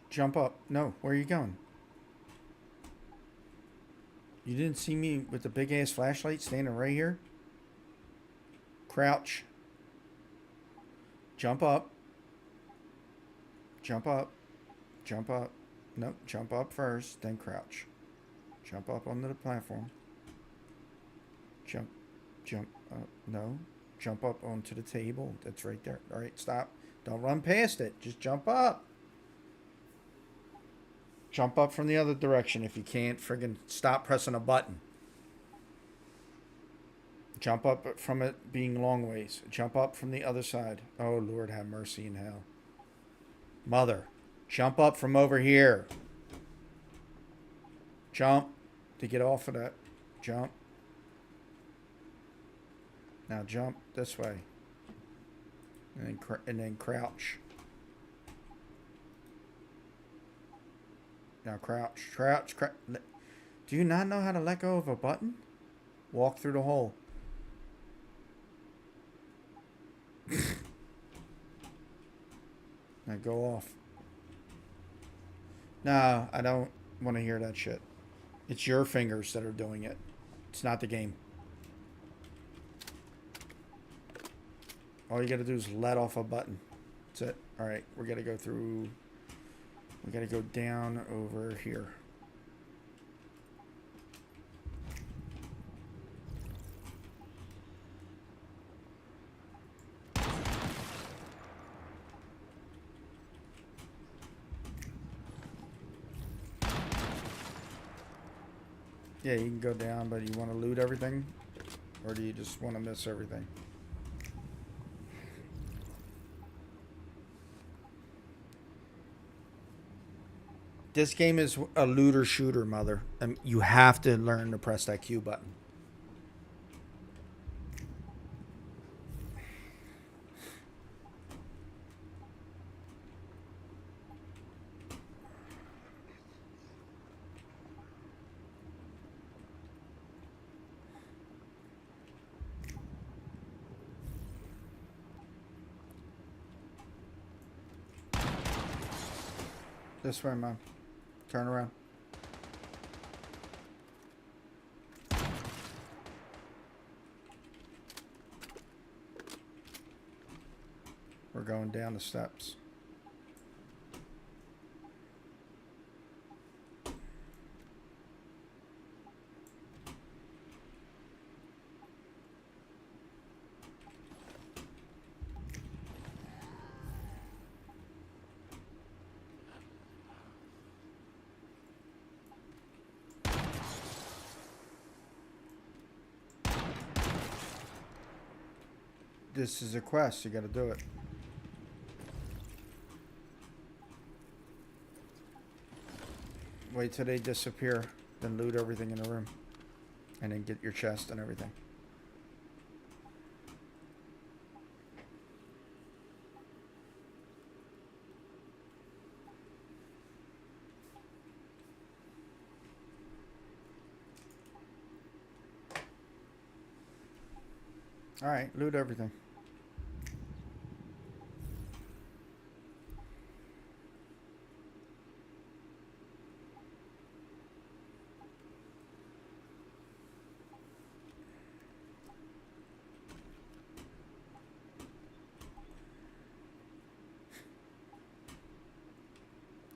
Speaker 1: Jump up. No, where are you going? You didn't see me with the big ass flashlight standing right here? Crouch. Jump up. Jump up. Jump up. Nope, jump up first, then crouch. Jump up onto the platform. Jump up. No. Jump up onto the table. That's right there. All right, stop. Don't run past it. Just jump up. Jump up from the other direction if you can't. Friggin' stop pressing a button. Jump up from it being long ways. Jump up from the other side. Oh, Lord, have mercy in hell. Mother, jump up from over here. Jump to get off of that. Jump. Now jump this way. And then crouch. Now crouch. Crouch. Do you not know how to let go of a button? Walk through the hole. Now go off. No, I don't want to hear that shit. It's your fingers that are doing it. It's not the game. All you gotta do is let off a button. That's it. Alright, we're gonna go through... We gotta go down over here. Yeah, you can go down, but you want to loot everything? Or do you just want to miss everything? This game is a looter shooter, mother. You have to learn to press that Q button. This way, Mom. Turn around. We're going down the steps. This is a quest. You gotta do it. Wait till they disappear, then loot everything in the room. And then get your chest and everything. Alright, loot everything.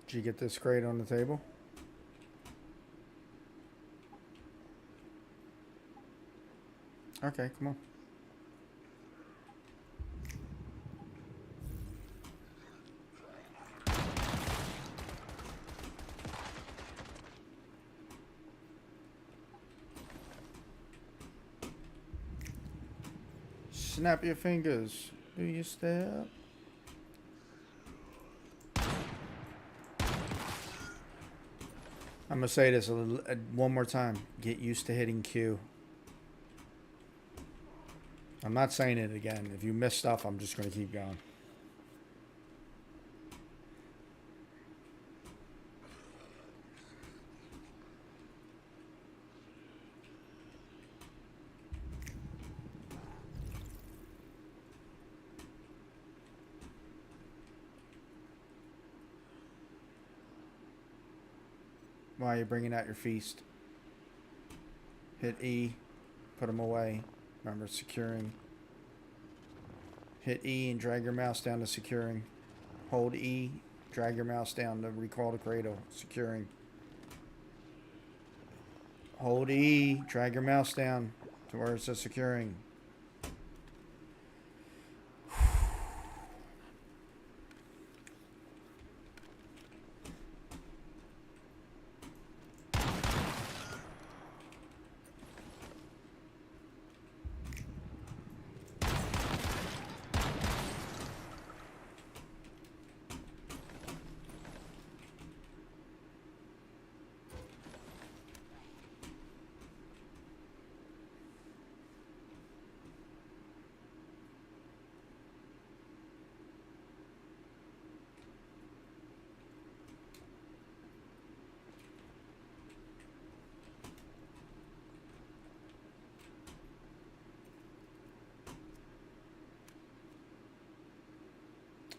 Speaker 1: Did you get this crate on the table? Okay, come on. Snap your fingers. Do you step? I'm gonna say this one more time. Get used to hitting Q. I'm not saying it again. If you miss stuff, I'm just gonna keep going. while you're bringing out your feast. Hit E, put them away. Remember, securing. Hit E and drag your mouse down to securing. Hold E, drag your mouse down to recall the cradle, securing. Hold E, drag your mouse down to where it says securing.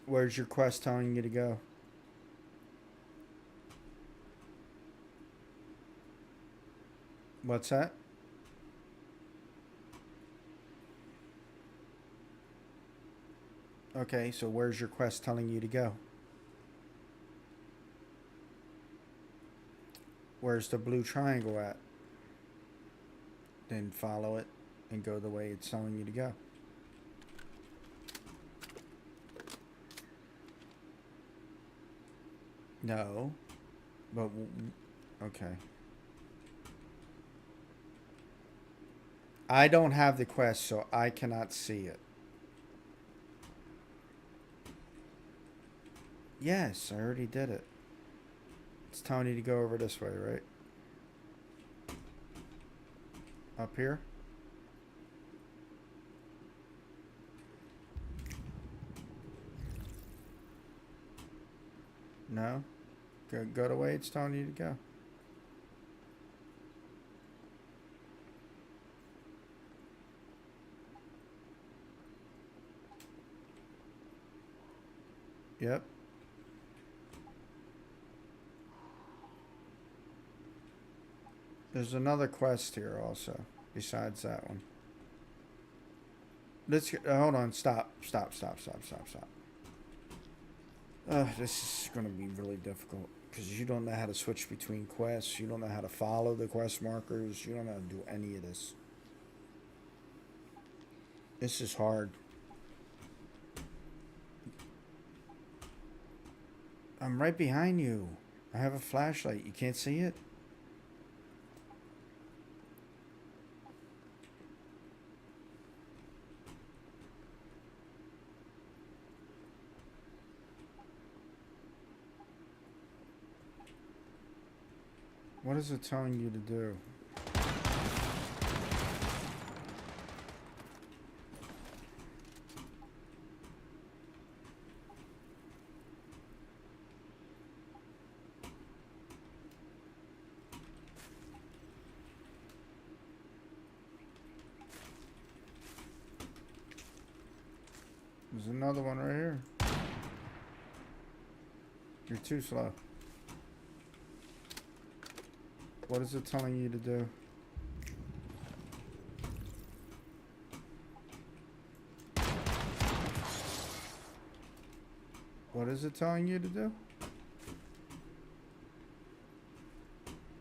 Speaker 1: Where's your quest telling you to go? What's that? Okay, so where's your quest telling you to go? Where's the blue triangle at? Then follow it and go the way it's telling you to go. No, but okay. I don't have the quest, so I cannot see it. Yes, I already did it. It's telling you to go over this way, right? Up here? No? Go the way it's telling you to go. Yep. There's another quest here also, besides that one. Let's hold on. Stop. This is going to be really difficult because you don't know how to switch between quests. You don't know how to follow the quest markers. You don't know how to do any of this. This is hard. I'm right behind you. I have a flashlight. You can't see it? What is it telling you to do? There's another one right here. You're too slow. What is it telling you to do? What is it telling you to do?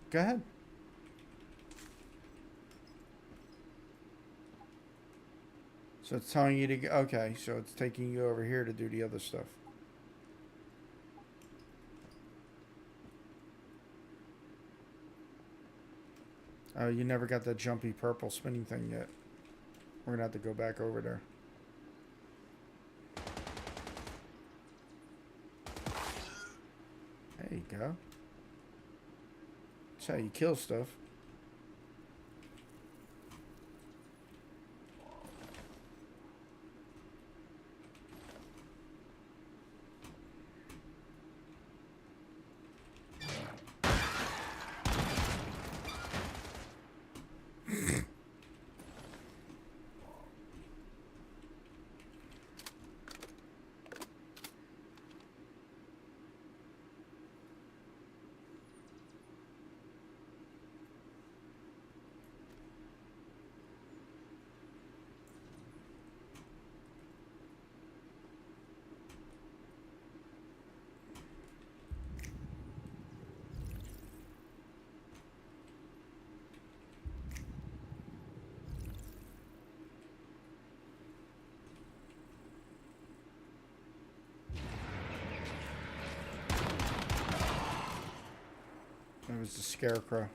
Speaker 1: Go ahead. So it's telling you to go. Okay, so it's taking you over here to do the other stuff. Oh, you never got that jumpy purple spinning thing yet. We're gonna have to go back over there. There you go. That's how you kill stuff. was the scarecrow.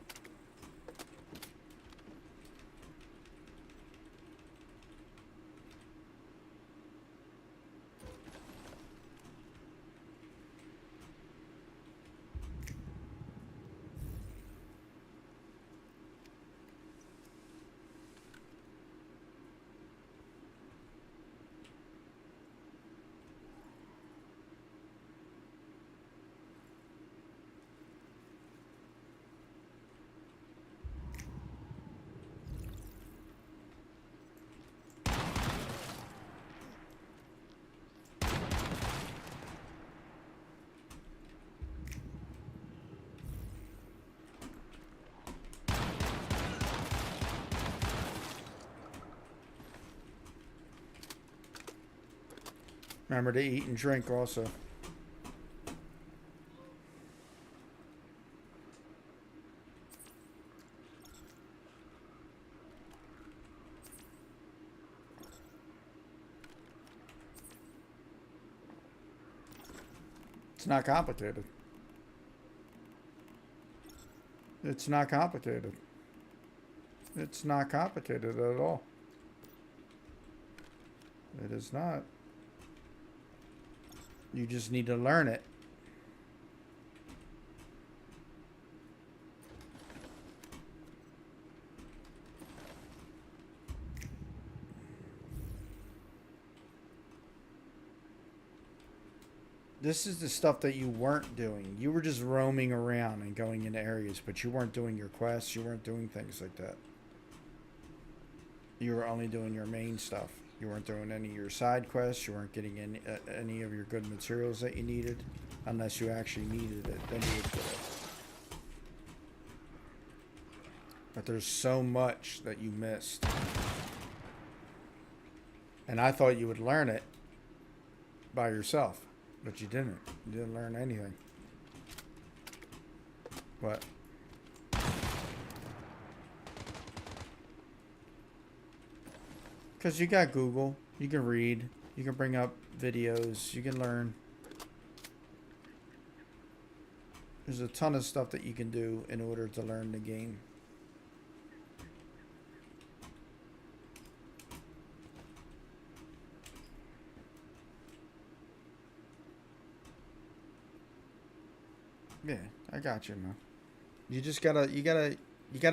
Speaker 1: Remember to eat and drink also. It's not complicated. It's not complicated. It's not complicated at all. It is not. You just need to learn it. This is the stuff that you weren't doing. You were just roaming around and going into areas, but you weren't doing your quests. You weren't doing things like that. You were only doing your main stuff. You weren't doing any of your side quests. You weren't getting any of your good materials that you needed, unless you actually needed it. Then you would get it. But there's so much that you missed. And I thought you would learn it by yourself, but you didn't. You didn't learn anything. What? Because you got Google, you can read, you can bring up videos, you can learn. There's a ton of stuff that you can do in order to learn the game. Yeah, I got you, man. You just gotta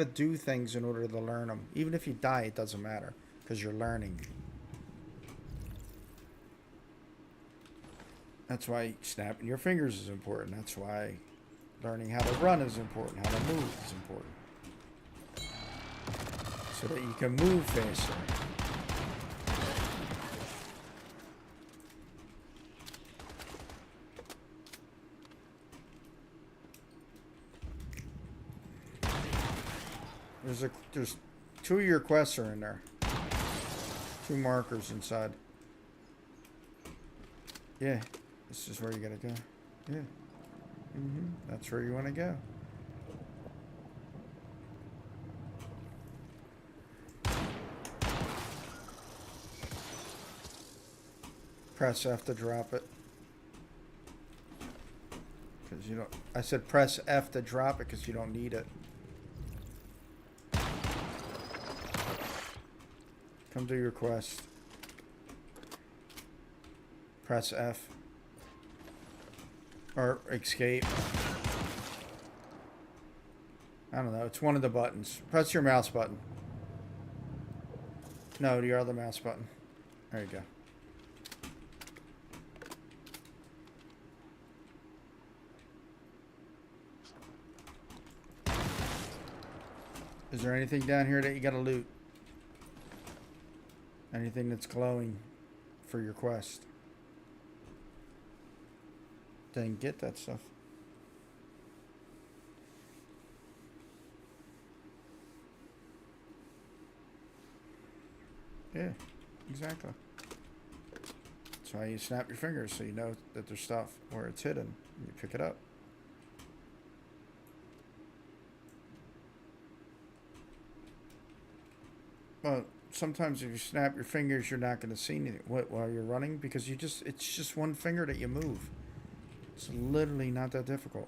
Speaker 1: do things in order to learn them. Even if you die, it doesn't matter. Because you're learning. That's why snapping your fingers is important. That's why learning how to run is important. How to move is important. So that you can move faster. There's 2 of your quests are in there. 2 markers inside. Yeah, this is where you gotta go. Yeah. That's where you want to go. Press F to drop it. Because you don't. I said press F to drop it because you don't need it. Come do your quest. Press F. Or escape. I don't know. It's one of the buttons. Press your mouse button. No, your other mouse button. There you go. Is there anything down here that you gotta loot? Anything that's glowing for your quest? Then get that stuff. Yeah, exactly. That's why you snap your fingers so you know that there's stuff where it's hidden. And you pick it up. Well, sometimes if you snap your fingers, you're not going to see anything while you're running because it's just one finger that you move. It's literally not that difficult.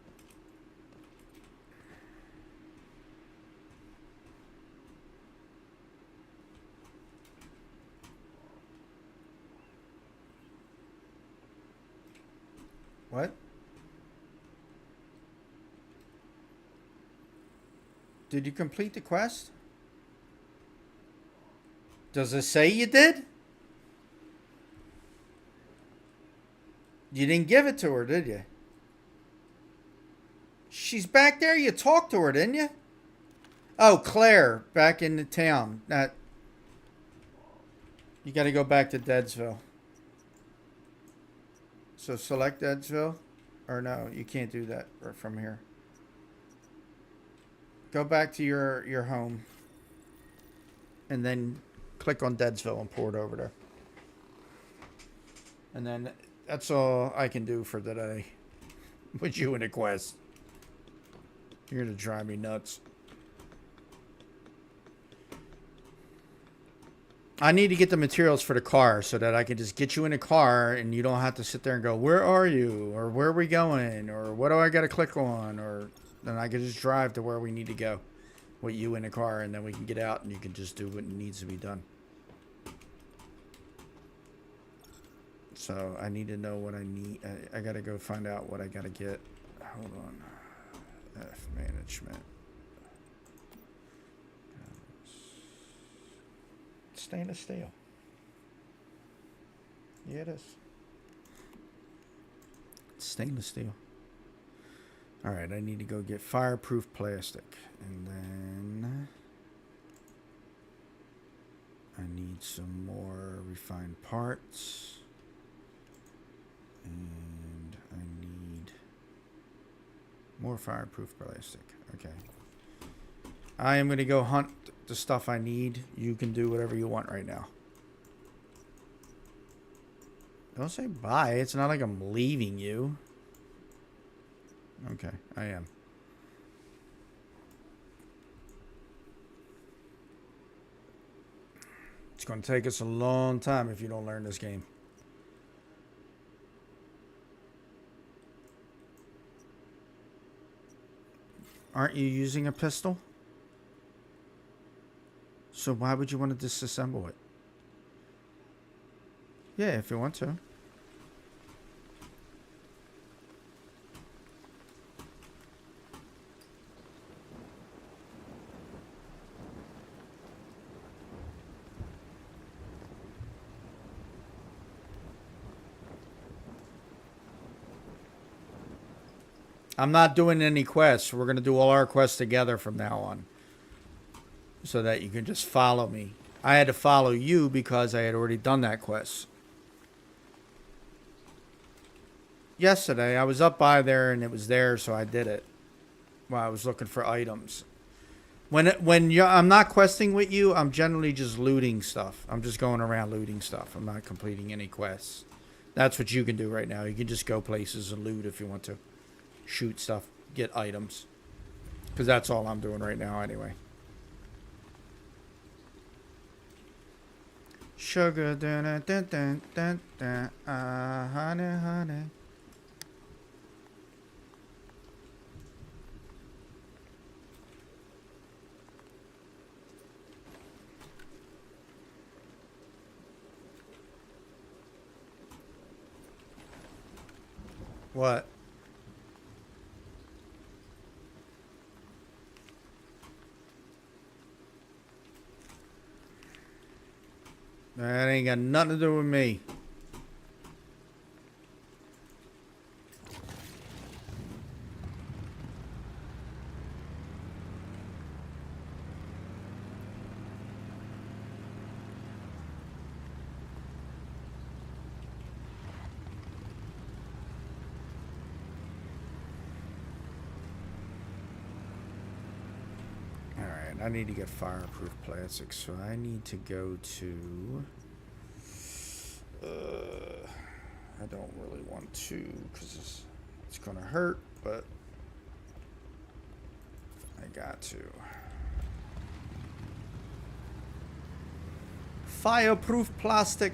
Speaker 1: What? Did you complete the quest? Does it say you did? You didn't give it to her, did you? She's back there. You talked to her, didn't you? Oh, Claire, back in the town. That you got to go back to Deadsville. So select Deadsville, or no, you can't do that from here. Go back to your home, and then click on Deadsville and pour it over there. And then that's all I can do for today. With you in a quest. You're gonna drive me nuts. I need to get the materials for the car so that I can just get you in a car and you don't have to sit there and go, where are you? Or where are we going? Or what do I got to click on? Or then I can just drive to where we need to go with you in the car, and then we can get out and you can just do what needs to be done. So I need to know what I need. I got to go find out what I got to get. Hold on. F management. Stainless steel. Yeah, it is. It's stainless steel. All right, I need to go get fireproof plastic, and then I need some more refined parts, and I need more fireproof plastic. Okay. I am going to go hunt the stuff I need. You can do whatever you want right now. Don't say bye. It's not like I'm leaving you. Okay, I am. It's going to take us a long time if you don't learn this game. Aren't you using a pistol? So why would you want to disassemble it? Yeah, if you want to. I'm not doing any quests. We're going to do all our quests together from now on, so that you can just follow me. I had to follow you because I had already done that quest. Yesterday, I was up by there and it was there, so I did it. While I was looking for items. I'm not questing with you, I'm generally just looting stuff. I'm just going around looting stuff. I'm not completing any quests. That's what you can do right now. You can just go places and loot if you want to. Shoot stuff, get items. Because that's all I'm doing right now anyway. Sugar, dun, dun, dun, dun, dun, honey, honey. What? That ain't got nothing to do with me. I need to get fireproof plastic, so I need to go to... I don't really want to, because it's going to hurt, but I got to. Fireproof plastic.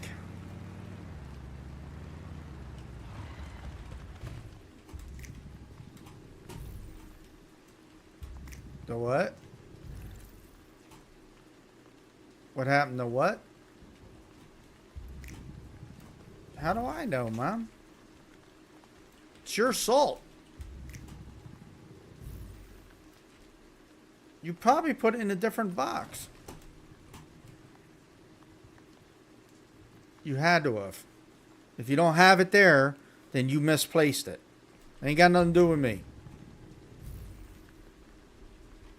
Speaker 1: The what? What happened to what? How do I know, Mom? It's your salt. You probably put it in a different box. You had to have. If you don't have it there, then you misplaced it. Ain't got nothing to do with me.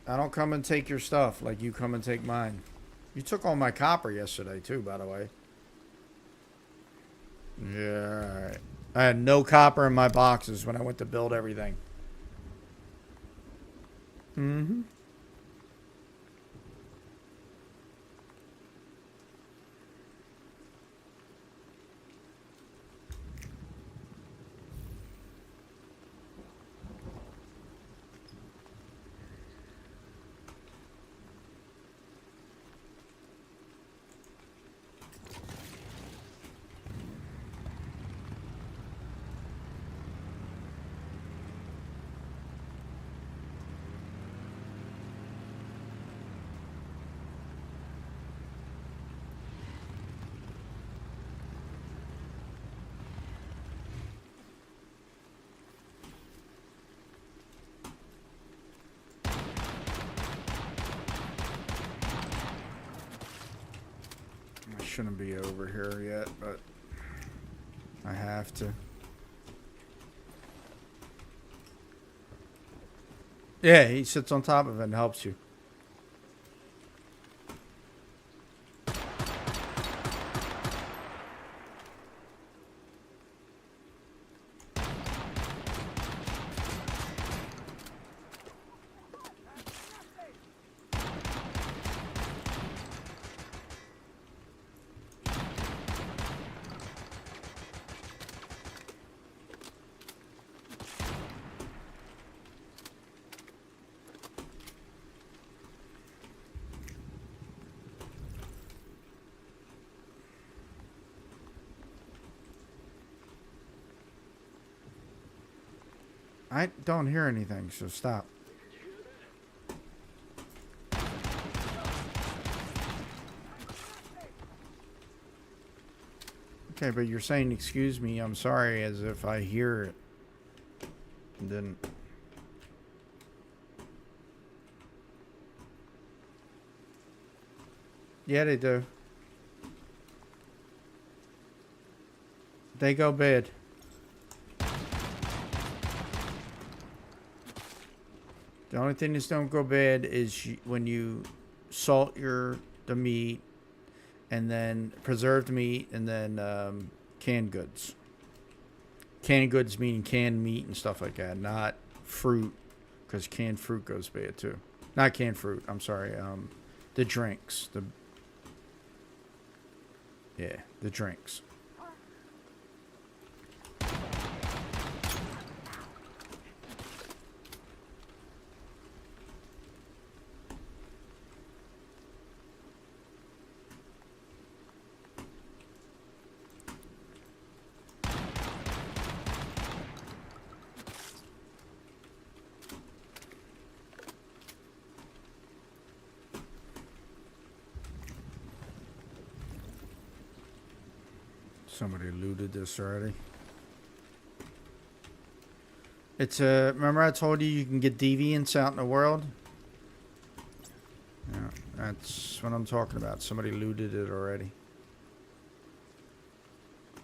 Speaker 1: I don't come and take your stuff like you come and take mine. You took all my copper yesterday too, by the way. Yeah, alright. I had no copper in my boxes when I went to build everything. Mm-hmm. I shouldn't be over here yet, but I have to. Yeah, he sits on top of it and helps you. I don't hear anything, so stop. Okay, but you're saying, excuse me, I'm sorry, as if I hear it. And then... Yeah, they do. They go bad. The only thing that don't go bad is when you salt the meat, and then preserved meat, and then canned goods. Canned goods meaning canned meat and stuff like that, not fruit, because canned fruit goes bad too. Not canned fruit. I'm sorry. The drinks. The drinks. Somebody looted this already. It's remember I told you can get deviants out in the world? Yeah, that's what I'm talking about. Somebody looted it already.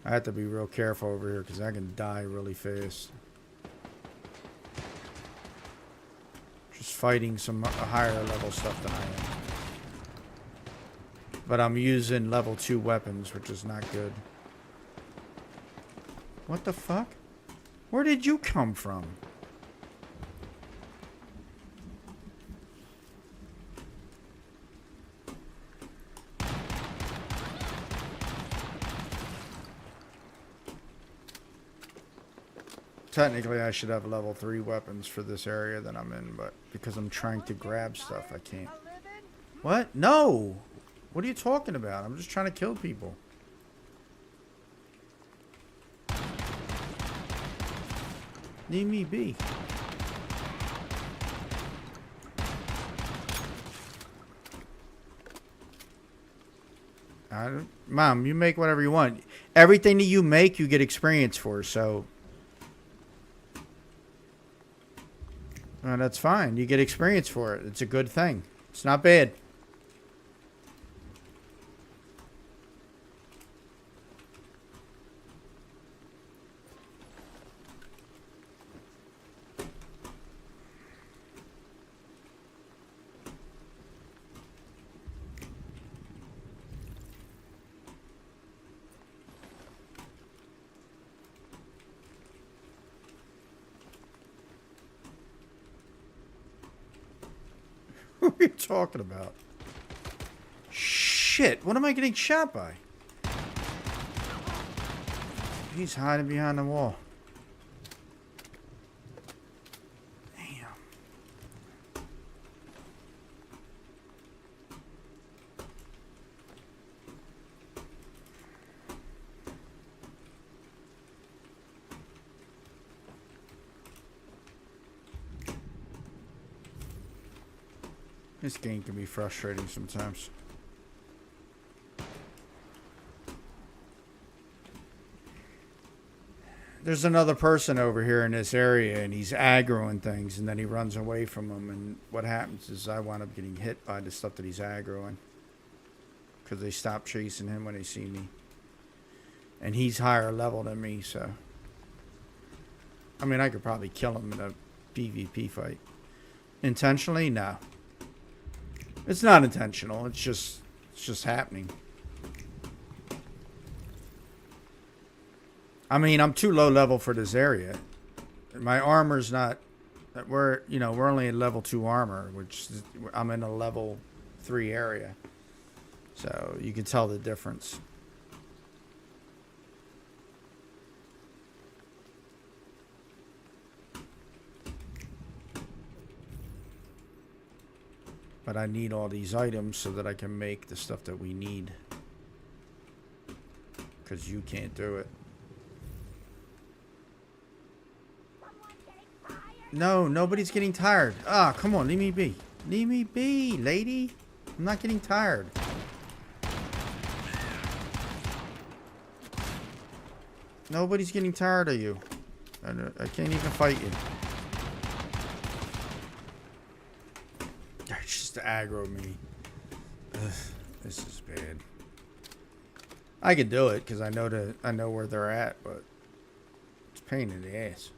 Speaker 1: I have to be real careful over here because I can die really fast. Just fighting some higher level stuff than I am. But I'm using level 2 weapons, which is not good. What the fuck? Where did you come from? Technically, I should have level 3 weapons for this area that I'm in, but because I'm trying to grab stuff, I can't. What? No! What are you talking about? I'm just trying to kill people. Leave me be. Mom, you make whatever you want. Everything that you make, you get experience for, so... Oh, that's fine. You get experience for it. It's a good thing. It's not bad. What are you talking about? Shit, what am I getting shot by? He's hiding behind the wall. Damn. This game can be frustrating sometimes. There's another person over here in this area, and he's aggroing things, and then he runs away from them. And what happens is I wind up getting hit by the stuff that he's aggroing, because they stop chasing him when they see me. And he's higher level than me, so I mean, I could probably kill him in a PvP fight. Intentionally? No. It's not intentional. It's just happening. I mean, I'm too low level for this area. My armor's not. We're only at level 2 armor, which I'm in a level 3 area. So you can tell the difference. But I need all these items so that I can make the stuff that we need. Because you can't do it. No, nobody's getting tired. Ah, come on, leave me be. Leave me be, lady. I'm not getting tired. Nobody's getting tired of you. I can't even fight you. It's just aggro me. Ugh, this is bad. I could do it because I know where they're at, but it's a pain in the ass.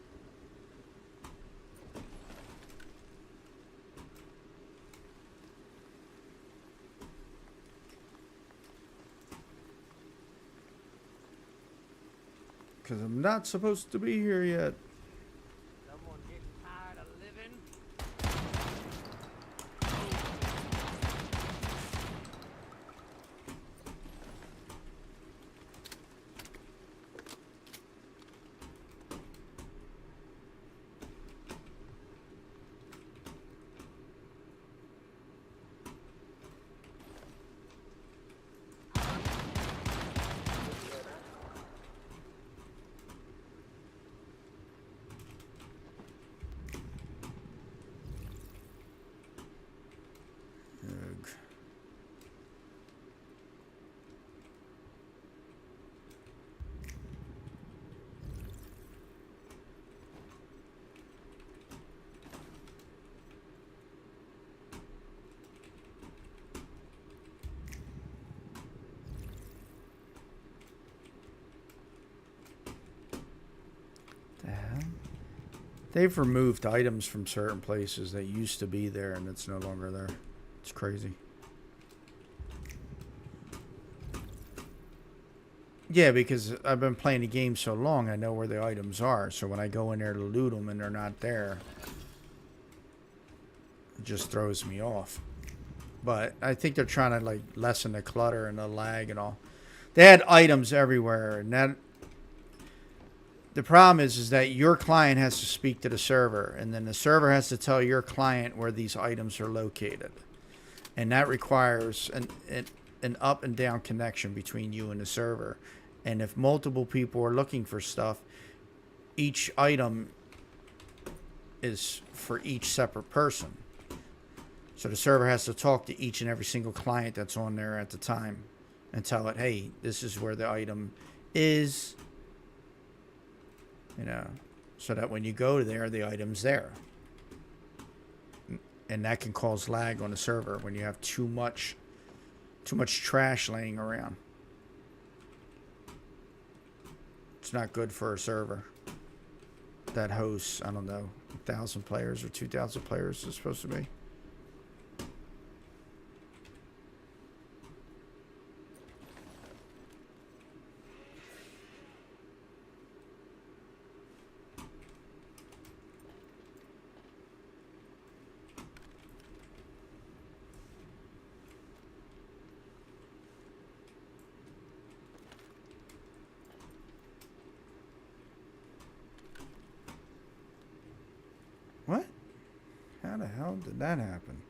Speaker 1: Because I'm not supposed to be here yet.
Speaker 3: Someone getting tired of living?
Speaker 1: Ugh. The hell? They've removed items from certain places that used to be there, and it's no longer there. It's crazy. Yeah, because I've been playing the game so long, I know where the items are. So when I go in there to loot them and they're not there, it just throws me off. But I think they're trying to like lessen the clutter and the lag and all. They had items everywhere, and that the problem is that your client has to speak to the server, and then the server has to tell your client where these items are located, and that requires an up and down connection between you and the server. And if multiple people are looking for stuff, each item is for each separate person. So the server has to talk to each and every single client that's on there at the time and tell it, hey, this is where the item is, so that when you go there, the item's there. and that can cause lag on the server when you have too much trash laying around. It's not good for a server that hosts, I don't know, 1,000 players or 2,000 players is supposed to be. What? How the hell did that happen?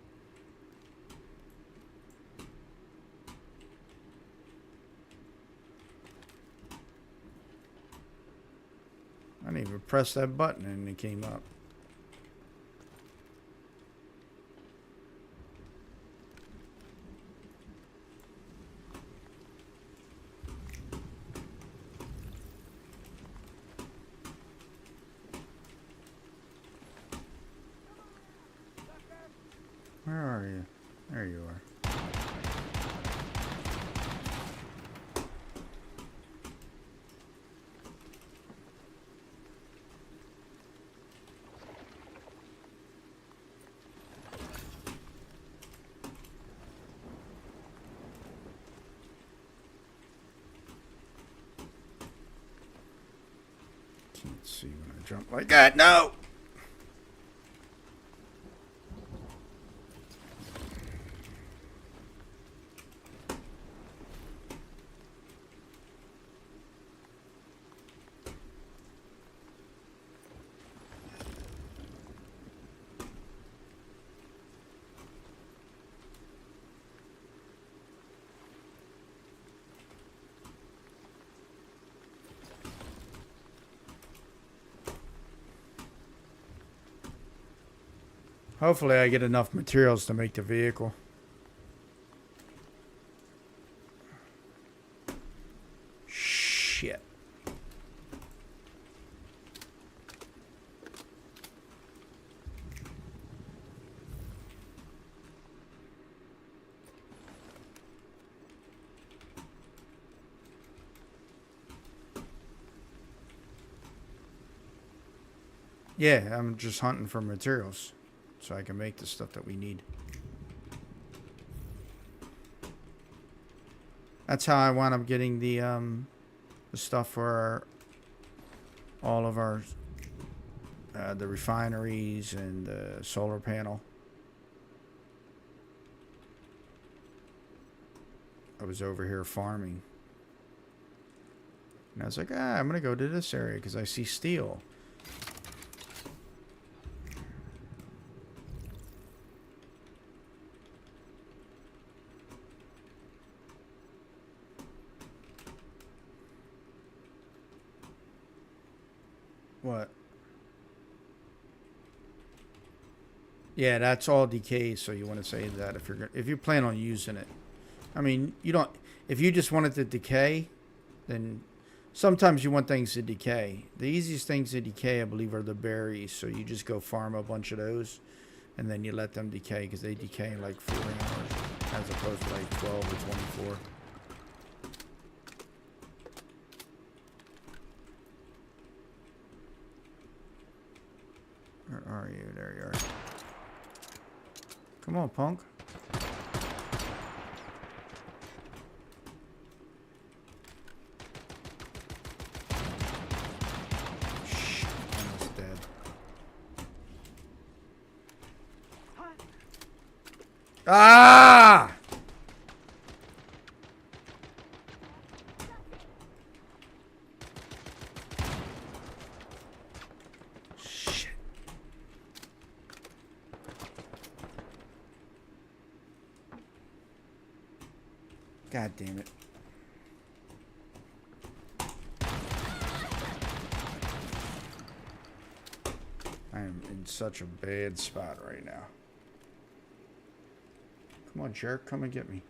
Speaker 1: I didn't even press that button and it came up. Where are you? There you are. Can't see when I jump like that. No! Hopefully I get enough materials to make the vehicle. Shit. Yeah, I'm just hunting for materials so I can make the stuff that we need. That's how I wound up getting the stuff for all of our the refineries and the solar panel. I was over here farming, and I was like, I'm gonna go to this area because I see steel. What? Yeah, that's all decay. So you want to say that if you plan on using it, I mean, you don't. If you just want it to decay, then sometimes you want things to decay. The easiest things to decay, I believe, are the berries. So you just go farm a bunch of those, and then you let them decay because they decay in like 4 hours, as opposed to like 12 or 24. Where are you? There you are. Come on, punk. Shit, almost dead. Ah! God damn it. I am in such a bad spot right now. Come on, jerk. Come and get me.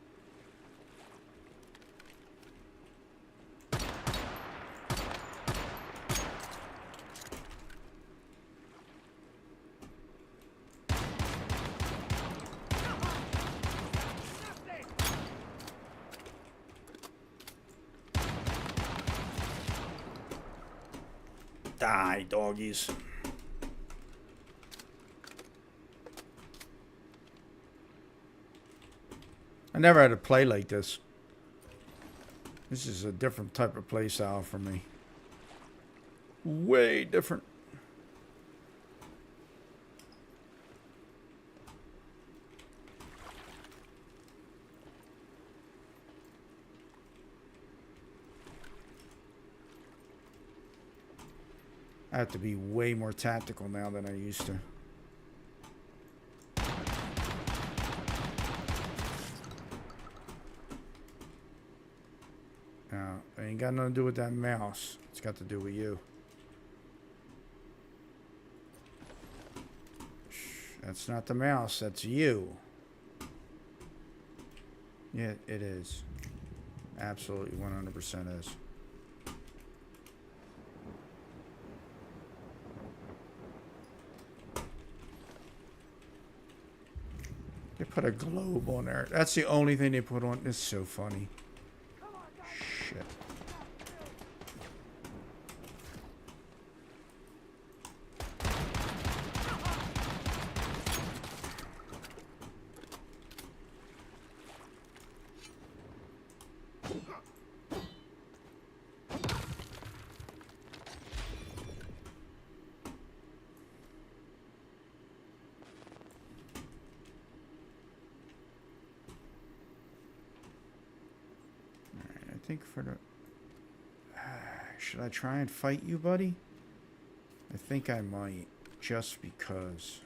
Speaker 1: Die, doggies. I never had to play like this. This is a different type of play style for me. Way different. I have to be way more tactical now than I used to. Now, it ain't got nothing to do with that mouse. It's got to do with you. That's not the mouse, that's you. Yeah, it is. Absolutely 100% is. They put a globe on there. That's the only thing they put on. It's so funny. Shit. I think for the... should I try and fight you, buddy? I think I might. Just because.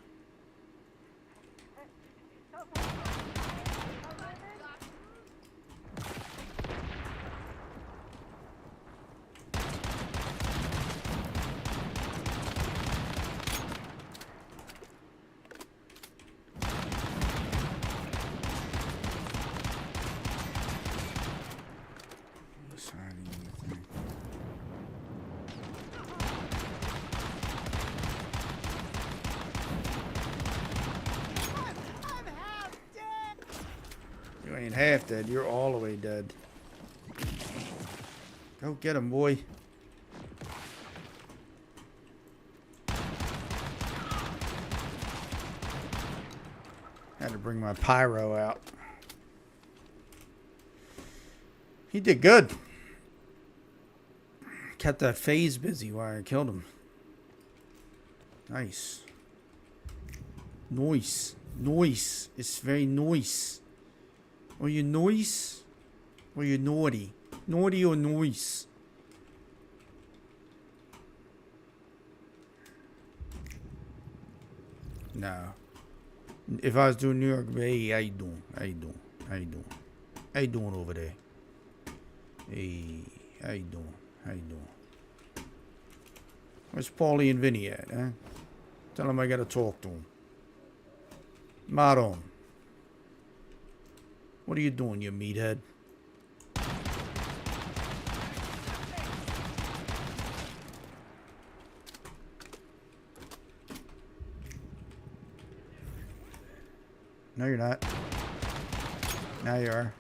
Speaker 1: You ain't half dead. You're all the way dead. Go get him, boy. Had to bring my pyro out. He did good. Kept that phase busy while I killed him. Nice. Nice. Nice. It's very nice. Are you nice? Or you naughty? Naughty or nice? No. If I was doing New York Bay, how you doing? How you doing? How you doing? How you doing over there? Hey, how you doing? How you doing? Where's Paulie and Vinny at, huh? Tell him I gotta talk to him. Maron. What are you doing, you meathead? No, you're not. Now you are.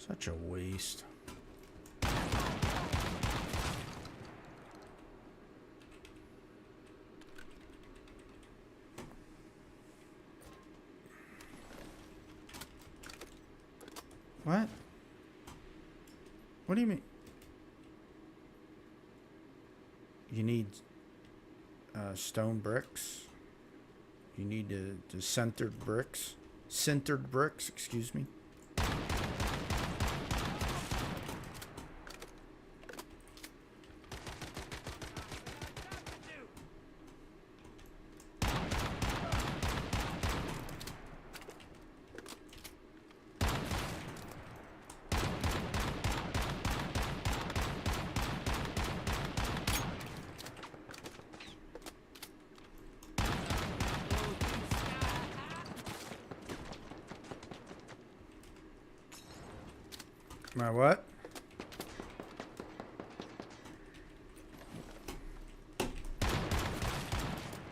Speaker 1: Such a waste. What? What do you mean? You need stone bricks. You need the centered bricks. Centered bricks, excuse me. My what?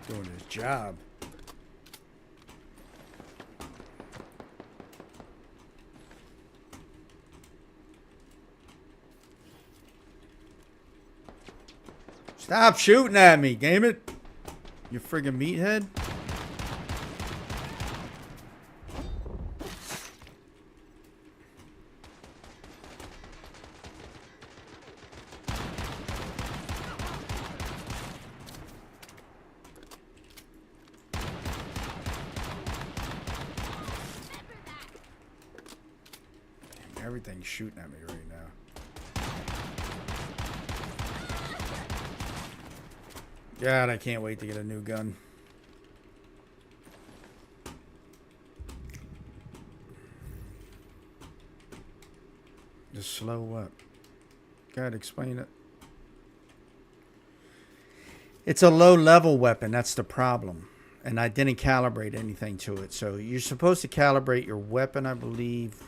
Speaker 1: Doing his job. Stop shooting at me, damn it. You friggin' meathead. Everything's shooting at me right now. God, I can't wait to get a new gun. Just slow up. God, explain it. It's a low level weapon, that's the problem. And I didn't calibrate anything to it. So you're supposed to calibrate your weapon, I believe,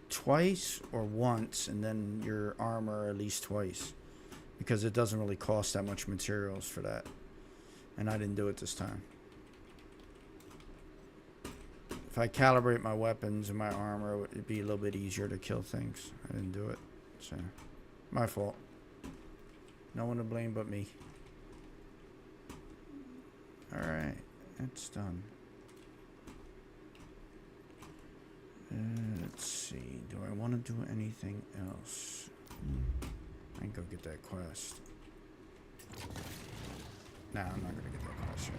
Speaker 1: twice or once, and then your armor at least twice, because it doesn't really cost that much materials for that, and I didn't do it this time. If I calibrate my weapons and my armor, it'd be a little bit easier to kill things. I didn't do it, so my fault. No one to blame but me. All right, it's done. Let's see. Do I want to do anything else? I can go get that quest. Nah, I'm not going to get that quest yet.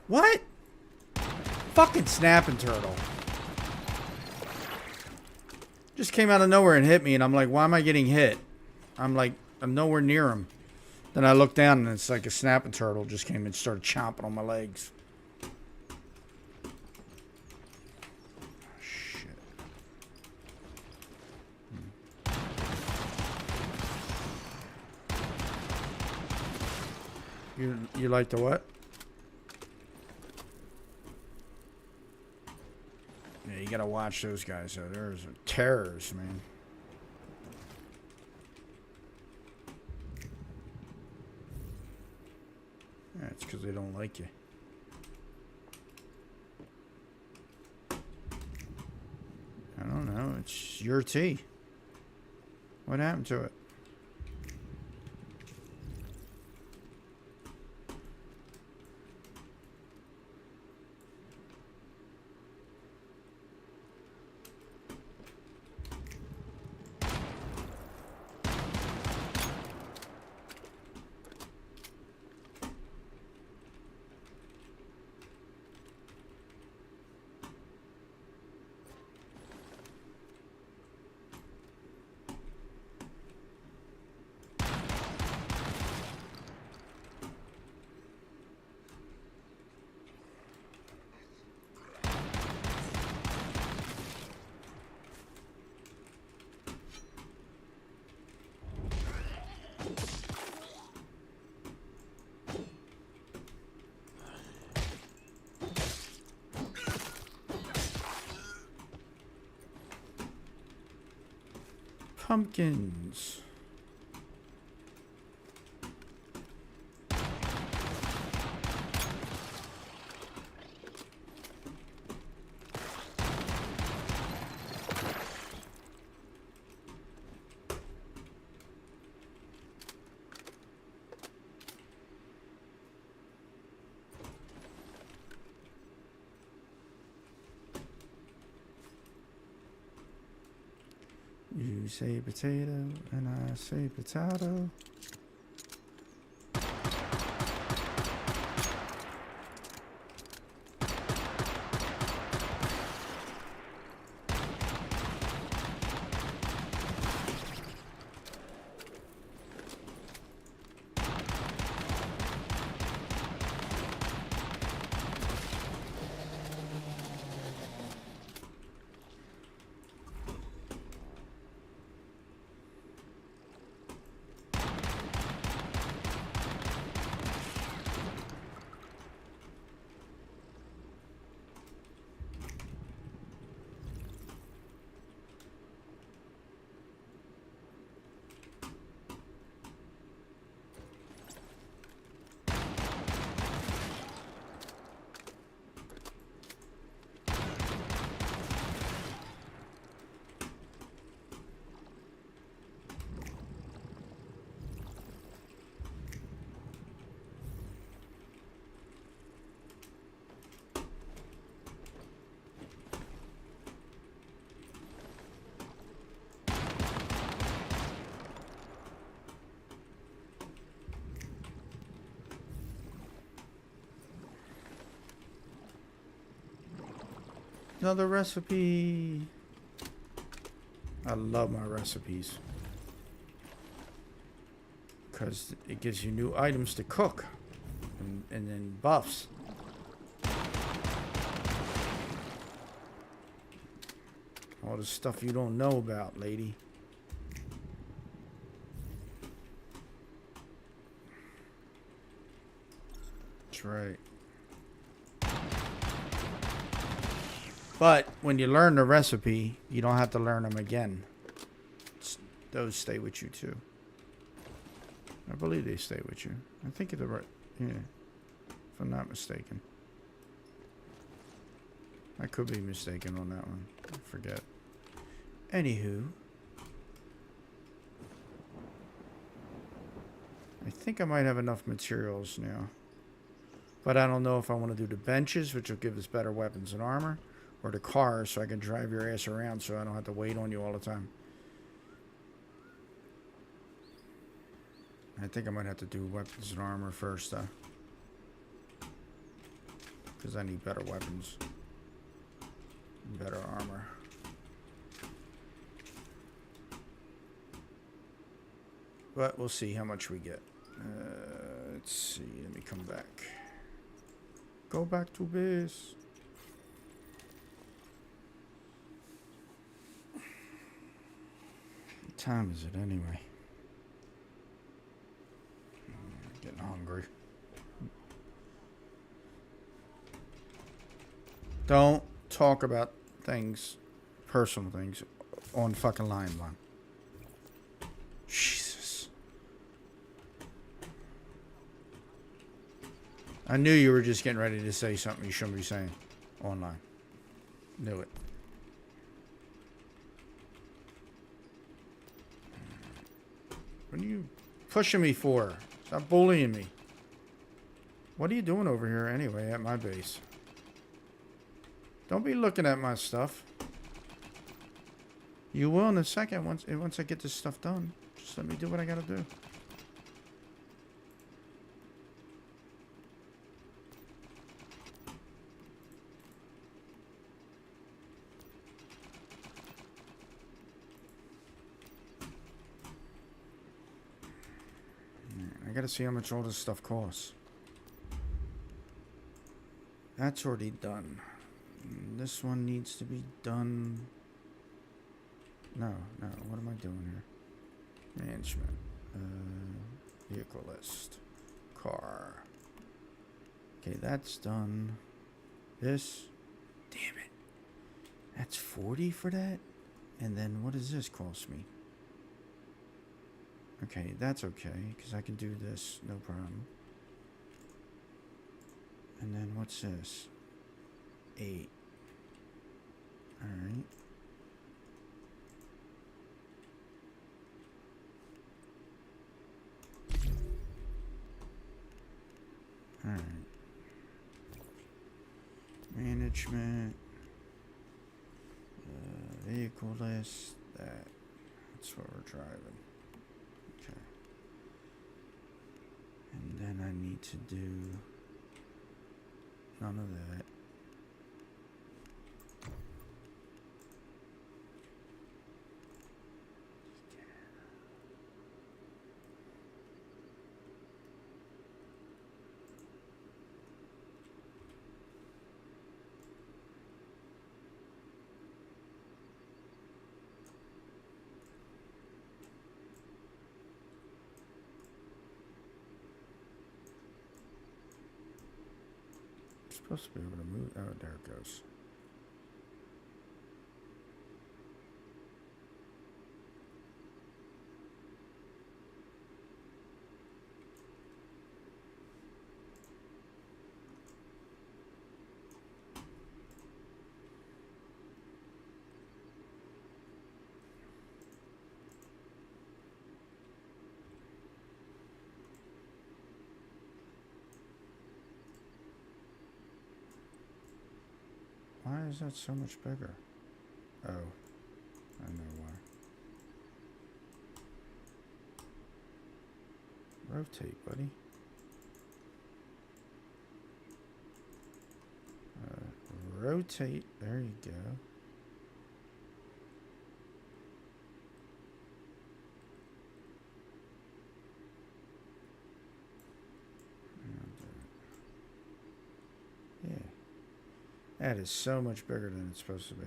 Speaker 1: What? Fucking snapping turtle. Just came out of nowhere and hit me, and I'm like, why am I getting hit? I'm like, I'm nowhere near him. Then I look down, and it's like a snapping turtle just came and started chomping on my legs. Shit. You like the what? Yeah, you gotta watch those guys though. There's terrors, man. Yeah, it's because they don't like you. I don't know. It's your tea. What happened to it? Pumpkins. You say potato, and I say potato. Another recipe. I love my recipes because it gives you new items to cook and then buffs. All the stuff you don't know about, lady. That's right. But when you learn the recipe, you don't have to learn them again. Those stay with you too. I believe they stay with you. I think you're the right. Yeah. If I'm not mistaken. I could be mistaken on that one. I forget. Anywho. I think I might have enough materials now. But I don't know if I want to do the benches, which will give us better weapons and armor. Or the cars, so I can drive your ass around so I don't have to wait on you all the time. I think I might have to do weapons and armor first, though. Because I need better weapons. Better armor. But we'll see how much we get. Let's see. Let me come back. Go back to base. What time is it anyway? Getting hungry. Don't talk about things, personal things, on fucking line one. Jesus. I knew you were just getting ready to say something you shouldn't be saying online. Knew it. What are you pushing me for? Stop bullying me. What are you doing over here anyway at my base? Don't be looking at my stuff. You will in a second once I get this stuff done. Just let me do what I gotta do. I gotta see how much all this stuff costs. That's already done. This one needs to be done. No. What am I doing here? Management. Vehicle list. Car. Okay, that's done. This. Damn it. That's 40 for that? And then what does this cost me? Okay, that's okay, because I can do this, no problem. And then what's this? 8. Alright. Alright. Management. Vehicle list. That. That's what we're driving. Okay. And then I need to do none of that. Supposed to be able to move. Oh, there it goes. Why is that so much bigger? Oh, I know why. Rotate, buddy. Rotate. There you go. Yeah. That is so much bigger than it's supposed to be.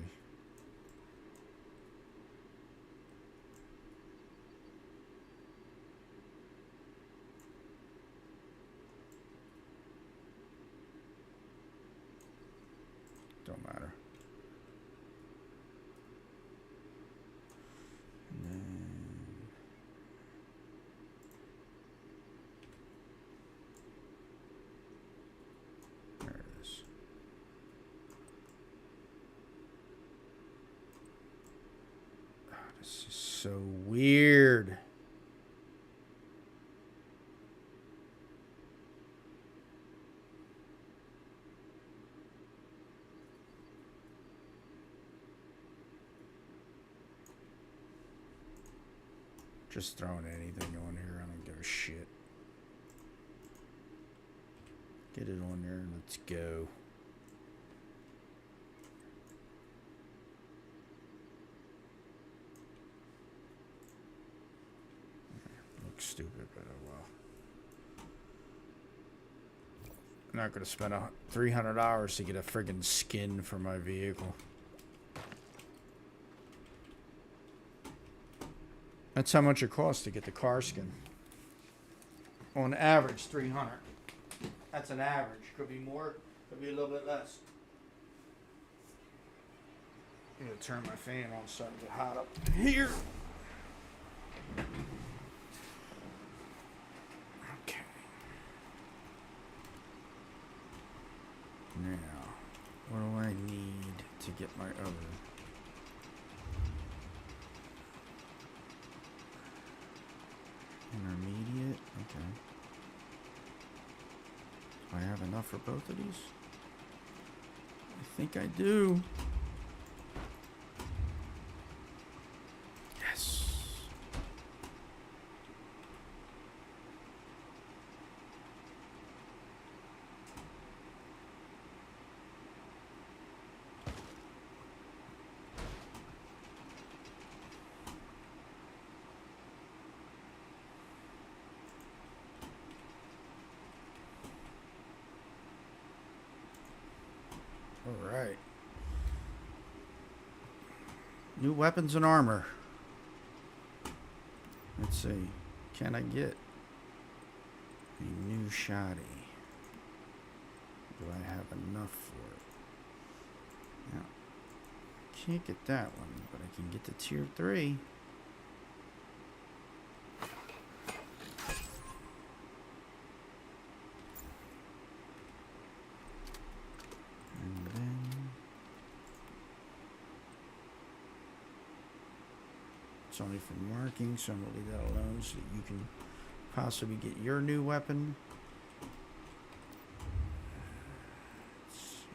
Speaker 1: Don't matter. And then there it is. Oh, this is so weird. Just throwing anything on here. I don't give a shit. Get it on there and let's go. Looks stupid, but oh well. I'm not gonna spend $300 to get a friggin' skin for my vehicle. That's how much it costs to get the car skin. On average, $300. That's an average. Could be more, could be a little bit less. I'm gonna turn my fan on, it's starting to get hot up here. Okay. Now, what do I need to get my other? Intermediate, okay. Do I have enough for both of these? I think I do. Yes. All right. New weapons and armor. Let's see. Can I get a new shoddy? Do I have enough for it? No. Can't get that one, but I can get the tier 3. And then it's only for marking, so I'm going to leave that alone so that you can possibly get your new weapon. Let's see.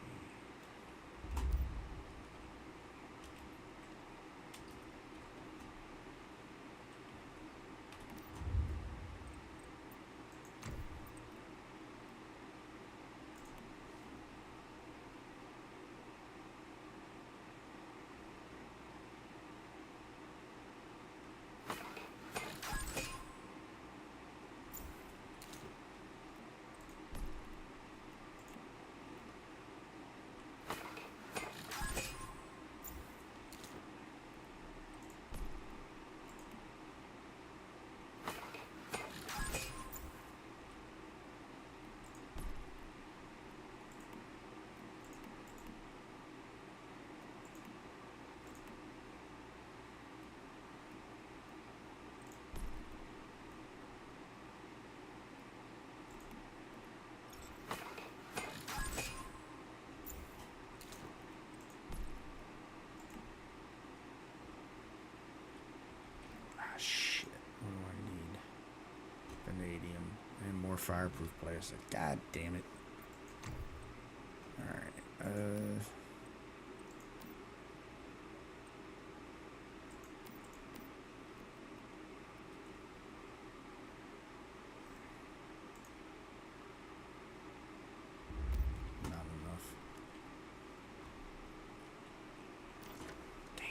Speaker 1: more fireproof plastic. God damn it. Alright. Not enough. Damn.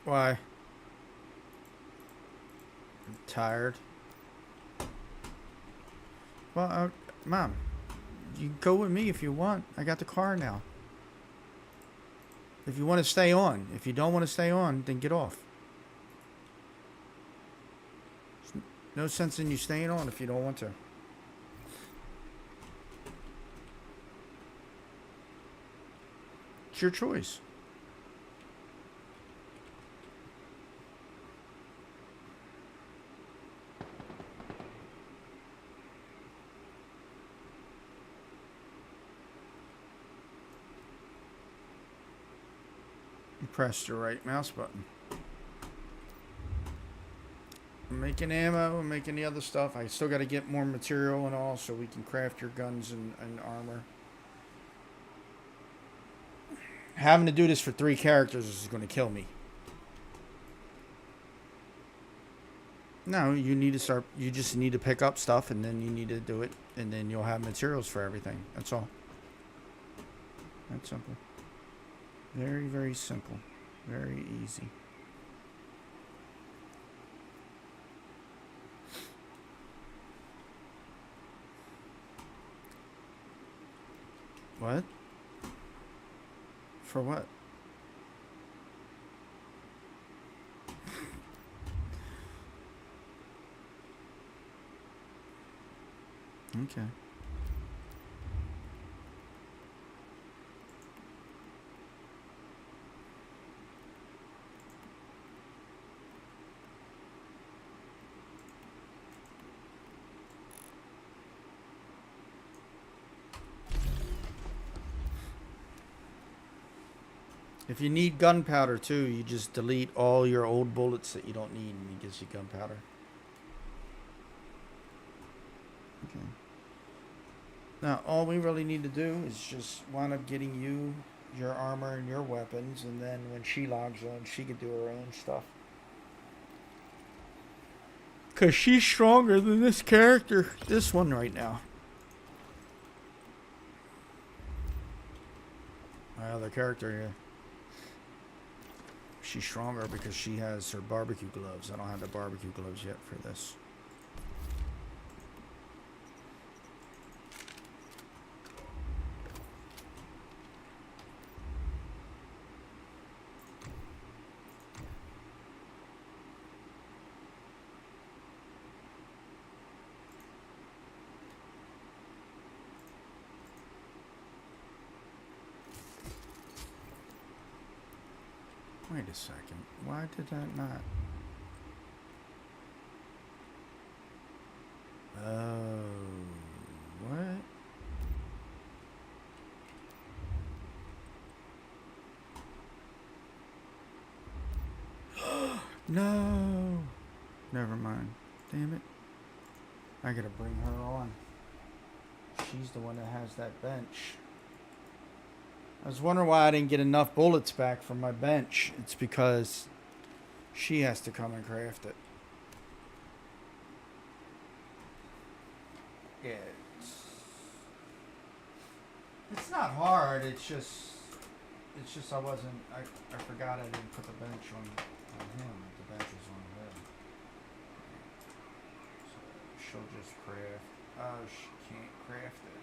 Speaker 1: Why? I'm tired. Well, Mom, you can go with me if you want. I got the car now. If you want to stay on. If you don't want to stay on, then get off. There's no sense in you staying on if you don't want to. It's your choice. You pressed the right mouse button. I'm making ammo, I'm making the other stuff. I still got to get more material and all so we can craft your guns and armor. Having to do this for 3 characters is going to kill me. No, you need to start. You just need to pick up stuff and then you need to do it. And then you'll have materials for everything. That's all. That's simple. Very, very simple. Very easy. What? For what? Okay. If you need gunpowder too, you just delete all your old bullets that you don't need and it gives you gunpowder. Okay. Now, all we really need to do is just wind up getting you your armor and your weapons, and then when she logs on, she can do her own stuff. Because she's stronger than this character, this one right now. My other character here. She's stronger because she has her barbecue gloves. I don't have the barbecue gloves yet for this. Wait a second. Why did that not? Oh, what? No. Never mind. Damn it. I gotta bring her on. She's the one that has that bench. I was wondering why I didn't get enough bullets back from my bench. It's because she has to come and craft it. Yeah, it's not hard. It's just I wasn't. I forgot I didn't put the bench on him. The bench is on her. So she'll just craft. Oh, she can't craft it.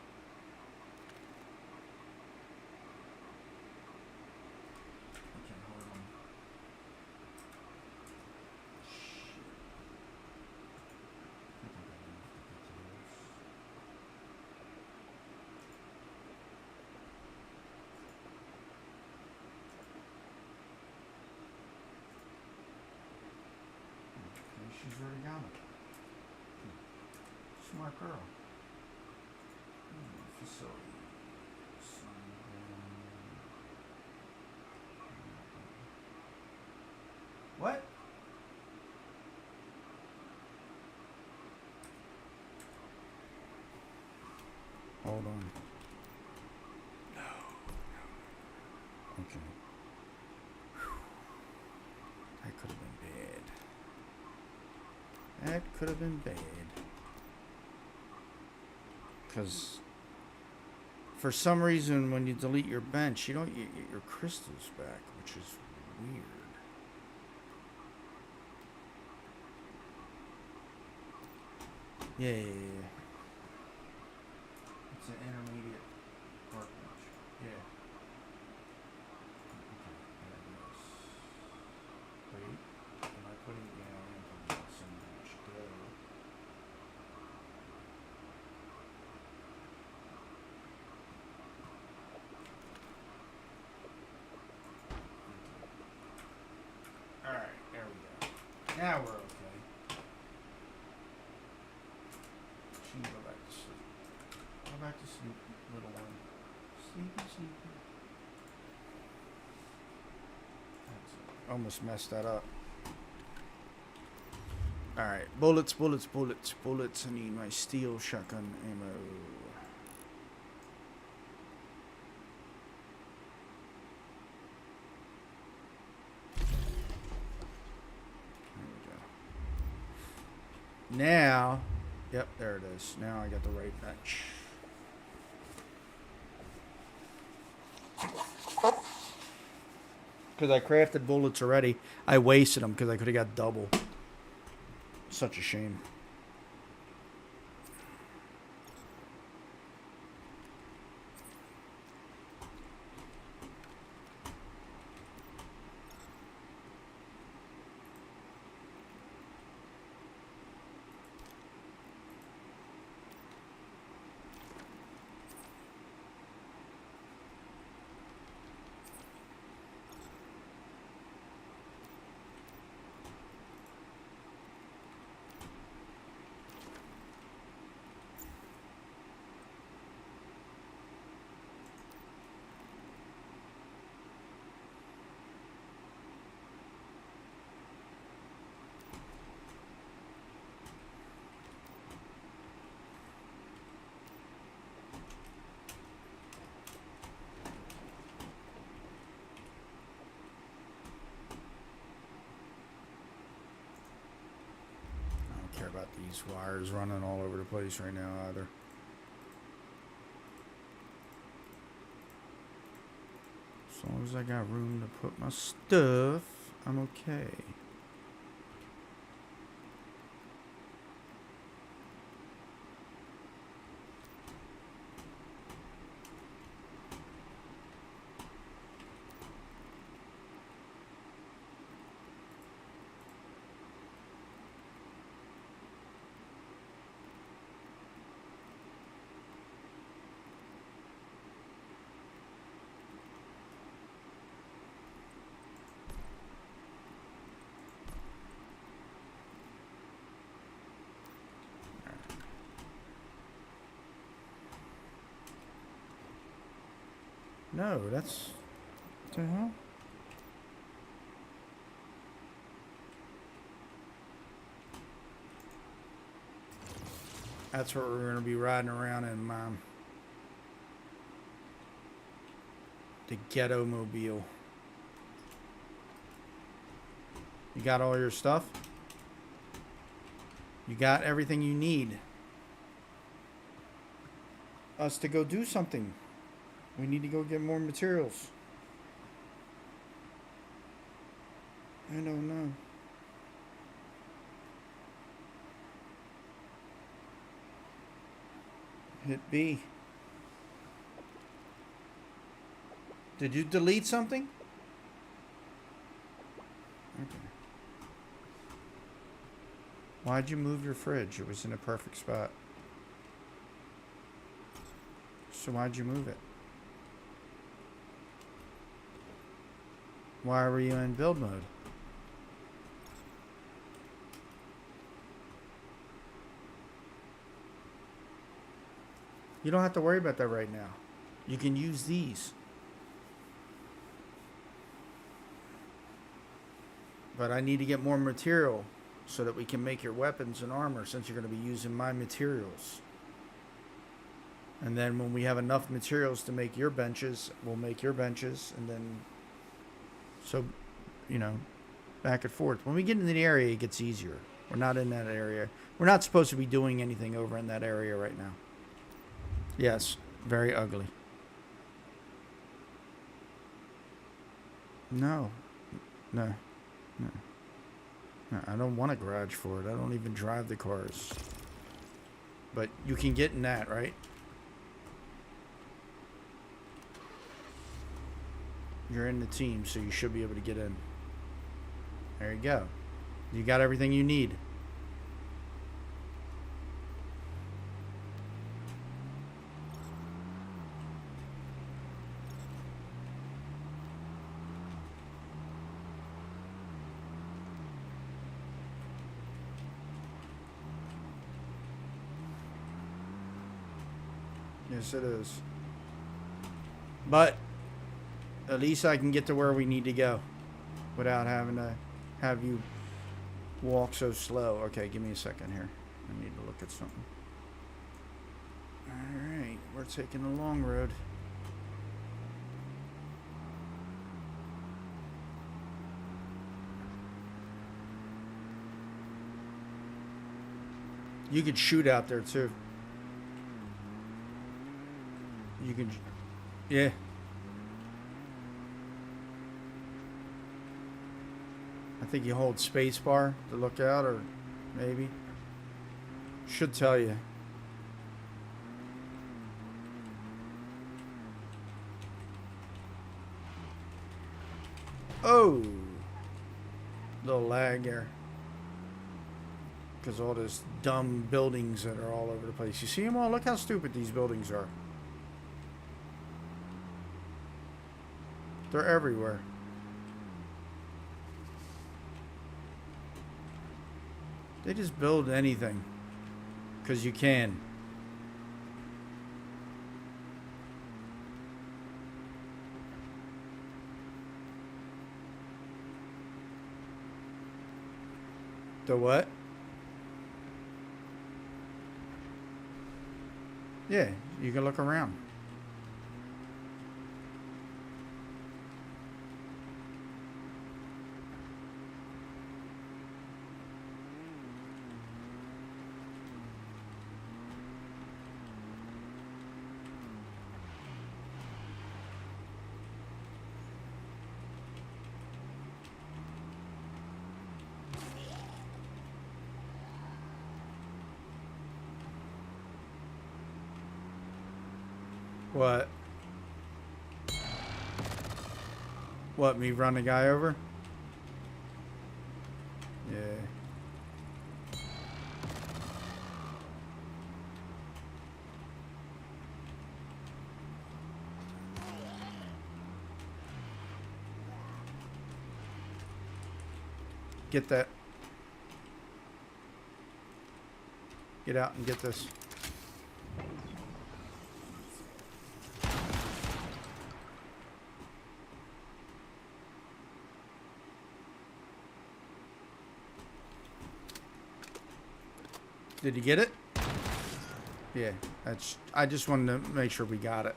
Speaker 1: She's already got it. Smart girl. Facility. What? Hold on. No. Okay. That could have been bad. That could have been bad. Because for some reason, when you delete your bench, you don't get your crystals back, which is weird. Yeah. It's an intermediate workbench. Yeah. Okay, wait. Am I putting down so much dough? Alright, there we go. Now we're okay. She can go back to sleep. Go back to sleep, little one. Sleepy, sleepy. That's it. Almost messed that up. Alright, bullets, bullets, bullets, bullets. I need my steel shotgun ammo. Now, yep, there it is. Now I got the right bench. Because I crafted bullets already. I wasted them because I could have got double. Such a shame. about these wires running all over the place right now either. As long as I got room to put my stuff, I'm okay. No, that's... What the hell? That's what we're going to be riding around in, Mom. The Ghetto Mobile. You got all your stuff? You got everything you need us to go do something. We need to go get more materials. I don't know. Hit B. Did you delete something? Okay. Why'd you move your fridge? It was in a perfect spot. So why'd you move it? Why were you in build mode? You don't have to worry about that right now. You can use these. But I need to get more material so that we can make your weapons and armor, since you're going to be using my materials. And then when we have enough materials to make your benches, we'll make your benches, and then... So, you know, back and forth. When we get into the area, it gets easier. We're not in that area. We're not supposed to be doing anything over in that area right now. Yes, very ugly. No. No. No. No, I don't want a garage for it. I don't even drive the cars. But you can get in that, right? You're in the team, so you should be able to get in. There you go. You got everything you need. Yes, it is. But at least I can get to where we need to go without having to have you walk so slow. Okay, give me a second here. I need to look at something. Alright, we're taking the long road. You could shoot out there too. You can, yeah. I think you hold space bar to look out, or maybe. Should tell you. Oh! Little lag there. Because all those dumb buildings that are all over the place. You see them all? Look how stupid these buildings are. They're everywhere. They just build anything. Because you can. The what? Yeah, you can look around. What? What, me run the guy over? Yeah. Get that. Get out and get this. Did you get it? Yeah, I just wanted to make sure we got it.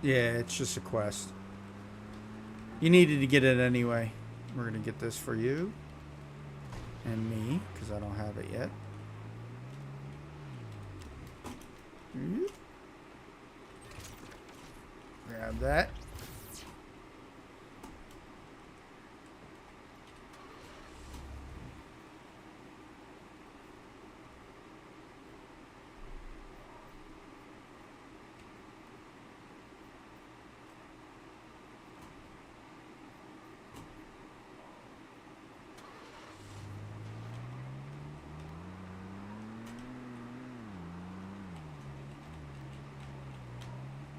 Speaker 1: Yeah, it's just a quest. You needed to get it anyway. We're gonna get this for you. And me, because I don't have it yet. Grab that.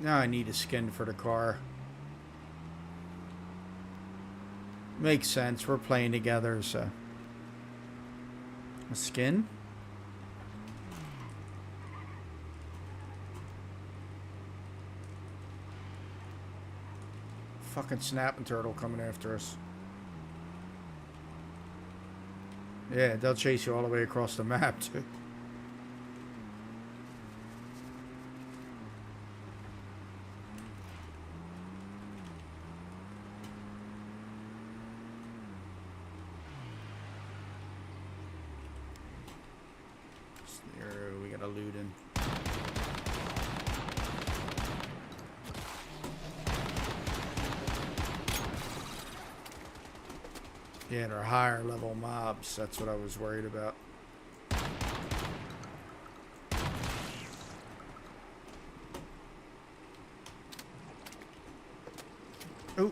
Speaker 1: Now I need a skin for the car. Makes sense. We're playing together, so. A skin? Fucking snapping turtle coming after us. Yeah, they'll chase you all the way across the map, too. We got a loot in. Yeah, they're higher level mobs. That's what I was worried about. Oh.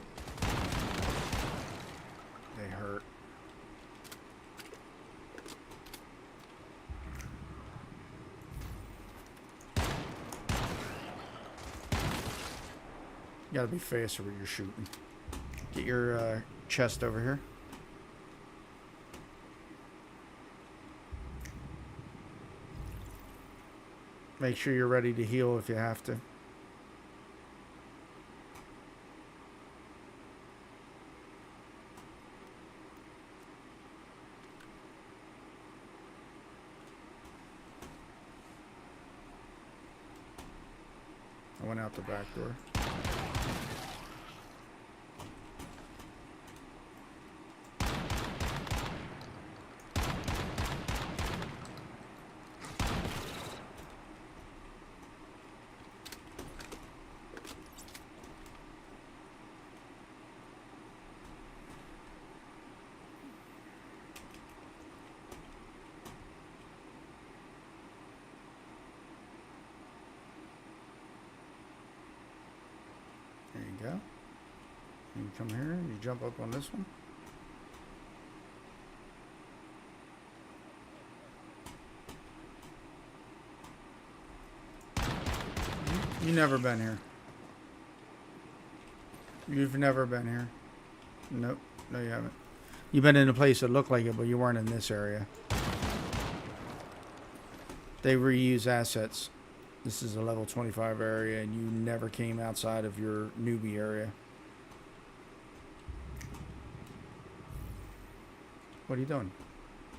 Speaker 1: They hurt. You gotta be faster when you're shooting. Get your chest over here. Make sure you're ready to heal if you have to. I went out the back door. There you go. You come here, you jump up on this one. You've never been here. You've never been here. Nope. No, you haven't. You've been in a place that looked like it, but you weren't in this area. They reuse assets. This is a level 25 area, and you never came outside of your newbie area. What are you doing?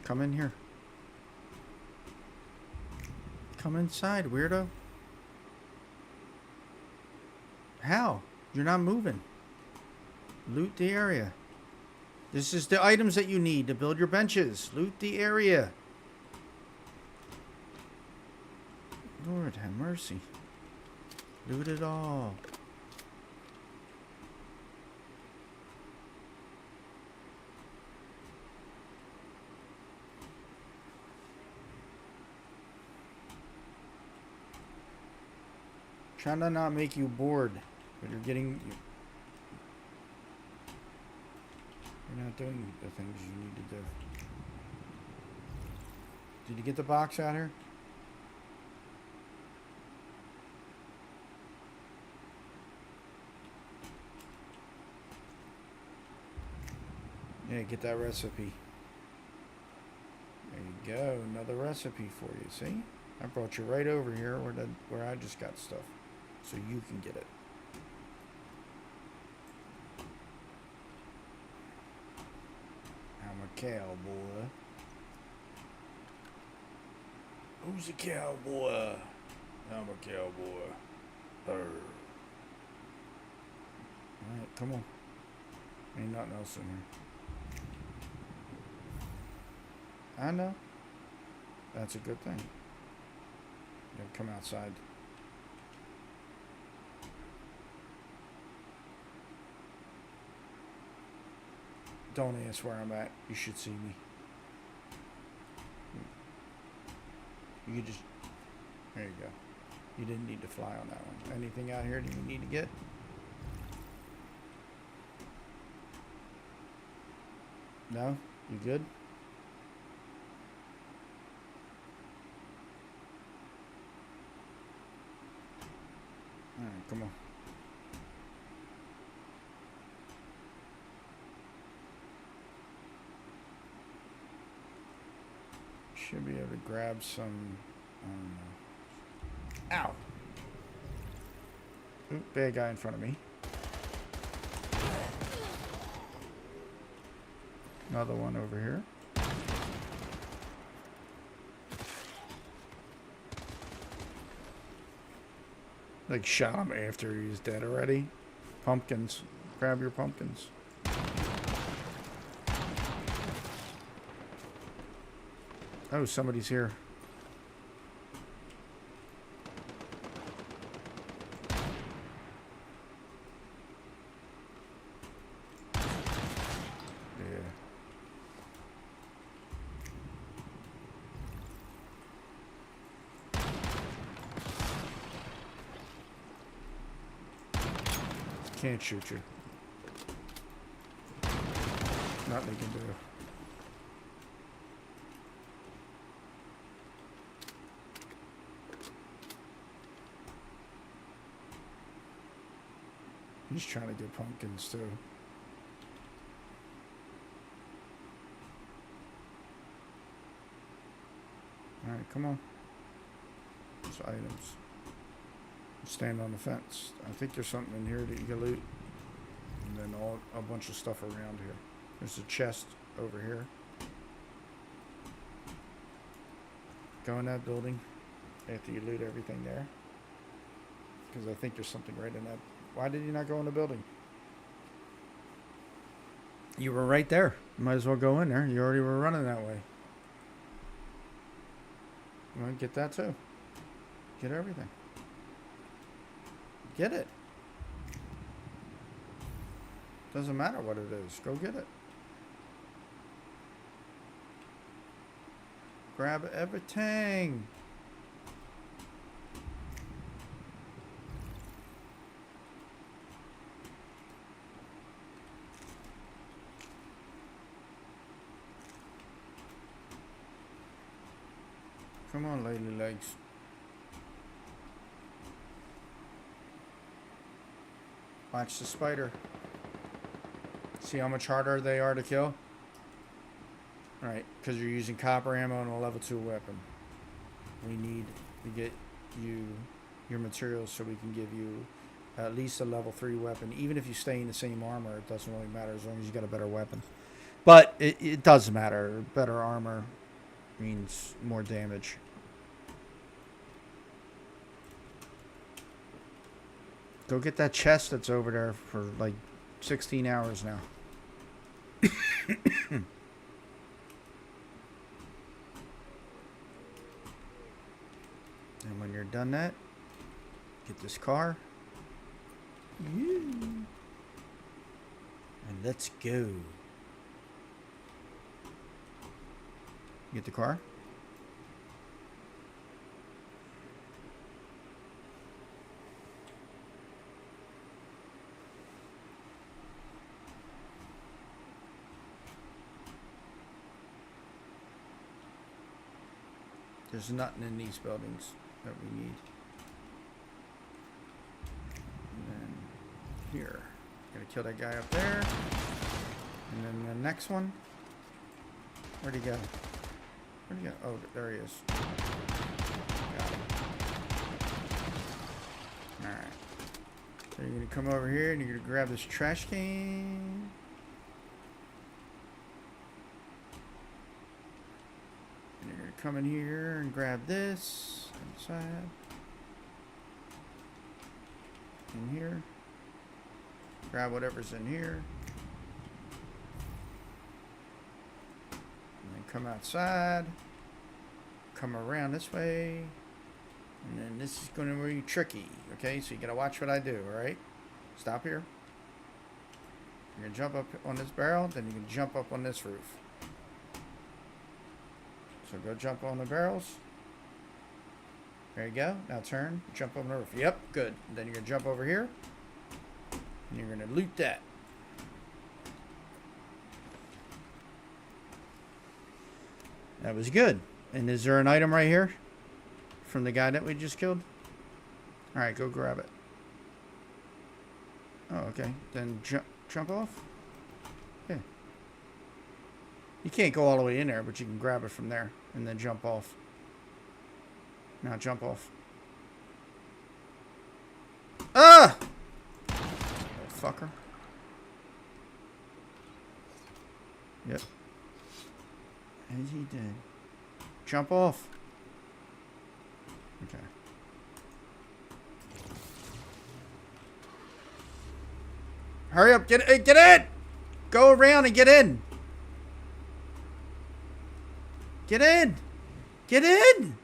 Speaker 1: Come in here. Come inside, weirdo. How? You're not moving. Loot the area. This is the items that you need to build your benches. Loot the area. Lord have mercy. Loot it all. Trying to not make you bored, but you're getting. You're not doing the things you need to do. Did you get the box out here? Yeah, get that recipe. There you go, another recipe for you. See, I brought you right over here where I just got stuff, so you can get it. I'm a cowboy. Who's a cowboy? I'm a cowboy. Alright, come on. Ain't nothing else in here. I know. That's a good thing. You come outside. Don't ask where I'm at. You should see me. You could just... There you go. You didn't need to fly on that one. Anything out here that you need to get? No? You good? Alright, come on. Should be able to grab some... I don't know. Ow! Oop, bad guy in front of me. Another one over here. Like shot him after he's dead already. Pumpkins. Grab your pumpkins. Oh, somebody's here. Yeah. Can't shoot you. Nothing they can do. He's trying to get pumpkins too. Alright, come on. There's items. Stand on the fence. I think there's something in here that you can loot. And then a bunch of stuff around here. There's a chest over here. Go in that building after you loot everything there. Because I think there's something right in that. Why did you not go in the building? You were right there. You might as well go in there. You already were running that way. You want to get that too. Get everything. Get it. Doesn't matter what it is. Go get it. Grab everything. Come on, lady legs. Watch the spider. See how much harder they are to kill? Right, because you're using copper ammo and a level 2 weapon. We need to get you your materials so we can give you at least a level 3 weapon. Even if you stay in the same armor, it doesn't really matter as long as you got a better weapon. But it does matter. Better armor means more damage. Go get that chest that's over there for like 16 hours now. when you're done that, get this car. And let's go. Get the car. There's nothing in these buildings that we need. And then here. Gotta kill that guy up there. And then the next one. Where'd he go? Where'd he go? Oh, there he is. Got him. Alright. So you're gonna come over here and you're gonna grab this trash can. And you're gonna come in here and grab this inside. In here. Grab whatever's in here. And then come outside. Come around this way. And then this is gonna be tricky. Okay, so you gotta watch what I do, alright? Stop here. You're gonna jump up on this barrel, then you can jump up on this roof. So go jump on the barrels. There you go. Now turn. Jump on the roof. Yep, good. And then you're going to jump over here. And you're going to loot that. That was good. And is there an item right here? From the guy that we just killed? Alright, go grab it. Oh, okay. Then jump off? Yeah. You can't go all the way in there, but you can grab it from there. And then jump off. Now jump off. Ah! Little fucker. Yep. As he did. Jump off. Okay. Hurry up, get in! Go around and get in! Get in! Get in!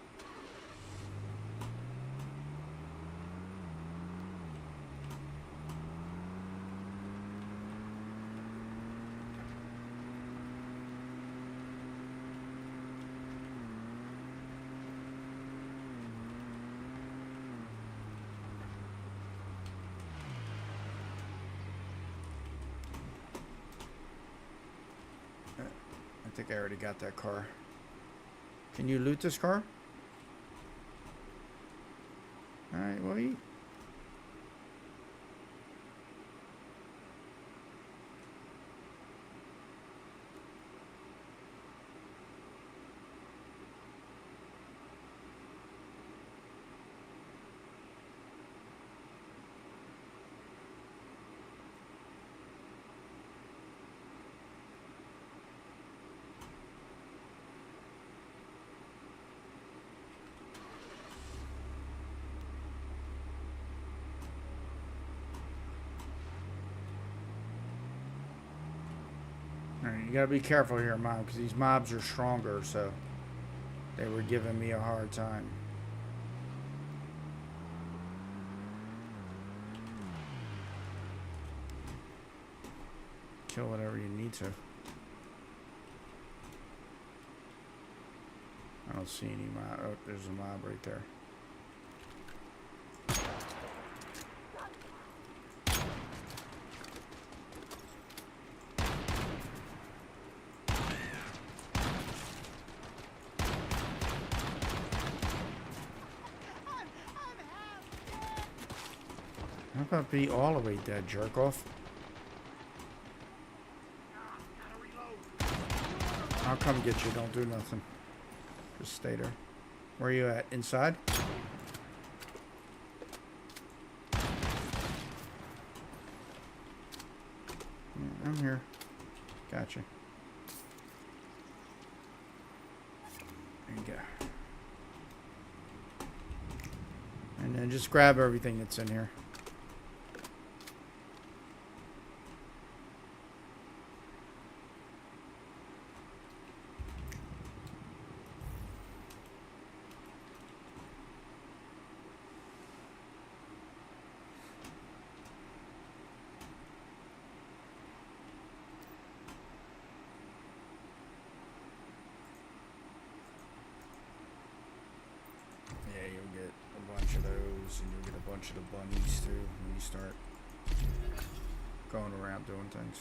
Speaker 1: I think I already got that car. Can you loot this car? Alright, well, you... Alright, you gotta be careful here, Mom, because these mobs are stronger, so they were giving me a hard time. Kill whatever you need to. I don't see any mob. Oh, there's a mob right there. How about be all the way dead, jerk off? I'll come get you, don't do nothing. Just stay there. Where are you at? Inside? Yeah, I'm here. Gotcha. There you go. And then just grab everything that's in here. bunnies, and you'll get a bunch of the bunnies too when you start going around doing things.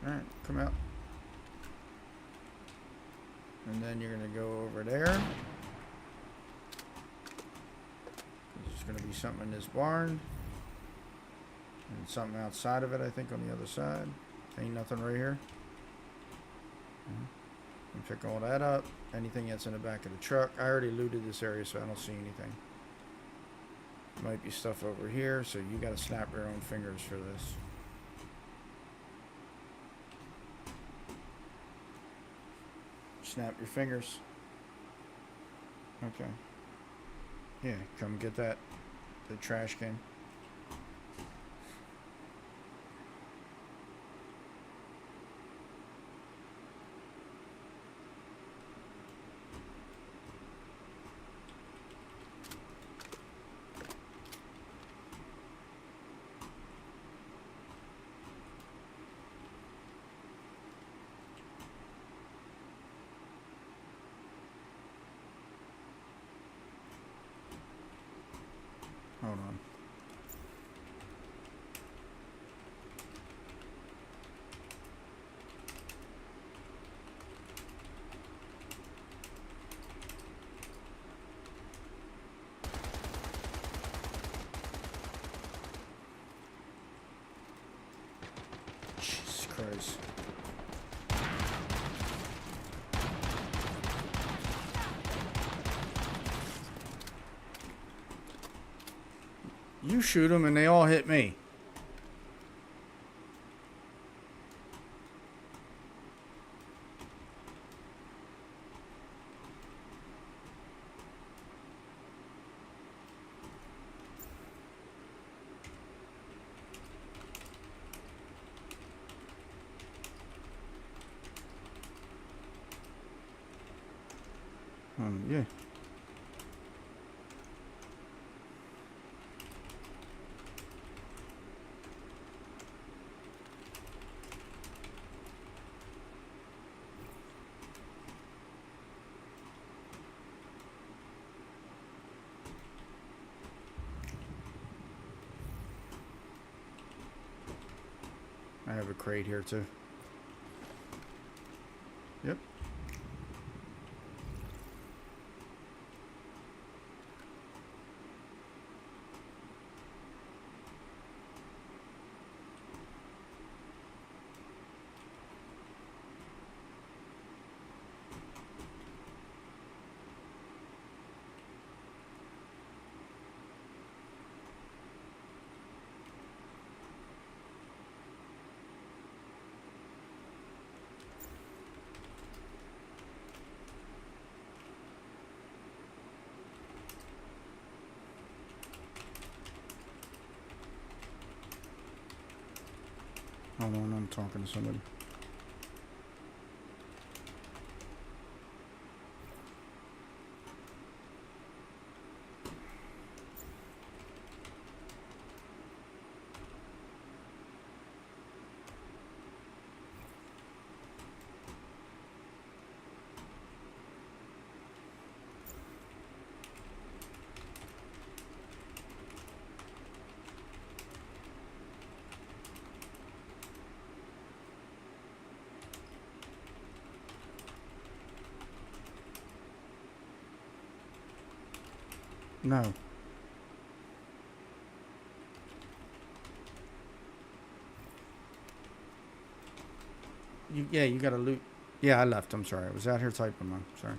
Speaker 1: Alright, come out. And then you're going to go over there. There's going to be something in this barn. And something outside of it, I think, on the other side. Ain't nothing right here. And pick all that up. Anything that's in the back of the truck. I already looted this area, so I don't see anything. Might be stuff over here, so you got to snap your own fingers for this. Snap your fingers. Okay. Yeah, come get that. The trash can. Hold on. Jesus Christ. You shoot them and they all hit me. Yeah. I have a crate here too. Yep. Hold on, I'm talking to somebody. No. Yeah, you gotta loot. Yeah, I left. I'm sorry. I was out here typing, man. Sorry.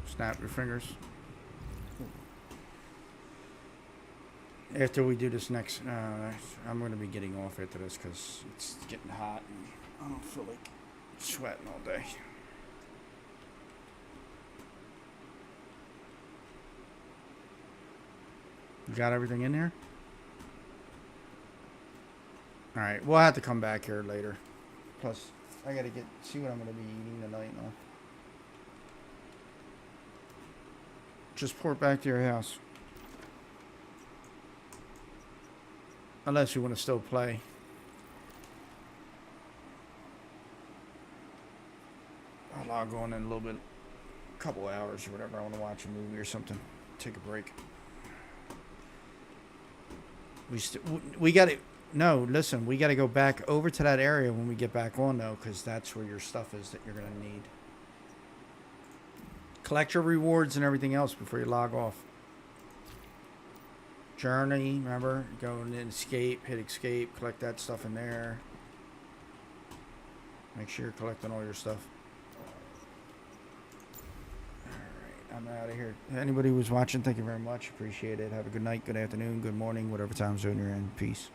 Speaker 1: Snap your fingers. After we do this next, I'm going to be getting off after this because it's getting hot and I don't feel like sweating all day. You got everything in there? Alright, we'll have to come back here later. Plus, I gotta see what I'm going to be eating tonight now. just port back to your house. Unless you want to still play. I'll log on in a little bit, a couple hours or whatever. I want to watch a movie or something. Take a break. We got to. No, listen. We got to go back over to that area when we get back on though, because that's where your stuff is that you're gonna need. Collect your rewards and everything else before you log off. Journey, remember? Go and then escape, hit escape, collect that stuff in there. Make sure you're collecting all your stuff. Alright, I'm out of here. Anybody who was watching, thank you very much. Appreciate it. Have a good night, good afternoon, good morning, whatever time zone you're in. Peace.